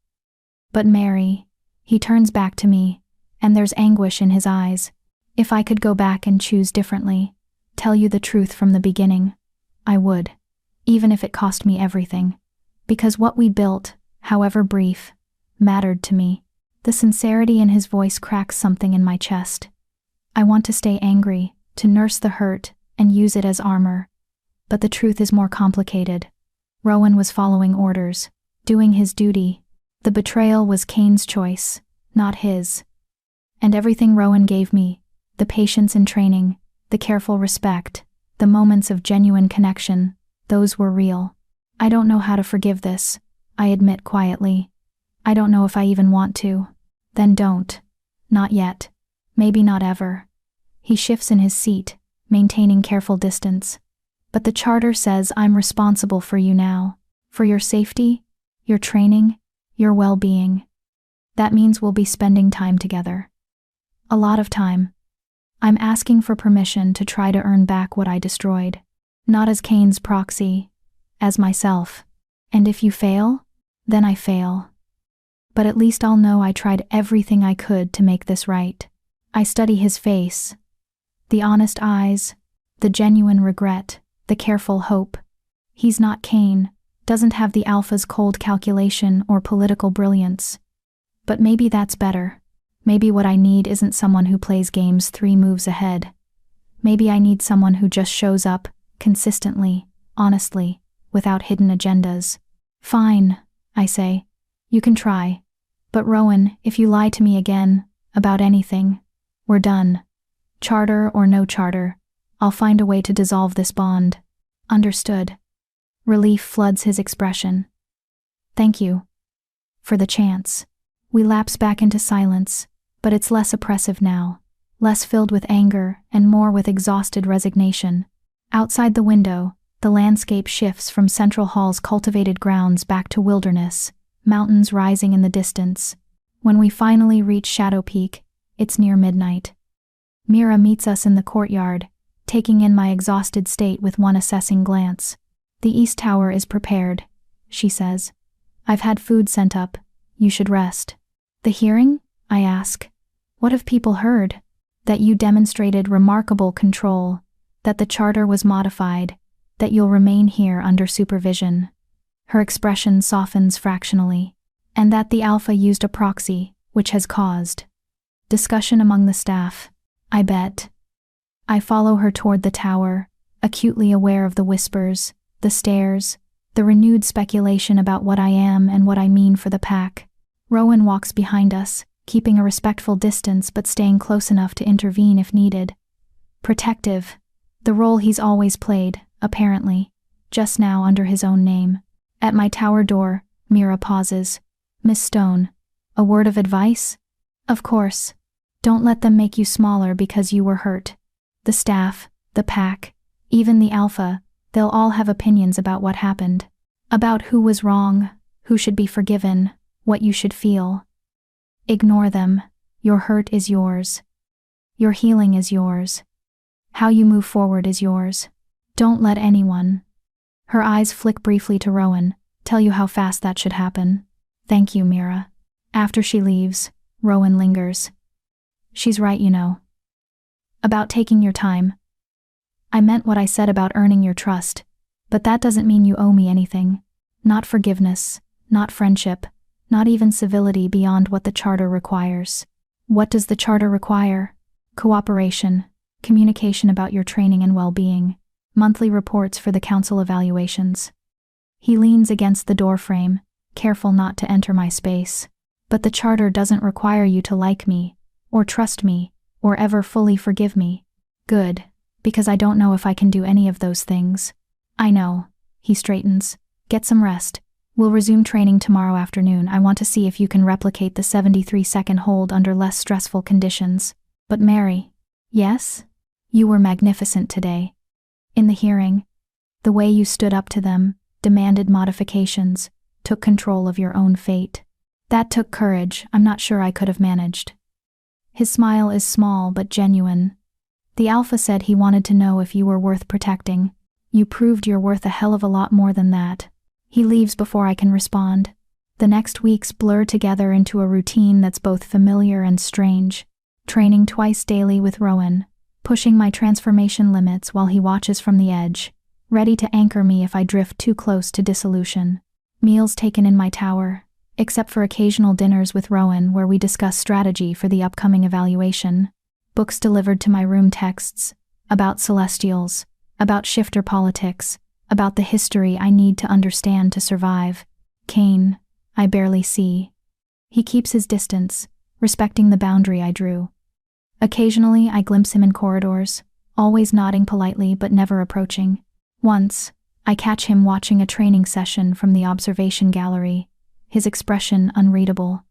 But Mary, he turns back to me, and there's anguish in his eyes. If I could go back and choose differently, tell you the truth from the beginning, I would. Even if it cost me everything. Because what we built, however brief, mattered to me. The sincerity in his voice cracks something in my chest. I want to stay angry, to nurse the hurt, and use it as armor. But the truth is more complicated. Rowan was following orders, doing his duty. The betrayal was Kane's choice, not his. And everything Rowan gave me, the patience in training, the careful respect, the moments of genuine connection, those were real. I don't know how to forgive this, I admit quietly. I don't know if I even want to. Then don't. Not yet. Maybe not ever. He shifts in his seat, maintaining careful distance. But the charter says I'm responsible for you now. For your safety, your training, your well-being. That means we'll be spending time together. A lot of time. I'm asking for permission to try to earn back what I destroyed. Not as Kane's proxy, as myself. And if you fail, then I fail. But at least I'll know I tried everything I could to make this right. I study his face. The honest eyes, the genuine regret, the careful hope. He's not Kane, doesn't have the Alpha's cold calculation or political brilliance. But maybe that's better. Maybe what I need isn't someone who plays games 3 moves ahead. Maybe I need someone who just shows up, consistently, honestly, without hidden agendas. Fine, I say. You can try. But Rowan, if you lie to me again, about anything, we're done. Charter or no charter, I'll find a way to dissolve this bond. Understood. Relief floods his expression. Thank you. For the chance. We lapse back into silence, but it's less oppressive now, less filled with anger and more with exhausted resignation. Outside the window, The landscape shifts from Central Hall's cultivated grounds back to wilderness, mountains rising in the distance. When we finally reach Shadow Peak, it's near midnight. Mira meets us in the courtyard, taking in my exhausted state with one assessing glance. "The East Tower is prepared," she says. "I've had food sent up. You should rest." "The hearing?" I ask. "What have people heard?" "That you demonstrated remarkable control, that the charter was modified, that you'll remain here under supervision." Her expression softens fractionally. "And that the Alpha used a proxy, which has caused discussion among the staff. I bet." I follow her toward the tower, acutely aware of the whispers, the stares, the renewed speculation about what I am and what I mean for the pack. Rowan walks behind us, keeping a respectful distance but staying close enough to intervene if needed. Protective, the role he's always played, apparently, just now under his own name. At my tower door, Mira pauses. "Miss Stone, a word of advice?" "Of course. Don't let them make you smaller because you were hurt. The staff, the pack, even the Alpha, they'll all have opinions about what happened. About who was wrong, who should be forgiven, what you should feel. Ignore them. Your hurt is yours. Your healing is yours. How you move forward is yours. Don't let anyone—" Her eyes flick briefly to Rowan. "Tell you how fast that should happen." "Thank you, Mira." After she leaves, Rowan lingers. "She's right, you know. About taking your time. I meant what I said about earning your trust, but that doesn't mean you owe me anything. Not forgiveness, not friendship, not even civility beyond what the charter requires." "What does the charter require?" "Cooperation, communication about your training and well-being, monthly reports for the council evaluations." He leans against the doorframe, careful not to enter my space. "But the charter doesn't require you to like me, or trust me, or ever fully forgive me." "Good, because I don't know if I can do any of those things." "I know." He straightens. "Get some rest. We'll resume training tomorrow afternoon. I want to see if you can replicate the 73-second hold under less stressful conditions." "But Mary." "Yes? You were magnificent today. In the hearing. The way you stood up to them, demanded modifications, took control of your own fate. That took courage. I'm not sure I could have managed." His smile is small but genuine. "The Alpha said he wanted to know if you were worth protecting. You proved you're worth a hell of a lot more than that." He leaves before I can respond. The next weeks blur together into a routine that's both familiar and strange. Training twice daily with Rowan, pushing my transformation limits while he watches from the edge, ready to anchor me if I drift too close to dissolution. Meals taken in my tower, except for occasional dinners with Rowan where we discuss strategy for the upcoming evaluation. Books delivered to my room, texts about celestials, about shifter politics, about the history I need to understand to survive. Kane, I barely see. He keeps his distance, respecting the boundary I drew. Occasionally I glimpse him in corridors, always nodding politely but never approaching. Once, I catch him watching a training session from the observation gallery, his expression unreadable.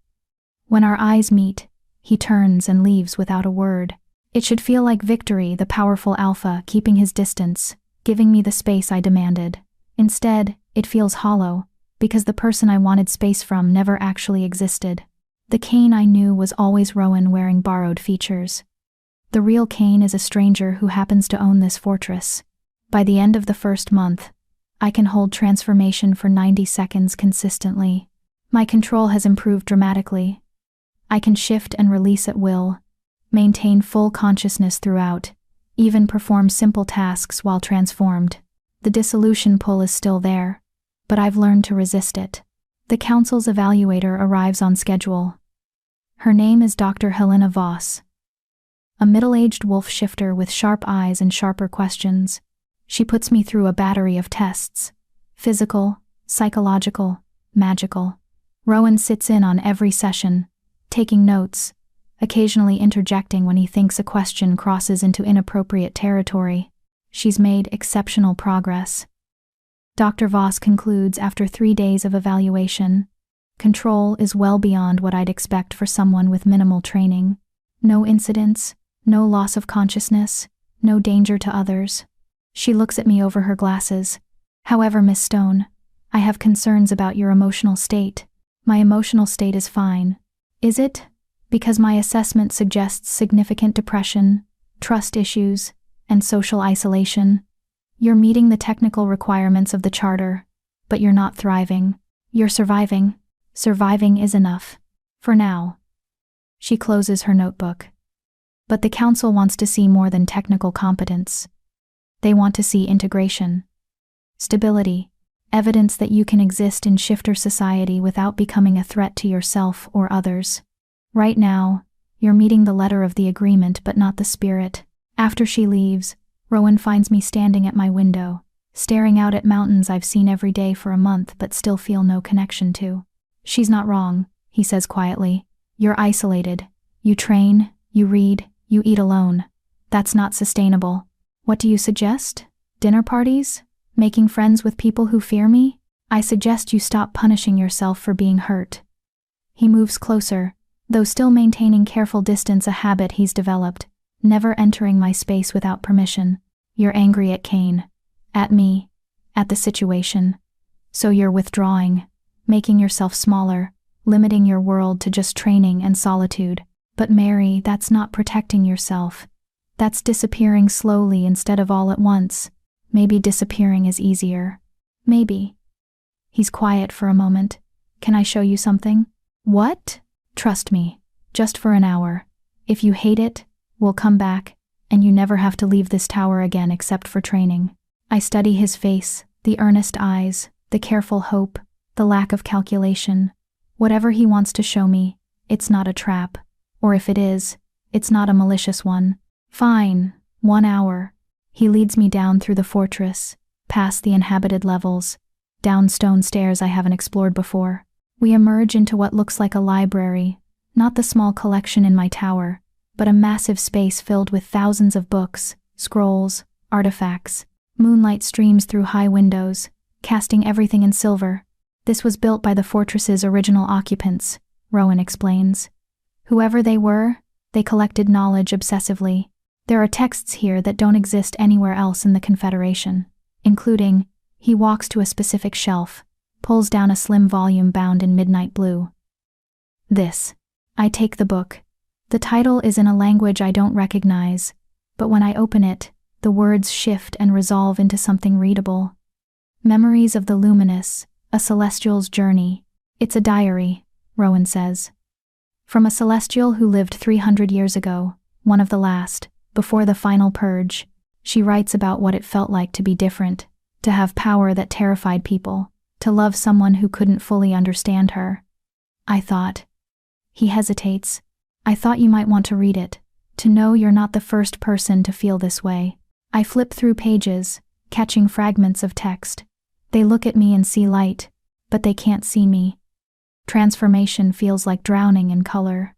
When our eyes meet, he turns and leaves without a word. It should feel like victory, the powerful Alpha keeping his distance, giving me the space I demanded. Instead, it feels hollow, because the person I wanted space from never actually existed. The Kane I knew was always Rowan wearing borrowed features. The real Kane is a stranger who happens to own this fortress. By the end of the first month, I can hold transformation for 90 seconds consistently. My control has improved dramatically. I can shift and release at will, maintain full consciousness throughout, even perform simple tasks while transformed. The dissolution pull is still there, but I've learned to resist it. The council's evaluator arrives on schedule. Her name is Dr. Helena Voss, a middle-aged wolf shifter with sharp eyes and sharper questions. She puts me through a battery of tests: physical, psychological, magical. Rowan sits in on every session, taking notes, occasionally interjecting when he thinks a question crosses into inappropriate territory. She's made exceptional progress. Dr. Voss concludes after 3 days of evaluation. Control is well beyond what I'd expect for someone with minimal training. No incidents, no loss of consciousness, no danger to others. She looks at me over her glasses. However, Miss Stone, I have concerns about your emotional state. My emotional state is fine. Is it? Because my assessment suggests significant depression, trust issues, and social isolation. You're meeting the technical requirements of the charter, but you're not thriving. You're surviving. Surviving is enough. For now. She closes her notebook. But the council wants to see more than technical competence. They want to see integration, stability, evidence that you can exist in shifter society without becoming a threat to yourself or others. Right now, you're meeting the letter of the agreement but not the spirit. After she leaves, Rowan finds me standing at my window, staring out at mountains I've seen every day for a month but still feel no connection to. She's not wrong, he says quietly. You're isolated. You train, you read, you eat alone. That's not sustainable. What do you suggest? Dinner parties? Making friends with people who fear me? I suggest you stop punishing yourself for being hurt. He moves closer, though still maintaining careful distance, a habit he's developed, never entering my space without permission. You're angry at Kane. At me. At the situation. So you're withdrawing, making yourself smaller, limiting your world to just training and solitude. But Mary, that's not protecting yourself. That's disappearing slowly instead of all at once. Maybe disappearing is easier. Maybe. He's quiet for a moment. Can I show you something? What? Trust me. Just for an hour. If you hate it, we'll come back, and you never have to leave this tower again except for training. I study his face, the earnest eyes, the careful hope, the lack of calculation. Whatever he wants to show me, it's not a trap. Or if it is, it's not a malicious one. Fine, 1 hour. He leads me down through the fortress, past the inhabited levels, down stone stairs I haven't explored before. We emerge into what looks like a library, not the small collection in my tower, but a massive space filled with thousands of books, scrolls, artifacts. Moonlight streams through high windows, casting everything in silver. This was built by the fortress's original occupants, Rowan explains. Whoever they were, they collected knowledge obsessively. There are texts here that don't exist anywhere else in the Confederation, including, he walks to a specific shelf, pulls down a slim volume bound in midnight blue. This. I take the book. The title is in a language I don't recognize, but when I open it, the words shift and resolve into something readable. Memories of the Luminous, a Celestial's Journey. It's a diary, Rowan says. From a Celestial who lived 300 years ago, one of the last, before the final purge. She writes about what it felt like to be different, to have power that terrified people, to love someone who couldn't fully understand her. I thought. He hesitates. I thought you might want to read it, to know you're not the first person to feel this way. I flip through pages, catching fragments of text. They look at me and see light, but they can't see me. Transformation feels like drowning in color.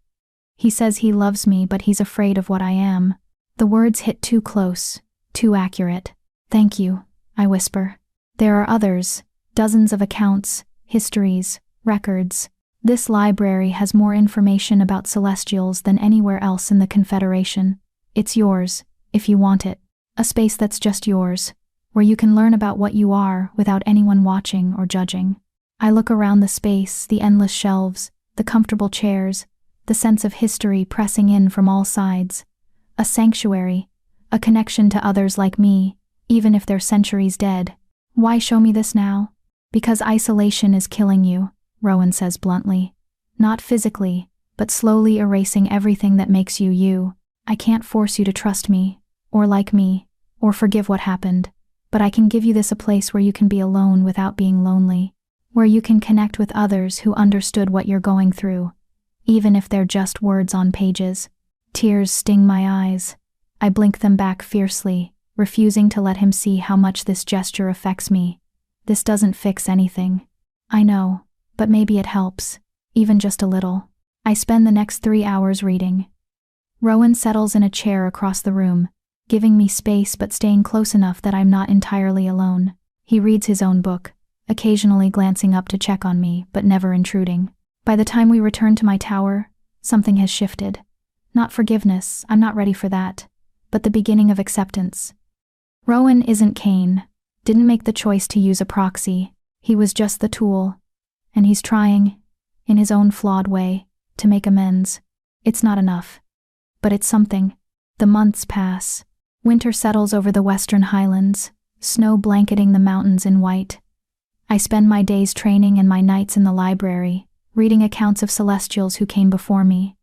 He says he loves me, but he's afraid of what I am. The words hit too close, too accurate. Thank you, I whisper. There are others, dozens of accounts, histories, records. This library has more information about Celestials than anywhere else in the Confederation. It's yours, if you want it. A space that's just yours, where you can learn about what you are without anyone watching or judging. I look around the space, the endless shelves, the comfortable chairs, the sense of history pressing in from all sides. A sanctuary, a connection to others like me, even if they're centuries dead. Why show me this now? Because isolation is killing you, Rowan says bluntly. Not physically, but slowly erasing everything that makes you you. I can't force you to trust me, or like me, or forgive what happened, but I can give you this, a place where you can be alone without being lonely, where you can connect with others who understood what you're going through, even if they're just words on pages. Tears sting my eyes. I blink them back fiercely, refusing to let him see how much this gesture affects me. This doesn't fix anything. I know, but maybe it helps, even just a little. I spend the next 3 hours reading. Rowan settles in a chair across the room, giving me space but staying close enough that I'm not entirely alone. He reads his own book, occasionally glancing up to check on me, but never intruding. By the time we return to my tower, something has shifted. Not forgiveness, I'm not ready for that, but the beginning of acceptance. Rowan isn't Cain. Didn't make the choice to use a proxy. He was just the tool. And he's trying, in his own flawed way, to make amends. It's not enough. But it's something. The months pass. Winter settles over the western highlands, snow blanketing the mountains in white. I spend my days training and my nights in the library, reading accounts of celestials who came before me.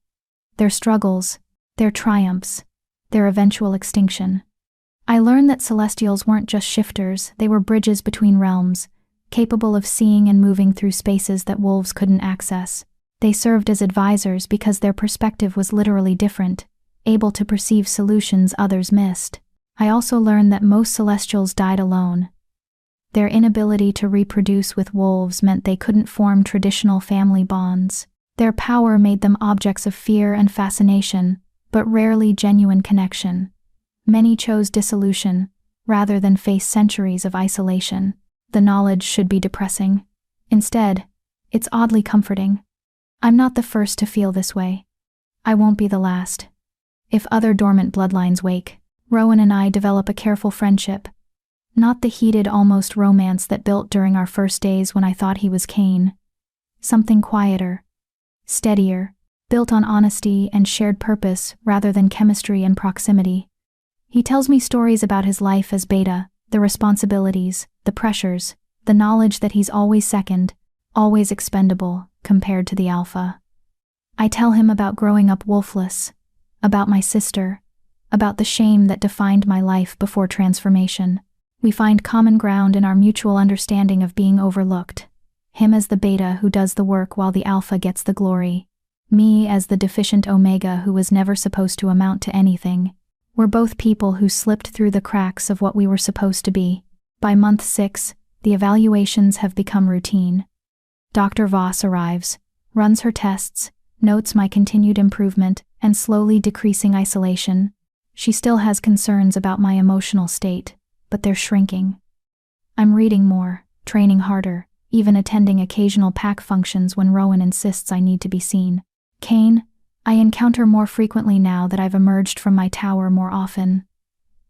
Their struggles, their triumphs, their eventual extinction. I learned that celestials weren't just shifters, they were bridges between realms, capable of seeing and moving through spaces that wolves couldn't access. They served as advisors because their perspective was literally different, able to perceive solutions others missed. I also learned that most celestials died alone. Their inability to reproduce with wolves meant they couldn't form traditional family bonds. Their power made them objects of fear and fascination, but rarely genuine connection. Many chose dissolution, rather than face centuries of isolation. The knowledge should be depressing. Instead, it's oddly comforting. I'm not the first to feel this way. I won't be the last. If other dormant bloodlines wake, Rowan and I develop a careful friendship. Not the heated almost romance that built during our first days when I thought he was Cain. Something quieter, steadier, built on honesty and shared purpose rather than chemistry and proximity. He tells me stories about his life as Beta, the responsibilities, the pressures, the knowledge that he's always second, always expendable, compared to the Alpha. I tell him about growing up wolfless, about my sister, about the shame that defined my life before transformation. We find common ground in our mutual understanding of being overlooked. Him as the Beta who does the work while the Alpha gets the glory. Me as the deficient Omega who was never supposed to amount to anything. We're both people who slipped through the cracks of what we were supposed to be. By month 6, the evaluations have become routine. Dr. Voss arrives, runs her tests, notes my continued improvement and slowly decreasing isolation. She still has concerns about my emotional state, but they're shrinking. I'm reading more, training harder, even attending occasional pack functions when Rowan insists I need to be seen. Cain, I encounter more frequently now that I've emerged from my tower more often.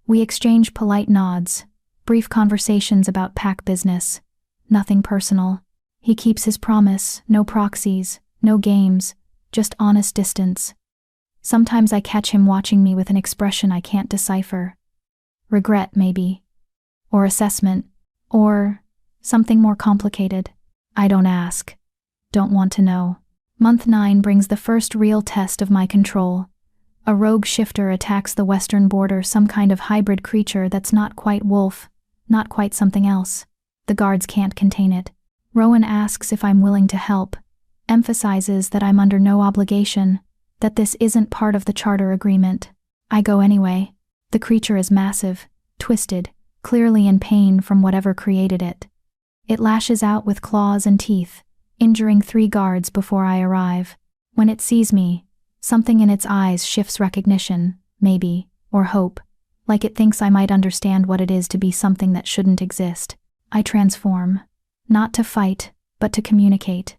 We exchange polite nods, brief conversations about pack business, nothing personal. He keeps his promise, no proxies, no games, just honest distance. Sometimes I catch him watching me with an expression I can't decipher. Regret, maybe. Or assessment. Or something more complicated. I don't ask. Don't want to know. Month 9 brings the first real test of my control. A rogue shifter attacks the western border, some kind of hybrid creature that's not quite wolf, not quite something else. The guards can't contain it. Rowan asks if I'm willing to help, emphasizes that I'm under no obligation, that this isn't part of the charter agreement. I go anyway. The creature is massive, twisted, clearly in pain from whatever created it. It lashes out with claws and teeth, injuring 3 guards before I arrive. When it sees me, something in its eyes shifts recognition, maybe, or hope, like it thinks I might understand what it is to be something that shouldn't exist. I transform, not to fight, but to communicate.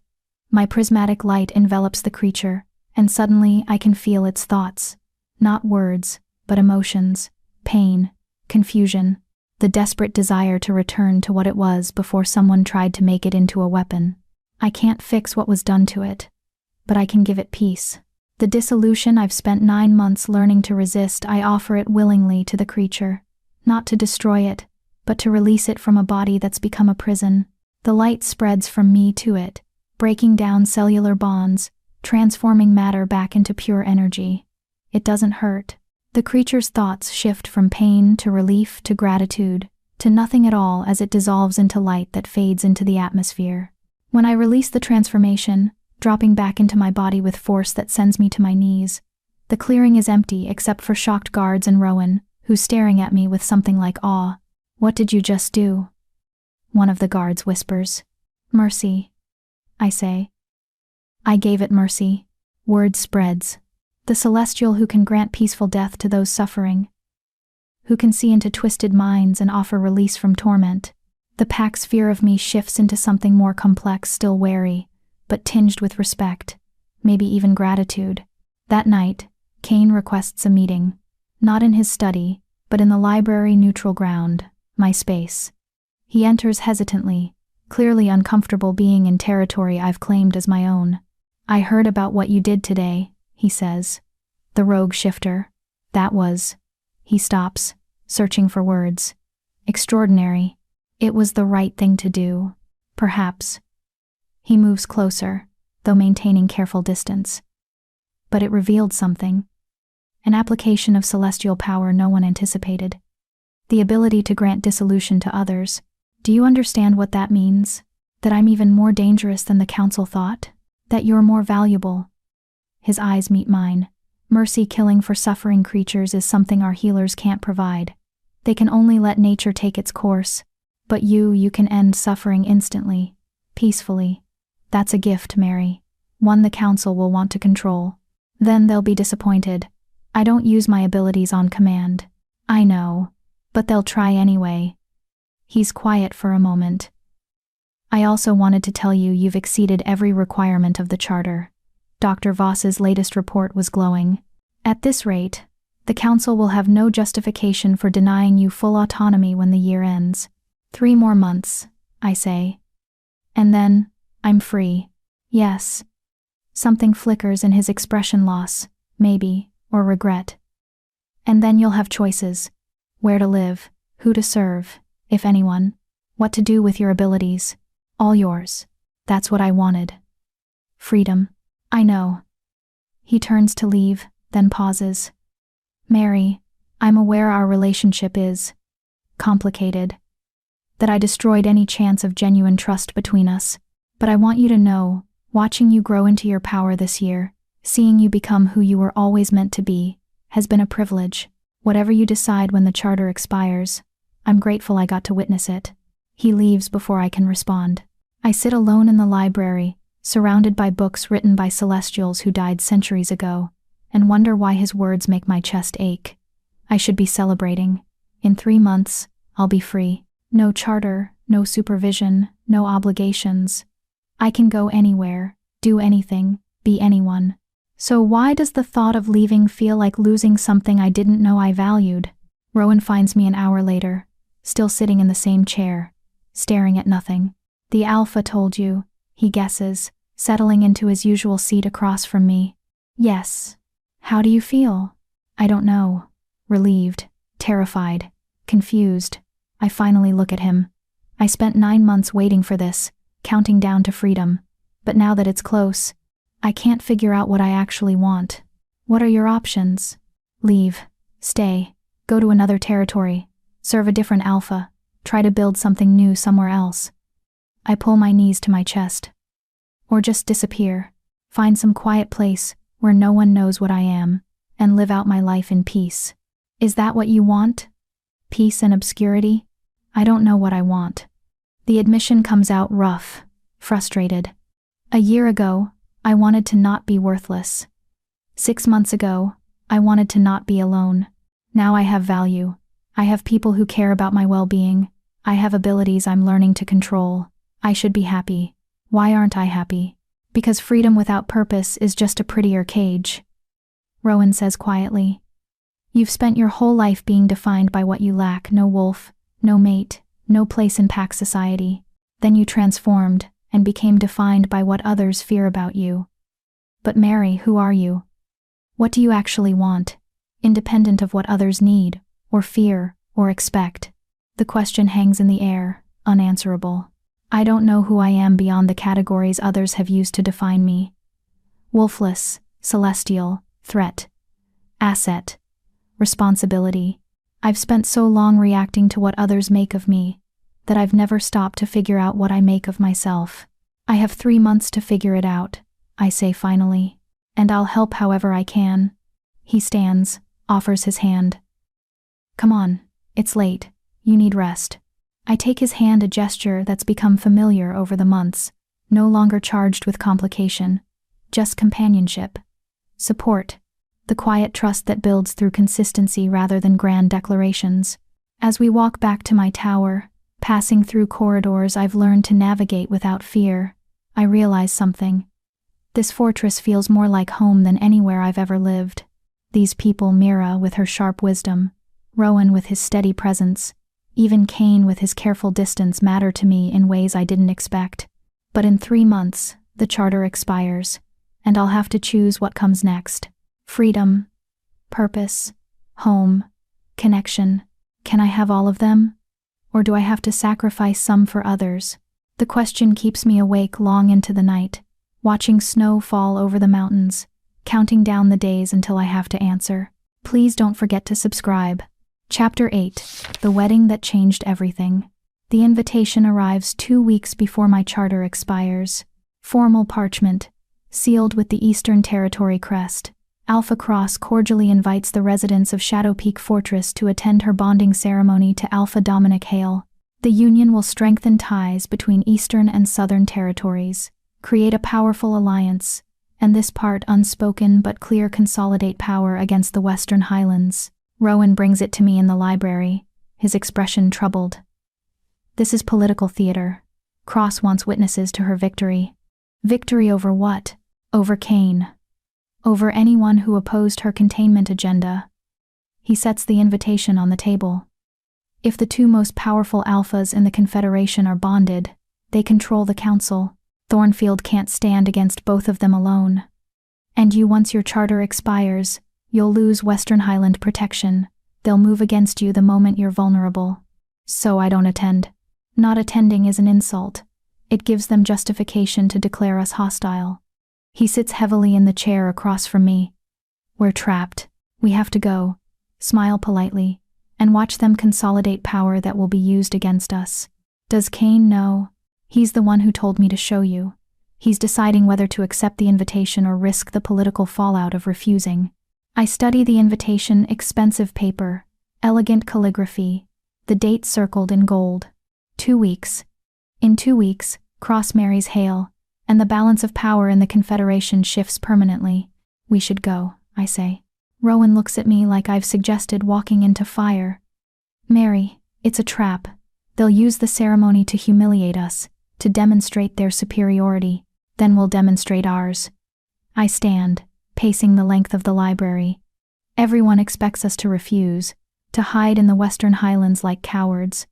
My prismatic light envelops the creature, and suddenly I can feel its thoughts. Not words, but emotions, pain, confusion, the desperate desire to return to what it was before someone tried to make it into a weapon. I can't fix what was done to it, but I can give it peace. The dissolution I've spent 9 months learning to resist, I offer it willingly to the creature, not to destroy it, but to release it from a body that's become a prison. The light spreads from me to it, breaking down cellular bonds, transforming matter back into pure energy. It doesn't hurt. The creature's thoughts shift from pain to relief to gratitude, to nothing at all as it dissolves into light that fades into the atmosphere. When I release the transformation, dropping back into my body with force that sends me to my knees, the clearing is empty except for shocked guards and Rowan, who's staring at me with something like awe. "What did you just do?" One of the guards whispers. "Mercy," I say. I gave it mercy. Word spreads. The celestial who can grant peaceful death to those suffering, who can see into twisted minds and offer release from torment. The pack's fear of me shifts into something more complex, still wary, but tinged with respect, maybe even gratitude. That night, Cain requests a meeting, not in his study, but in the library neutral ground, my space. He enters hesitantly, clearly uncomfortable being in territory I've claimed as my own. I heard about what you did today, he says. The rogue shifter. That was. He stops, searching for words. Extraordinary. It was the right thing to do. Perhaps. He moves closer, though maintaining careful distance. But it revealed something. An application of celestial power no one anticipated. The ability to grant dissolution to others. Do you understand what that means? That I'm even more dangerous than the council thought? That you're more valuable? His eyes meet mine. Mercy killing for suffering creatures is something our healers can't provide. They can only let nature take its course. But you can end suffering instantly, peacefully. That's a gift, Mary. One the council will want to control. Then they'll be disappointed. I don't use my abilities on command. I know. But they'll try anyway. He's quiet for a moment. I also wanted to tell you you've exceeded every requirement of the charter. Dr. Voss's latest report was glowing. At this rate, the council will have no justification for denying you full autonomy when the year ends. 3 more months, I say. And then, I'm free. Yes. Something flickers in his expression, loss, maybe, or regret. And then you'll have choices. Where to live, who to serve, if anyone, what to do with your abilities. All yours. That's what I wanted. Freedom. I know. He turns to leave, then pauses. Mary, I'm aware our relationship is complicated. That I destroyed any chance of genuine trust between us. But I want you to know, watching you grow into your power this year, seeing you become who you were always meant to be, has been a privilege. Whatever you decide when the charter expires, I'm grateful I got to witness it. He leaves before I can respond. I sit alone in the library, surrounded by books written by celestials who died centuries ago, and wonder why his words make my chest ache. I should be celebrating. In 3 months, I'll be free. No charter, no supervision, no obligations. I can go anywhere, do anything, be anyone. So why does the thought of leaving feel like losing something I didn't know I valued? Rowan finds me an hour later, still sitting in the same chair, staring at nothing. The Alpha told you, he guesses, settling into his usual seat across from me. Yes. How do you feel? I don't know. Relieved, terrified, confused. I finally look at him. I spent 9 months waiting for this, counting down to freedom. But now that it's close, I can't figure out what I actually want. What are your options? Leave. Stay. Go to another territory. Serve a different Alpha. Try to build something new somewhere else. I pull my knees to my chest. Or just disappear. Find some quiet place where no one knows what I am, and live out my life in peace. Is that what you want? Peace and obscurity? I don't know what I want. The admission comes out rough, frustrated. A year ago, I wanted to not be worthless. 6 months ago, I wanted to not be alone. Now I have value. I have people who care about my well-being. I have abilities I'm learning to control. I should be happy. Why aren't I happy? Because freedom without purpose is just a prettier cage. Rowan says quietly. You've spent your whole life being defined by what you lack, no wolf, no mate, no place in pack society. Then you transformed and became defined by what others fear about you. But Mary, who are you? What do you actually want, independent of what others need, or fear, or expect? The question hangs in the air, unanswerable. I don't know who I am beyond the categories others have used to define me. Wolfless, celestial, threat, asset, responsibility. I've spent so long reacting to what others make of me, that I've never stopped to figure out what I make of myself. I have 3 months to figure it out, I say finally, and I'll help however I can. He stands, offers his hand. Come on, it's late, you need rest. I take his hand, a gesture that's become familiar over the months, no longer charged with complication, just companionship, support, the quiet trust that builds through consistency rather than grand declarations. As we walk back to my tower, passing through corridors I've learned to navigate without fear, I realize something. This fortress feels more like home than anywhere I've ever lived. These people, Mira with her sharp wisdom, Rowan with his steady presence, even Kane with his careful distance matter to me in ways I didn't expect. But in 3 months, the charter expires, and I'll have to choose what comes next. Freedom, purpose, home, connection. Can I have all of them? Or do I have to sacrifice some for others? The question keeps me awake long into the night, watching snow fall over the mountains, counting down the days until I have to answer. Please don't forget to subscribe. Chapter 8. The Wedding That Changed Everything. The invitation arrives 2 weeks before my charter expires. Formal parchment, sealed with the Eastern Territory crest. Alpha Cross cordially invites the residents of Shadow Peak Fortress to attend her bonding ceremony to Alpha Dominic Hale. The union will strengthen ties between Eastern and Southern territories, create a powerful alliance, and this part unspoken but clear consolidate power against the Western Highlands. Rowan brings it to me in the library, his expression troubled. This is political theater. Cross wants witnesses to her victory. Victory over what? Over Kane. Over anyone who opposed her containment agenda. He sets the invitation on the table. If the 2 most powerful alphas in the Confederation are bonded, they control the council. Thornfield can't stand against both of them alone. And once your charter expires, you'll lose Western Highland protection. They'll move against you the moment you're vulnerable. So I don't attend. Not attending is an insult. It gives them justification to declare us hostile. He sits heavily in the chair across from me. We're trapped. We have to go. Smile politely, and watch them consolidate power that will be used against us. Does Kane know? He's the one who told me to show you. He's deciding whether to accept the invitation or risk the political fallout of refusing. I study the invitation, expensive paper, elegant calligraphy, the date circled in gold. 2 weeks. In 2 weeks, Cross marries Hale, and the balance of power in the Confederation shifts permanently. We should go, I say. Rowan looks at me like I've suggested walking into fire. Mary, it's a trap. They'll use the ceremony to humiliate us, to demonstrate their superiority. Then we'll demonstrate ours. I stand, pacing the length of the library. Everyone expects us to refuse, to hide in the Western Highlands like cowards.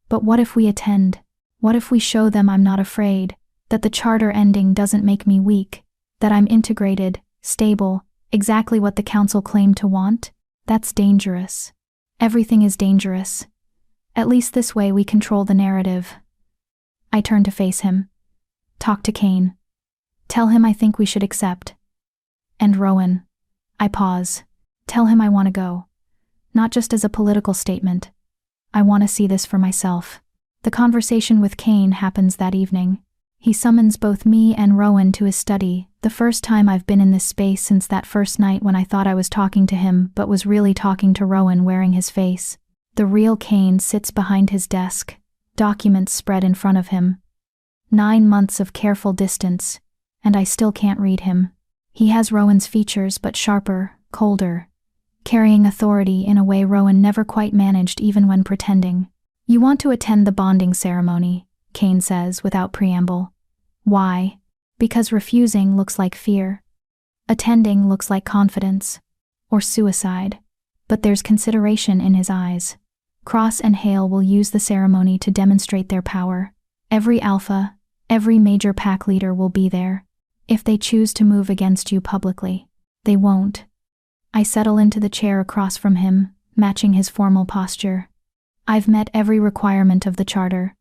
But what if we attend? What if we show them I'm not afraid, that the charter ending doesn't make me weak, that I'm integrated, stable, exactly what the council claimed to want? That's dangerous. Everything is dangerous. At least this way we control the narrative. I turn to face him. Talk to Kane. Tell him I think we should accept. And Rowan. I pause. Tell him I want to go. Not just as a political statement. I want to see this for myself. The conversation with Kane happens that evening. He summons both me and Rowan to his study, the first time I've been in this space since that first night when I thought I was talking to him but was really talking to Rowan wearing his face. The real Kane sits behind his desk, documents spread in front of him. 9 months of careful distance, and I still can't read him. He has Rowan's features but sharper, colder, carrying authority in a way Rowan never quite managed even when pretending. You want to attend the bonding ceremony, Kane says without preamble. Why? Because refusing looks like fear. Attending looks like confidence. Or suicide. But there's consideration in his eyes. Cross and Hale will use the ceremony to demonstrate their power. Every alpha, every major pack leader will be there. If they choose to move against you publicly, they won't. I settle into the chair across from him, matching his formal posture. I've met every requirement of the charter.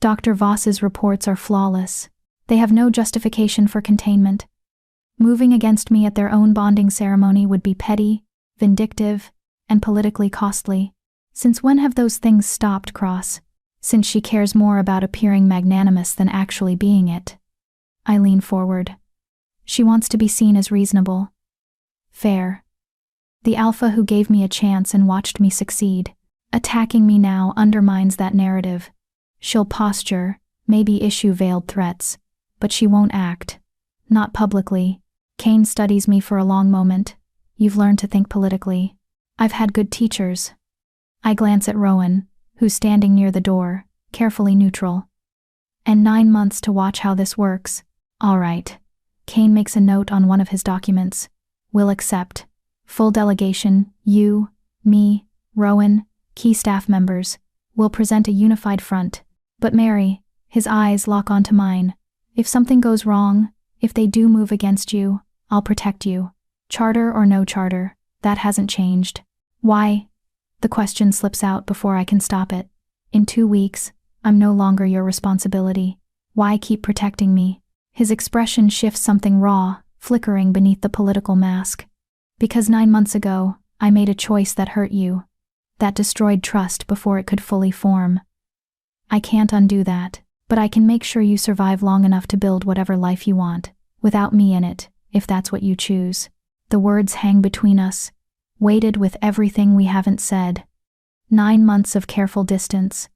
Dr. Voss's reports are flawless. They have no justification for containment. Moving against me at their own bonding ceremony would be petty, vindictive, and politically costly. Since when have those things stopped, Cross? Since she cares more about appearing magnanimous than actually being it. I lean forward. She wants to be seen as reasonable. Fair. The alpha who gave me a chance and watched me succeed. Attacking me now undermines that narrative. She'll posture, maybe issue veiled threats, but she won't act. Not publicly. Kane studies me for a long moment. You've learned to think politically. I've had good teachers. I glance at Rowan, who's standing near the door, carefully neutral. And 9 months to watch how this works. All right. Kane makes a note on one of his documents. We'll accept. Full delegation, you, me, Rowan, key staff members, will present a unified front. But Mary, his eyes lock onto mine. If something goes wrong, if they do move against you, I'll protect you. Charter or no charter, that hasn't changed. Why? The question slips out before I can stop it. In 2 weeks, I'm no longer your responsibility. Why keep protecting me? His expression shifts something raw, flickering beneath the political mask. Because 9 months ago, I made a choice that hurt you. That destroyed trust before it could fully form. I can't undo that, but I can make sure you survive long enough to build whatever life you want, without me in it, if that's what you choose. The words hang between us, weighted with everything we haven't said. 9 months of careful distance.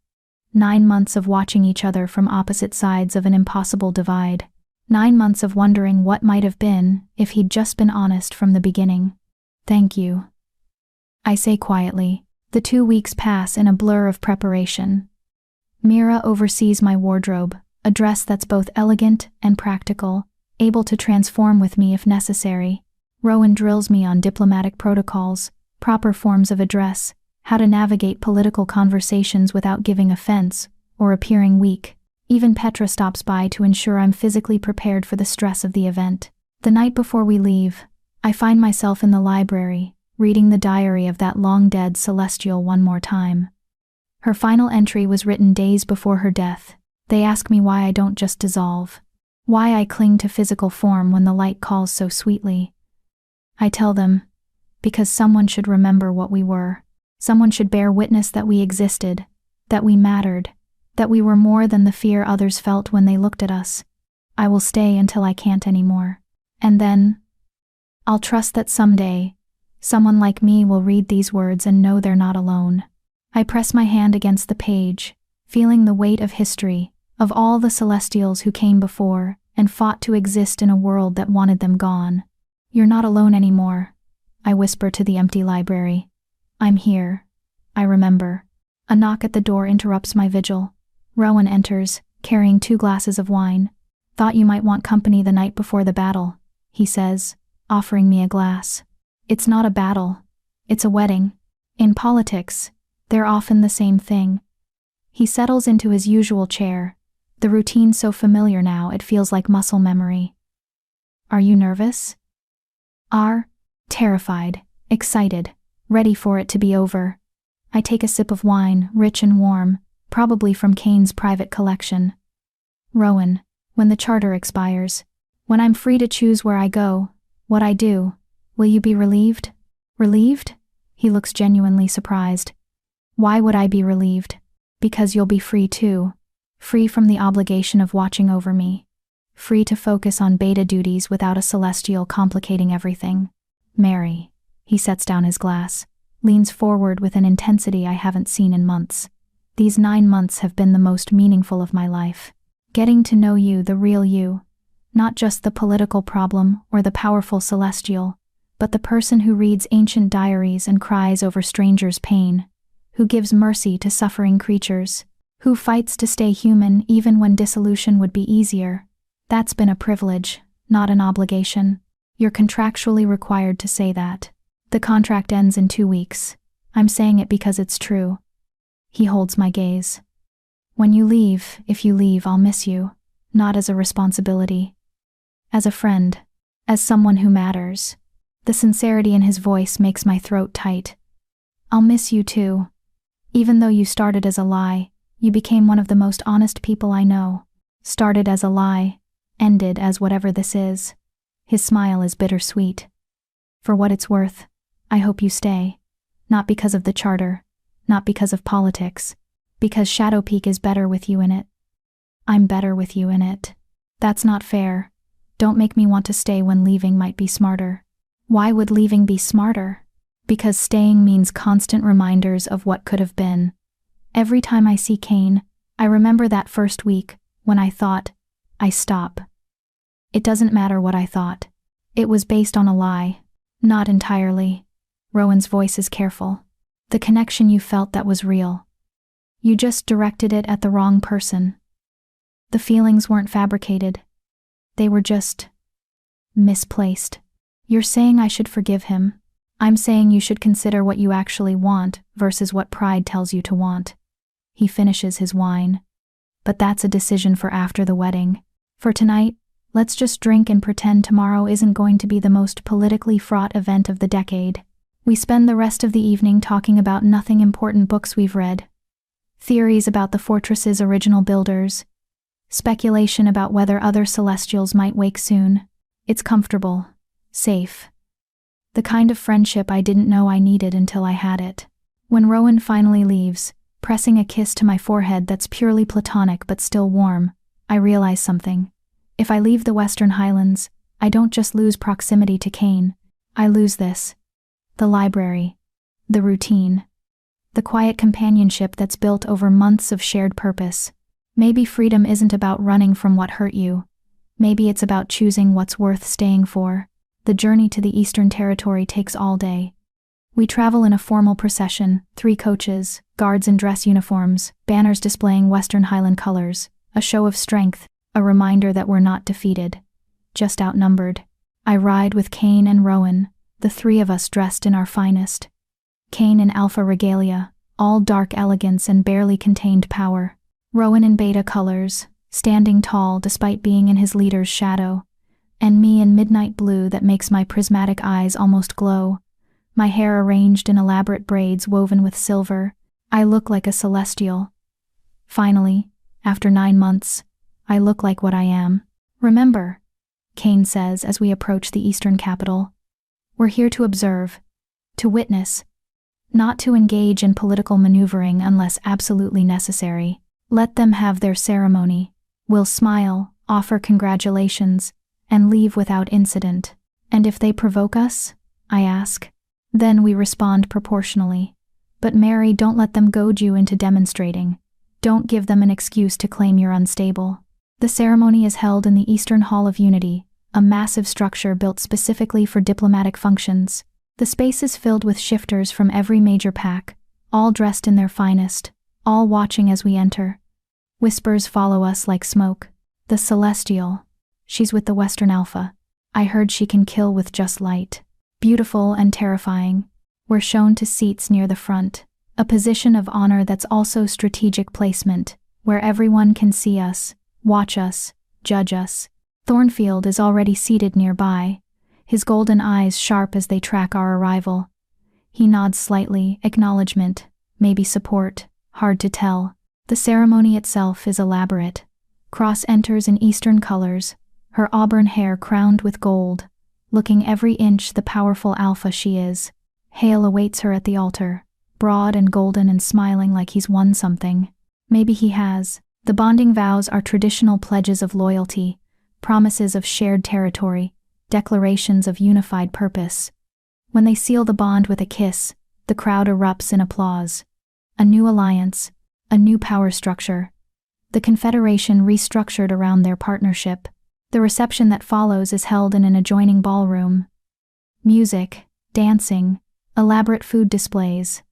9 months of watching each other from opposite sides of an impossible divide. 9 months of wondering what might have been if he'd just been honest from the beginning. Thank you, I say quietly. The 2 weeks pass in a blur of preparation. Mira oversees my wardrobe, a dress that's both elegant and practical, able to transform with me if necessary. Rowan drills me on diplomatic protocols, proper forms of address, how to navigate political conversations without giving offense or appearing weak. Even Petra stops by to ensure I'm physically prepared for the stress of the event. The night before we leave, I find myself in the library, reading the diary of that long-dead Celestial one more time. Her final entry was written days before her death. They ask me why I don't just dissolve. Why I cling to physical form when the light calls so sweetly. I tell them, because someone should remember what we were. Someone should bear witness that we existed, that we mattered, that we were more than the fear others felt when they looked at us. I will stay until I can't anymore. And then, I'll trust that someday, someone like me will read these words and know they're not alone. I press my hand against the page, feeling the weight of history, of all the Celestials who came before and fought to exist in a world that wanted them gone. You're not alone anymore, I whisper to the empty library. I'm here. I remember. A knock at the door interrupts my vigil. Rowan enters, carrying 2 glasses of wine. Thought you might want company the night before the battle, he says, offering me a glass. It's not a battle. It's a wedding. In politics, they're often the same thing. He settles into his usual chair, the routine so familiar now it feels like muscle memory. Are you nervous? Terrified, excited, ready for it to be over. I take a sip of wine, rich and warm, probably from Kane's private collection. Rowan, when the charter expires, when I'm free to choose where I go, what I do, will you be relieved? Relieved? He looks genuinely surprised. Why would I be relieved? Because you'll be free too. Free from the obligation of watching over me. Free to focus on beta duties without a Celestial complicating everything. Mary. He sets down his glass, leans forward with an intensity I haven't seen in months. These 9 months have been the most meaningful of my life. Getting to know you, the real you. Not just the political problem or the powerful Celestial, but the person who reads ancient diaries and cries over strangers' pain, who gives mercy to suffering creatures, who fights to stay human even when dissolution would be easier. That's been a privilege, not an obligation. You're contractually required to say that. The contract ends in 2 weeks. I'm saying it because it's true. He holds my gaze. When you leave, if you leave, I'll miss you, not as a responsibility. As a friend, as someone who matters. The sincerity in his voice makes my throat tight. I'll miss you too. Even though you started as a lie, you became one of the most honest people I know. Started as a lie, ended as whatever this is. His smile is bittersweet. For what it's worth, I hope you stay. Not because of the charter, not because of politics, because Shadow Peak is better with you in it. I'm better with you in it. That's not fair. Don't make me want to stay when leaving might be smarter. Why would leaving be smarter? Because staying means constant reminders of what could have been. Every time I see Kane, I remember that first week, when I thought, I stop. It doesn't matter what I thought. It was based on a lie. Not entirely. Rowan's voice is careful. The connection you felt that was real. You just directed it at the wrong person. The feelings weren't fabricated. They were just misplaced. You're saying I should forgive him. I'm saying you should consider what you actually want versus what pride tells you to want. He finishes his wine. But that's a decision for after the wedding. For tonight, let's just drink and pretend tomorrow isn't going to be the most politically fraught event of the decade. We spend the rest of the evening talking about nothing important books we've read. Theories about the fortress's original builders. Speculation about whether other celestials might wake soon. It's comfortable. Safe. The kind of friendship I didn't know I needed until I had it. When Rowan finally leaves, pressing a kiss to my forehead that's purely platonic but still warm, I realize something. If I leave the Western Highlands, I don't just lose proximity to Kane. I lose this. The library. The routine. The quiet companionship that's built over months of shared purpose. Maybe freedom isn't about running from what hurt you. Maybe it's about choosing what's worth staying for. The journey to the Eastern Territory takes all day. We travel in a formal procession, 3 coaches, guards in dress uniforms, banners displaying Western Highland colors, a show of strength, a reminder that we're not defeated, just outnumbered. I ride with Kane and Rowan, the 3 of us dressed in our finest. Kane in alpha regalia, all dark elegance and barely contained power. Rowan in beta colors, standing tall despite being in his leader's shadow. And me in midnight blue that makes my prismatic eyes almost glow. My hair arranged in elaborate braids woven with silver. I look like a celestial. Finally, after 9 months, I look like what I am. Remember, Kane says as we approach the Eastern capital, we're here to observe, to witness, not to engage in political maneuvering unless absolutely necessary. Let them have their ceremony. We'll smile, offer congratulations, and leave without incident. And if they provoke us, I ask, then we respond proportionally. But Mary, don't let them goad you into demonstrating. Don't give them an excuse to claim you're unstable. The ceremony is held in the Eastern Hall of Unity, a massive structure built specifically for diplomatic functions. The space is filled with shifters from every major pack, all dressed in their finest, all watching as we enter. Whispers follow us like smoke. The Celestial. She's with the Western Alpha. I heard she can kill with just light. Beautiful and terrifying. We're shown to seats near the front, a position of honor that's also strategic placement, where everyone can see us, watch us, judge us. Thornfield is already seated nearby, his golden eyes sharp as they track our arrival. He nods slightly, acknowledgement, maybe support, hard to tell. The ceremony itself is elaborate. Cross enters in Eastern colors, her auburn hair crowned with gold, looking every inch the powerful alpha she is. Hale awaits her at the altar, broad and golden and smiling like he's won something. Maybe he has. The bonding vows are traditional pledges of loyalty, promises of shared territory, declarations of unified purpose. When they seal the bond with a kiss, the crowd erupts in applause. A new alliance, a new power structure. The Confederation restructured around their partnership. The reception that follows is held in an adjoining ballroom. Music, dancing, elaborate food displays.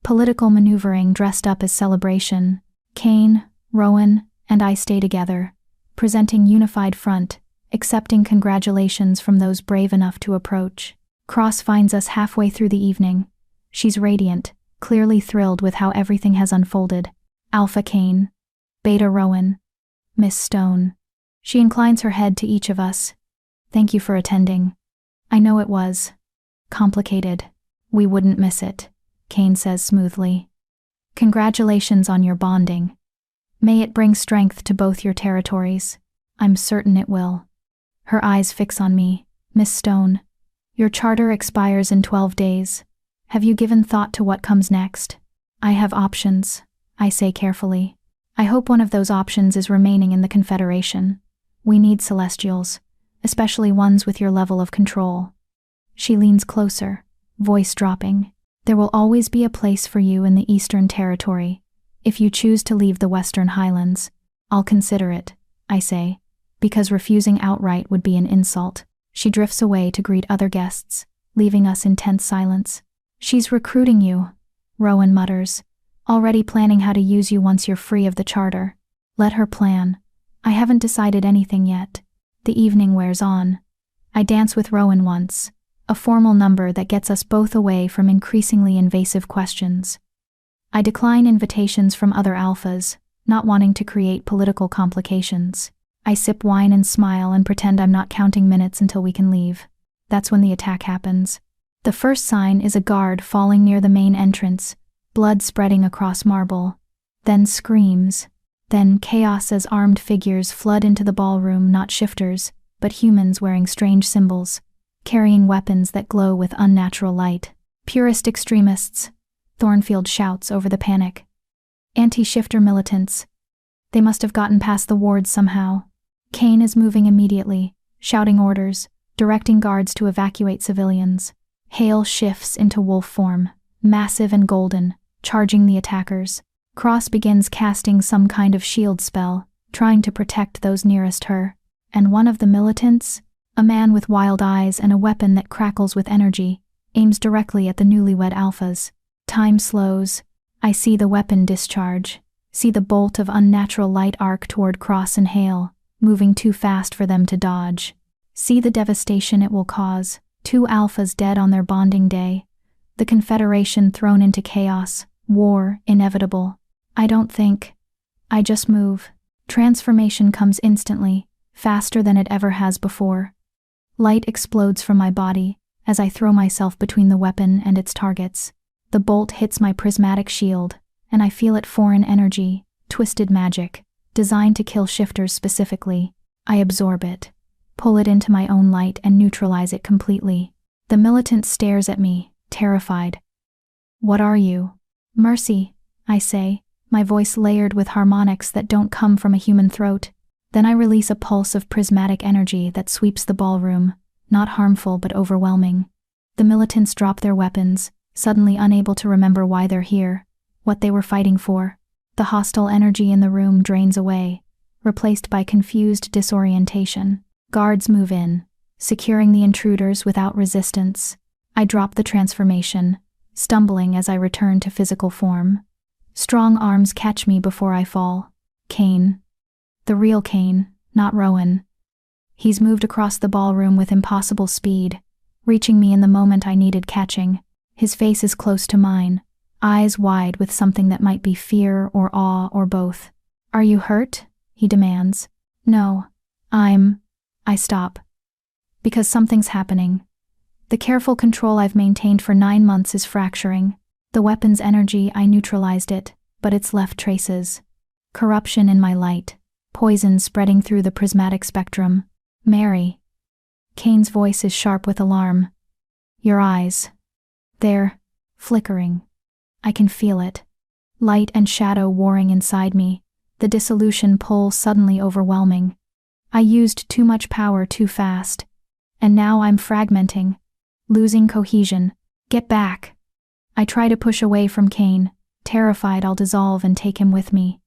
Political maneuvering dressed up as celebration. Kane, Rowan, and I stay together, presenting unified front, accepting congratulations from those brave enough to approach. Cross finds us halfway through the evening. She's radiant, clearly thrilled with how everything has unfolded. Alpha Kane. Beta Rowan. Miss Stone. She inclines her head to each of us. Thank you for attending. I know it was complicated. We wouldn't miss it, Kane says smoothly. Congratulations on your bonding. May it bring strength to both your territories. I'm certain it will. Her eyes fix on me. Miss Stone, your charter expires in 12 days. Have you given thought to what comes next? I have options, I say carefully. I hope one of those options is remaining in the Confederation. We need Celestials, especially ones with your level of control. She leans closer, voice dropping. There will always be a place for you in the Eastern Territory. If you choose to leave the Western Highlands, I'll consider it, I say, because refusing outright would be an insult. She drifts away to greet other guests, leaving us in tense silence. She's recruiting you, Rowan mutters, already planning how to use you once you're free of the charter. Let her plan. I haven't decided anything yet. The evening wears on. I dance with Rowan once, A formal number that gets us both away from increasingly invasive questions. I decline invitations from other alphas, not wanting to create political complications. I sip wine and smile and pretend I'm not counting minutes until we can leave. That's when the attack happens. The first sign is a guard falling near the main entrance, blood spreading across marble. Then screams. Then chaos as armed figures flood into the ballroom, not shifters, but humans wearing strange symbols, carrying weapons that glow with unnatural light. Purist extremists, Thornfield shouts over the panic. Anti-shifter militants. They must have gotten past the wards somehow. Kane is moving immediately, shouting orders, directing guards to evacuate civilians. Hale shifts into wolf form, massive and golden, charging the attackers. Cross begins casting some kind of shield spell, trying to protect those nearest her. And one of the militants, a man with wild eyes and a weapon that crackles with energy, aims directly at the newlywed alphas. Time slows. I see the weapon discharge, see the bolt of unnatural light arc toward Cross and Hale, moving too fast for them to dodge. See the devastation it will cause, 2 alphas dead on their bonding day. The Confederation thrown into chaos, war inevitable. I don't think. I just move. Transformation comes instantly, faster than it ever has before. Light explodes from my body as I throw myself between the weapon and its targets. The bolt hits my prismatic shield, and I feel it foreign energy, twisted magic, designed to kill shifters specifically. I absorb it, pull it into my own light and neutralize it completely. The militant stares at me, terrified. What are you? Mercy, I say, my voice layered with harmonics that don't come from a human throat. Then I release a pulse of prismatic energy that sweeps the ballroom, not harmful but overwhelming. The militants drop their weapons, suddenly unable to remember why they're here, what they were fighting for. The hostile energy in the room drains away, replaced by confused disorientation. Guards move in, securing the intruders without resistance. I drop the transformation, stumbling as I return to physical form. Strong arms catch me before I fall. Kane. The real Kane, not Rowan. He's moved across the ballroom with impossible speed, reaching me in the moment I needed catching. His face is close to mine, eyes wide with something that might be fear or awe or both. Are you hurt? He demands. No. I stop. Because something's happening. The careful control I've maintained for 9 months is fracturing. The weapon's energy, I neutralized it, but it's left traces. Corruption in my light. Poison spreading through the prismatic spectrum. Mary. Kane's voice is sharp with alarm. Your eyes. They're flickering. I can feel it. Light and shadow warring inside me, the dissolution pull suddenly overwhelming. I used too much power too fast, and now I'm fragmenting, losing cohesion. Get back. I try to push away from Kane, terrified I'll dissolve and take him with me.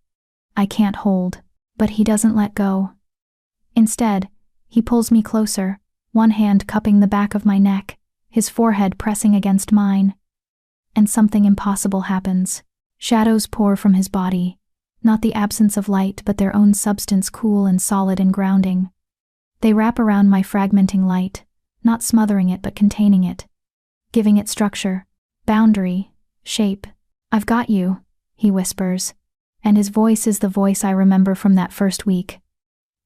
I can't hold, but he doesn't let go. Instead, he pulls me closer, one hand cupping the back of my neck, his forehead pressing against mine. And something impossible happens. Shadows pour from his body, not the absence of light but their own substance, cool and solid and grounding. They wrap around my fragmenting light, not smothering it but containing it, giving it structure, boundary, shape. I've got you, he whispers, and his voice is the voice I remember from that first week.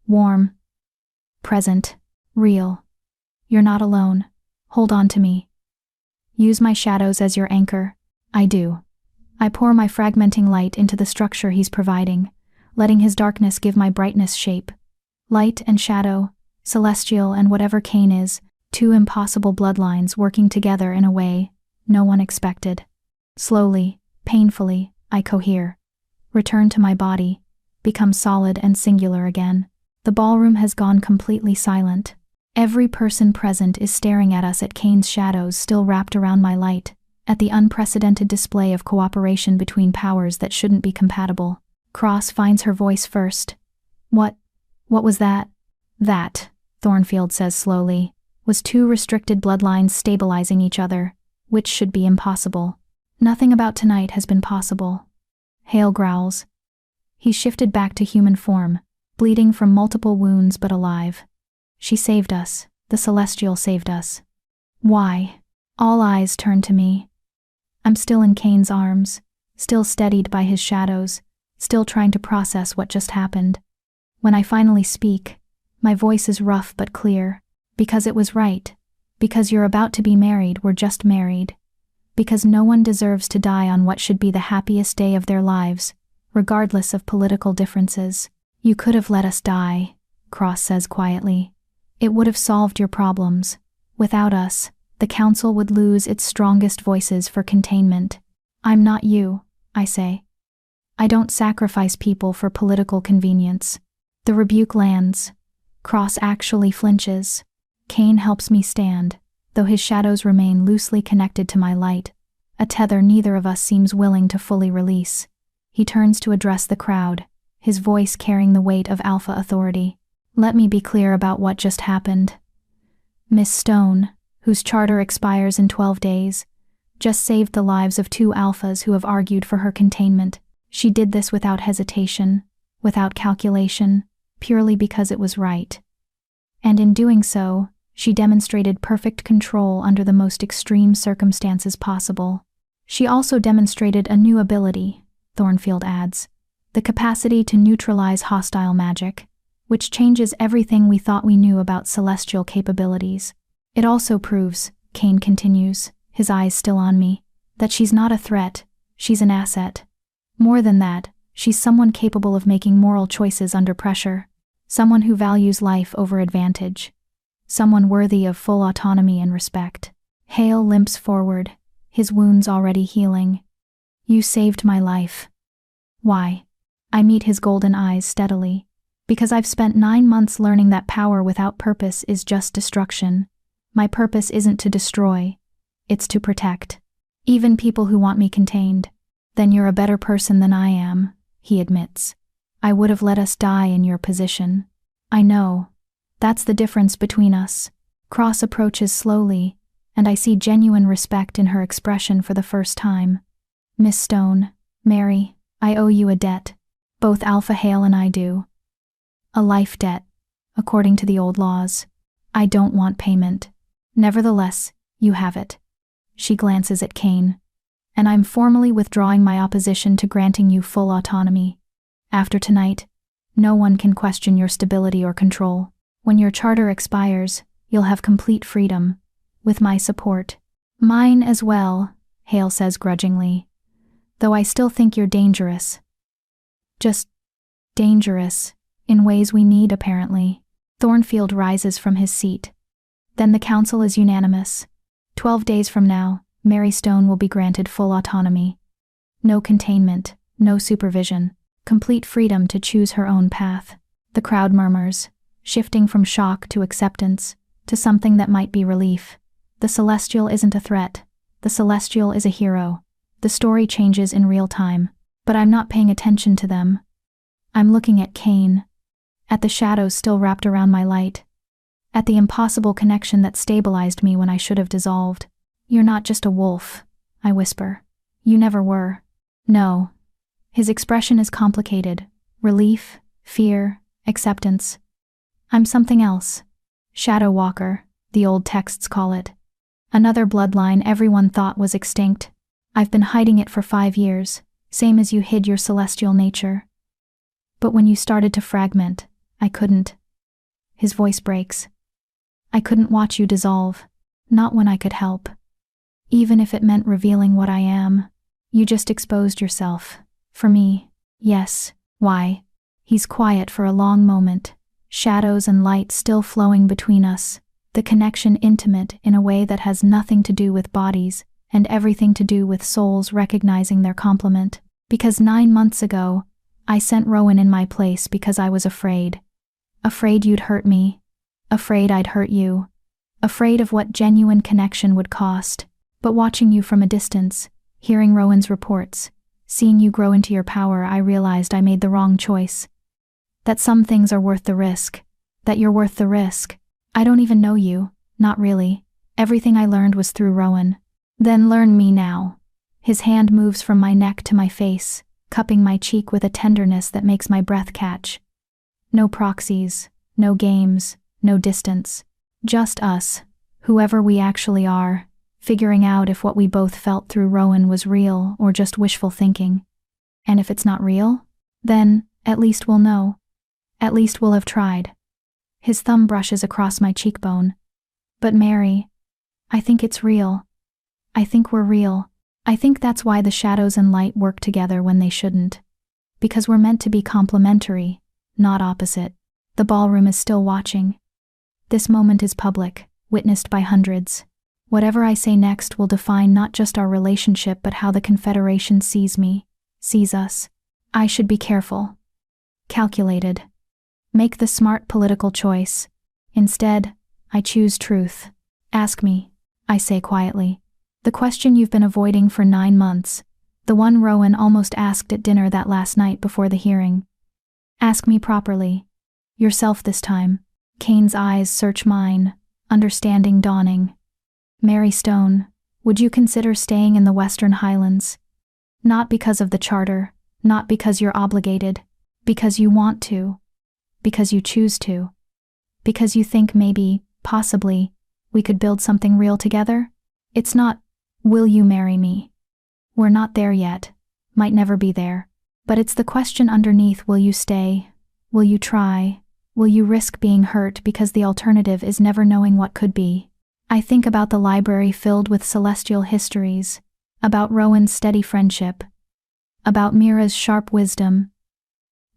Warm, present, real. You're not alone. Hold on to me. Use my shadows as your anchor. I do. I pour my fragmenting light into the structure he's providing, letting his darkness give my brightness shape. Light and shadow, celestial and whatever Kane is, 2 impossible bloodlines working together in a way no one expected. Slowly, painfully, I cohere. Return to my body, become solid and singular again. The ballroom has gone completely silent. Every person present is staring at us, at Kane's shadows still wrapped around my light, at the unprecedented display of cooperation between powers that shouldn't be compatible. Cross finds her voice first. What was that? That, Thornfield says slowly, was 2 restricted bloodlines stabilizing each other, which should be impossible. Nothing about tonight has been possible. Hale growls. He shifted back to human form, bleeding from multiple wounds but alive. She saved us. The Celestial saved us. Why? All eyes turn to me. I'm still in Kane's arms, still steadied by his shadows, still trying to process what just happened. When I finally speak, my voice is rough but clear. Because it was right. Because you're about to be married, we're just married. Because no one deserves to die on what should be the happiest day of their lives, regardless of political differences. You could have let us die, Cross says quietly. It would have solved your problems. Without us, the council would lose its strongest voices for containment. I'm not you, I say. I don't sacrifice people for political convenience. The rebuke lands. Cross actually flinches. Kane helps me stand, though his shadows remain loosely connected to my light, a tether neither of us seems willing to fully release. He turns to address the crowd, his voice carrying the weight of alpha authority. Let me be clear about what just happened. Miss Stone, whose charter expires in 12 days, just saved the lives of 2 alphas who have argued for her containment. She did this without hesitation, without calculation, purely because it was right. And in doing so, she demonstrated perfect control under the most extreme circumstances possible. She also demonstrated a new ability, Thornfield adds, the capacity to neutralize hostile magic, which changes everything we thought we knew about celestial capabilities. It also proves, Kane continues, his eyes still on me, that she's not a threat, she's an asset. More than that, she's someone capable of making moral choices under pressure, someone who values life over advantage, someone worthy of full autonomy and respect. Hale limps forward, his wounds already healing. You saved my life. Why? I meet his golden eyes steadily. Because I've spent 9 months learning that power without purpose is just destruction. My purpose isn't to destroy, it's to protect. Even people who want me contained. Then you're a better person than I am, he admits. I would have let us die in your position. I know. That's the difference between us. Cross approaches slowly, and I see genuine respect in her expression for the first time. Miss Stone, Mary, I owe you a debt. Both Alpha Hale and I do. A life debt, according to the old laws. I don't want payment. Nevertheless, you have it. She glances at Kane. And I'm formally withdrawing my opposition to granting you full autonomy. After tonight, no one can question your stability or control. When your charter expires, you'll have complete freedom, with my support. Mine as well, Hale says grudgingly. Though I still think you're dangerous. Just dangerous, in ways we need apparently. Thornfield rises from his seat. Then the council is unanimous. 12 days from now, Mary Stone will be granted full autonomy. No containment, no supervision, complete freedom to choose her own path. The crowd murmurs, shifting from shock to acceptance, to something that might be relief. The Celestial isn't a threat. The Celestial is a hero. The story changes in real time, but I'm not paying attention to them. I'm looking at Kane, at the shadows still wrapped around my light, at the impossible connection that stabilized me when I should have dissolved. You're not just a wolf, I whisper. You never were. No. His expression is complicated. Relief, fear, acceptance. I'm something else. Shadow Walker, the old texts call it. Another bloodline everyone thought was extinct. I've been hiding it for 5 years, same as you hid your celestial nature. But when you started to fragment, I couldn't. His voice breaks. I couldn't watch you dissolve, not when I could help. Even if it meant revealing what I am, you just exposed yourself. For me, yes. Why? He's quiet for a long moment, shadows and light still flowing between us, the connection intimate in a way that has nothing to do with bodies and everything to do with souls recognizing their complement. Because 9 months ago, I sent Rowan in my place because I was afraid. Afraid you'd hurt me. Afraid I'd hurt you. Afraid of what genuine connection would cost. But watching you from a distance, hearing Rowan's reports, seeing you grow into your power, I realized I made the wrong choice. That some things are worth the risk. That you're worth the risk. I don't even know you, not really. Everything I learned was through Rowan. Then learn me now. His hand moves from my neck to my face, cupping my cheek with a tenderness that makes my breath catch. No proxies, no games, no distance. Just us, whoever we actually are, figuring out if what we both felt through Rowan was real or just wishful thinking. And if it's not real, then at least we'll know. At least we'll have tried. His thumb brushes across my cheekbone. But Mary, I think it's real. I think we're real. I think that's why the shadows and light work together when they shouldn't. Because we're meant to be complementary, not opposite. The ballroom is still watching. This moment is public, witnessed by hundreds. Whatever I say next will define not just our relationship but how the Confederation sees me, sees us. I should be careful. Calculated. Make the smart political choice. Instead, I choose truth. Ask me, I say quietly. The question you've been avoiding for 9 months. The one Rowan almost asked at dinner that last night before the hearing. Ask me properly. Yourself this time. Kane's eyes search mine, understanding dawning. Mary Stone, would you consider staying in the Western Highlands? Not because of the charter, not because you're obligated, because you want to, because you choose to, because you think maybe, possibly, we could build something real together? It's not, will you marry me? We're not there yet, might never be there, but it's the question underneath: will you stay? Will you try? Will you risk being hurt because the alternative is never knowing what could be? I think about the library filled with celestial histories, about Rowan's steady friendship, about Mira's sharp wisdom,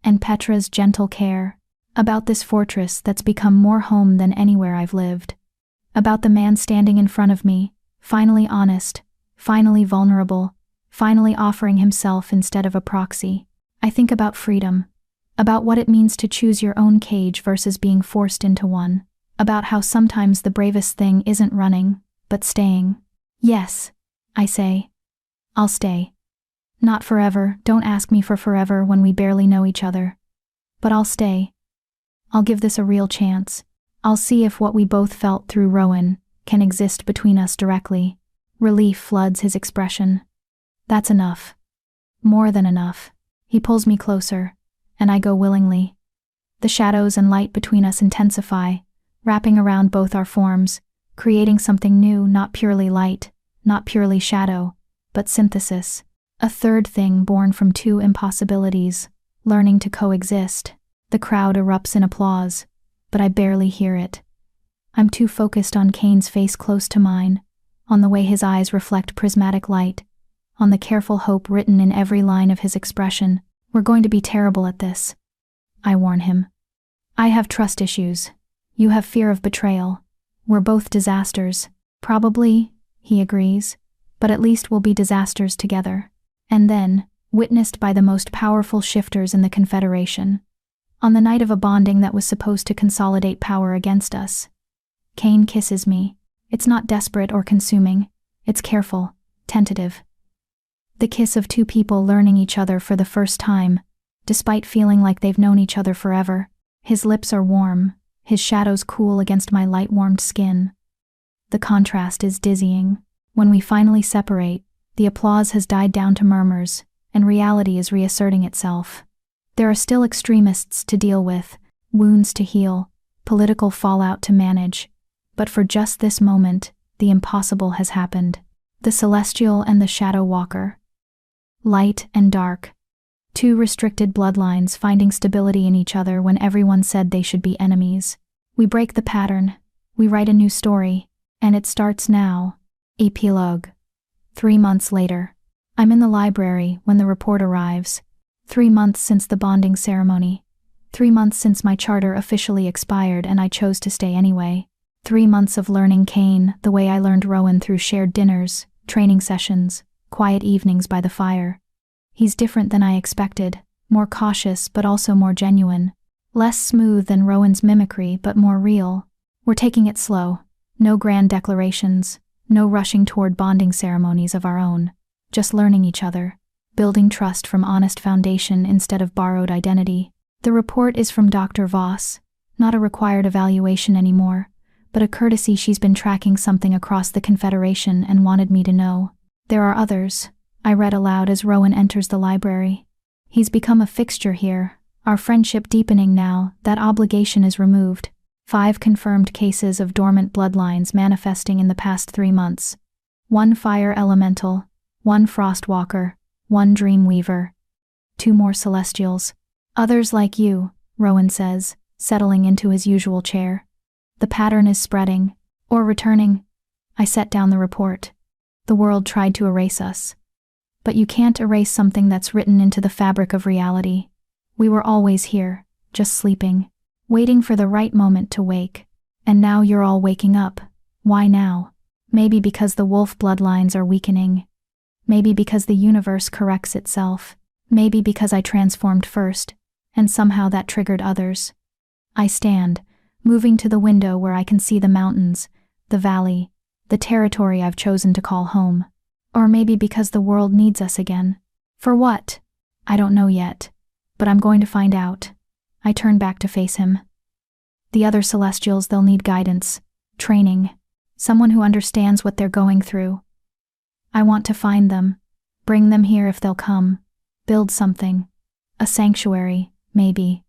and Petra's gentle care, about this fortress that's become more home than anywhere I've lived, about the man standing in front of me, finally honest, finally vulnerable, finally offering himself instead of a proxy. I think about freedom, about what it means to choose your own cage versus being forced into one, about how sometimes the bravest thing isn't running, but staying. Yes, I say. I'll stay. Not forever, don't ask me for forever when we barely know each other. But I'll stay. I'll give this a real chance. I'll see if what we both felt through Rowan can exist between us directly. Relief floods his expression. That's enough. More than enough. He pulls me closer, and I go willingly. The shadows and light between us intensify, wrapping around both our forms, creating something new, not purely light, not purely shadow, but synthesis. A third thing born from two impossibilities, learning to coexist. The crowd erupts in applause, but I barely hear it. I'm too focused on Kane's face close to mine, on the way his eyes reflect prismatic light, on the careful hope written in every line of his expression. We're going to be terrible at this, I warn him. I have trust issues. You have fear of betrayal. We're both disasters. Probably, he agrees, but at least we'll be disasters together. And then, witnessed by the most powerful shifters in the Confederation. On the night of a bonding that was supposed to consolidate power against us. Kane kisses me. It's not desperate or consuming. It's careful, tentative. The kiss of two people learning each other for the first time, despite feeling like they've known each other forever. His lips are warm, his shadows cool against my light-warmed skin. The contrast is dizzying. When we finally separate, the applause has died down to murmurs, and reality is reasserting itself. There are still extremists to deal with, wounds to heal, political fallout to manage. But for just this moment, the impossible has happened. The celestial and the shadow walker. Light and dark. Two restricted bloodlines finding stability in each other when everyone said they should be enemies. We break the pattern. We write a new story. And it starts now. Epilogue. 3 months later. I'm in the library when the report arrives. 3 months since the bonding ceremony. 3 months since my charter officially expired and I chose to stay anyway. 3 months of learning Kane the way I learned Rowan through shared dinners, training sessions, quiet evenings by the fire. He's different than I expected, more cautious but also more genuine. Less smooth than Rowan's mimicry but more real. We're taking it slow. No grand declarations, no rushing toward bonding ceremonies of our own. Just learning each other, building trust from honest foundation instead of borrowed identity. The report is from Dr. Voss, not a required evaluation anymore, but a courtesy. She's been tracking something across the Confederation and wanted me to know. There are others, I read aloud as Rowan enters the library. He's become a fixture here, our friendship deepening now that obligation is removed. 5 confirmed cases of dormant bloodlines manifesting in the past 3 months. 1 fire elemental, 1 frost walker, 1 dream weaver. 2 more celestials. Others like you, Rowan says, settling into his usual chair. The pattern is spreading, or returning. I set down the report. The world tried to erase us. But you can't erase something that's written into the fabric of reality. We were always here, just sleeping, waiting for the right moment to wake. And now you're all waking up. Why now? Maybe because the wolf bloodlines are weakening. Maybe because the universe corrects itself. Maybe because I transformed first, and somehow that triggered others. I stand, moving to the window where I can see the mountains, the valley, the territory I've chosen to call home. Or maybe because the world needs us again. For what? I don't know yet, but I'm going to find out. I turn back to face him. The other celestials, they'll need guidance, training, someone who understands what they're going through. I want to find them, bring them here if they'll come, build something, a sanctuary, maybe,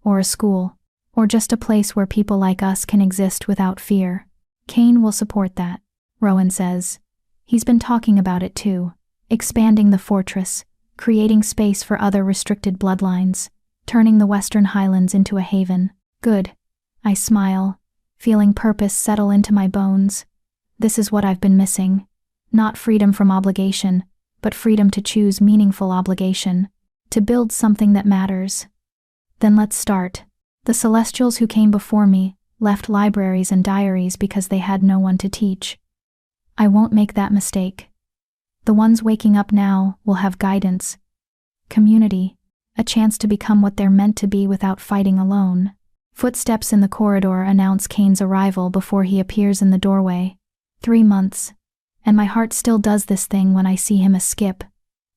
or a school, or just a place where people like us can exist without fear. Kane will support that, Rowan says. He's been talking about it too, expanding the fortress, creating space for other restricted bloodlines, turning the Western Highlands into a haven. Good. I smile, feeling purpose settle into my bones. This is what I've been missing. Not freedom from obligation, but freedom to choose meaningful obligation, to build something that matters. Then let's start. The celestials who came before me left libraries and diaries because they had no one to teach. I won't make that mistake. The ones waking up now will have guidance, community, a chance to become what they're meant to be without fighting alone. Footsteps in the corridor announce Kane's arrival before he appears in the doorway. 3 months. And my heart still does this thing when I see him, a skip,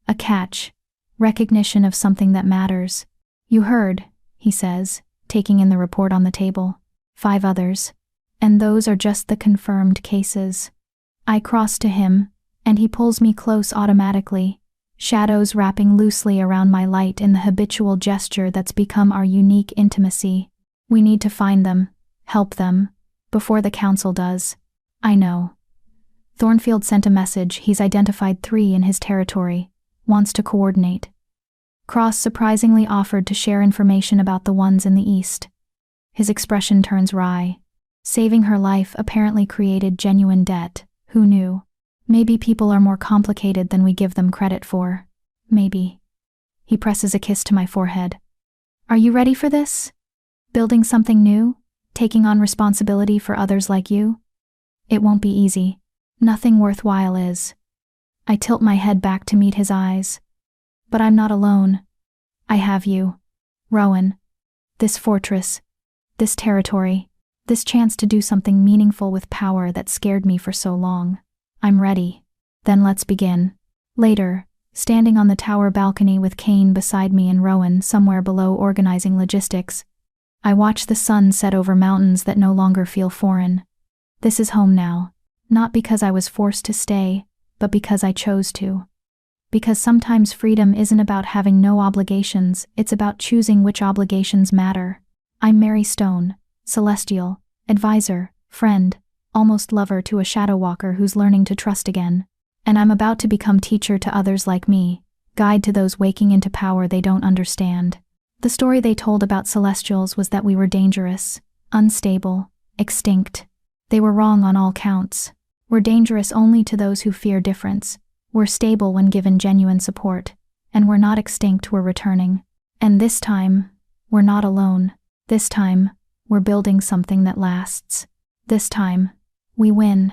a catch, recognition of something that matters. You heard, he says, taking in the report on the table. 5 others. And those are just the confirmed cases. I cross to him, and he pulls me close automatically, shadows wrapping loosely around my light in the habitual gesture that's become our unique intimacy. We need to find them, help them, before the council does. I know. Thornfield sent a message. He's identified 3 in his territory, wants to coordinate. Cross surprisingly offered to share information about the ones in the east. His expression turns wry. Saving her life apparently created genuine debt. Who knew? Maybe people are more complicated than we give them credit for. Maybe. He presses a kiss to my forehead. Are you ready for this? Building something new? Taking on responsibility for others like you? It won't be easy. Nothing worthwhile is. I tilt my head back to meet his eyes. But I'm not alone. I have you, Rowan. This fortress, this territory, this chance to do something meaningful with power that scared me for so long. I'm ready. Then let's begin. Later, standing on the tower balcony with Kane beside me and Rowan somewhere below organizing logistics, I watch the sun set over mountains that no longer feel foreign. This is home now, not because I was forced to stay, but because I chose to. Because sometimes freedom isn't about having no obligations, it's about choosing which obligations matter. I'm Mary Stone, celestial, advisor, friend, almost lover to a shadow walker who's learning to trust again. And I'm about to become teacher to others like me, guide to those waking into power they don't understand. The story they told about celestials was that we were dangerous, unstable, extinct. They were wrong on all counts. We're dangerous only to those who fear difference. We're stable when given genuine support. And we're not extinct, we're returning. And this time, we're not alone. This time, we're building something that lasts. This time, we win.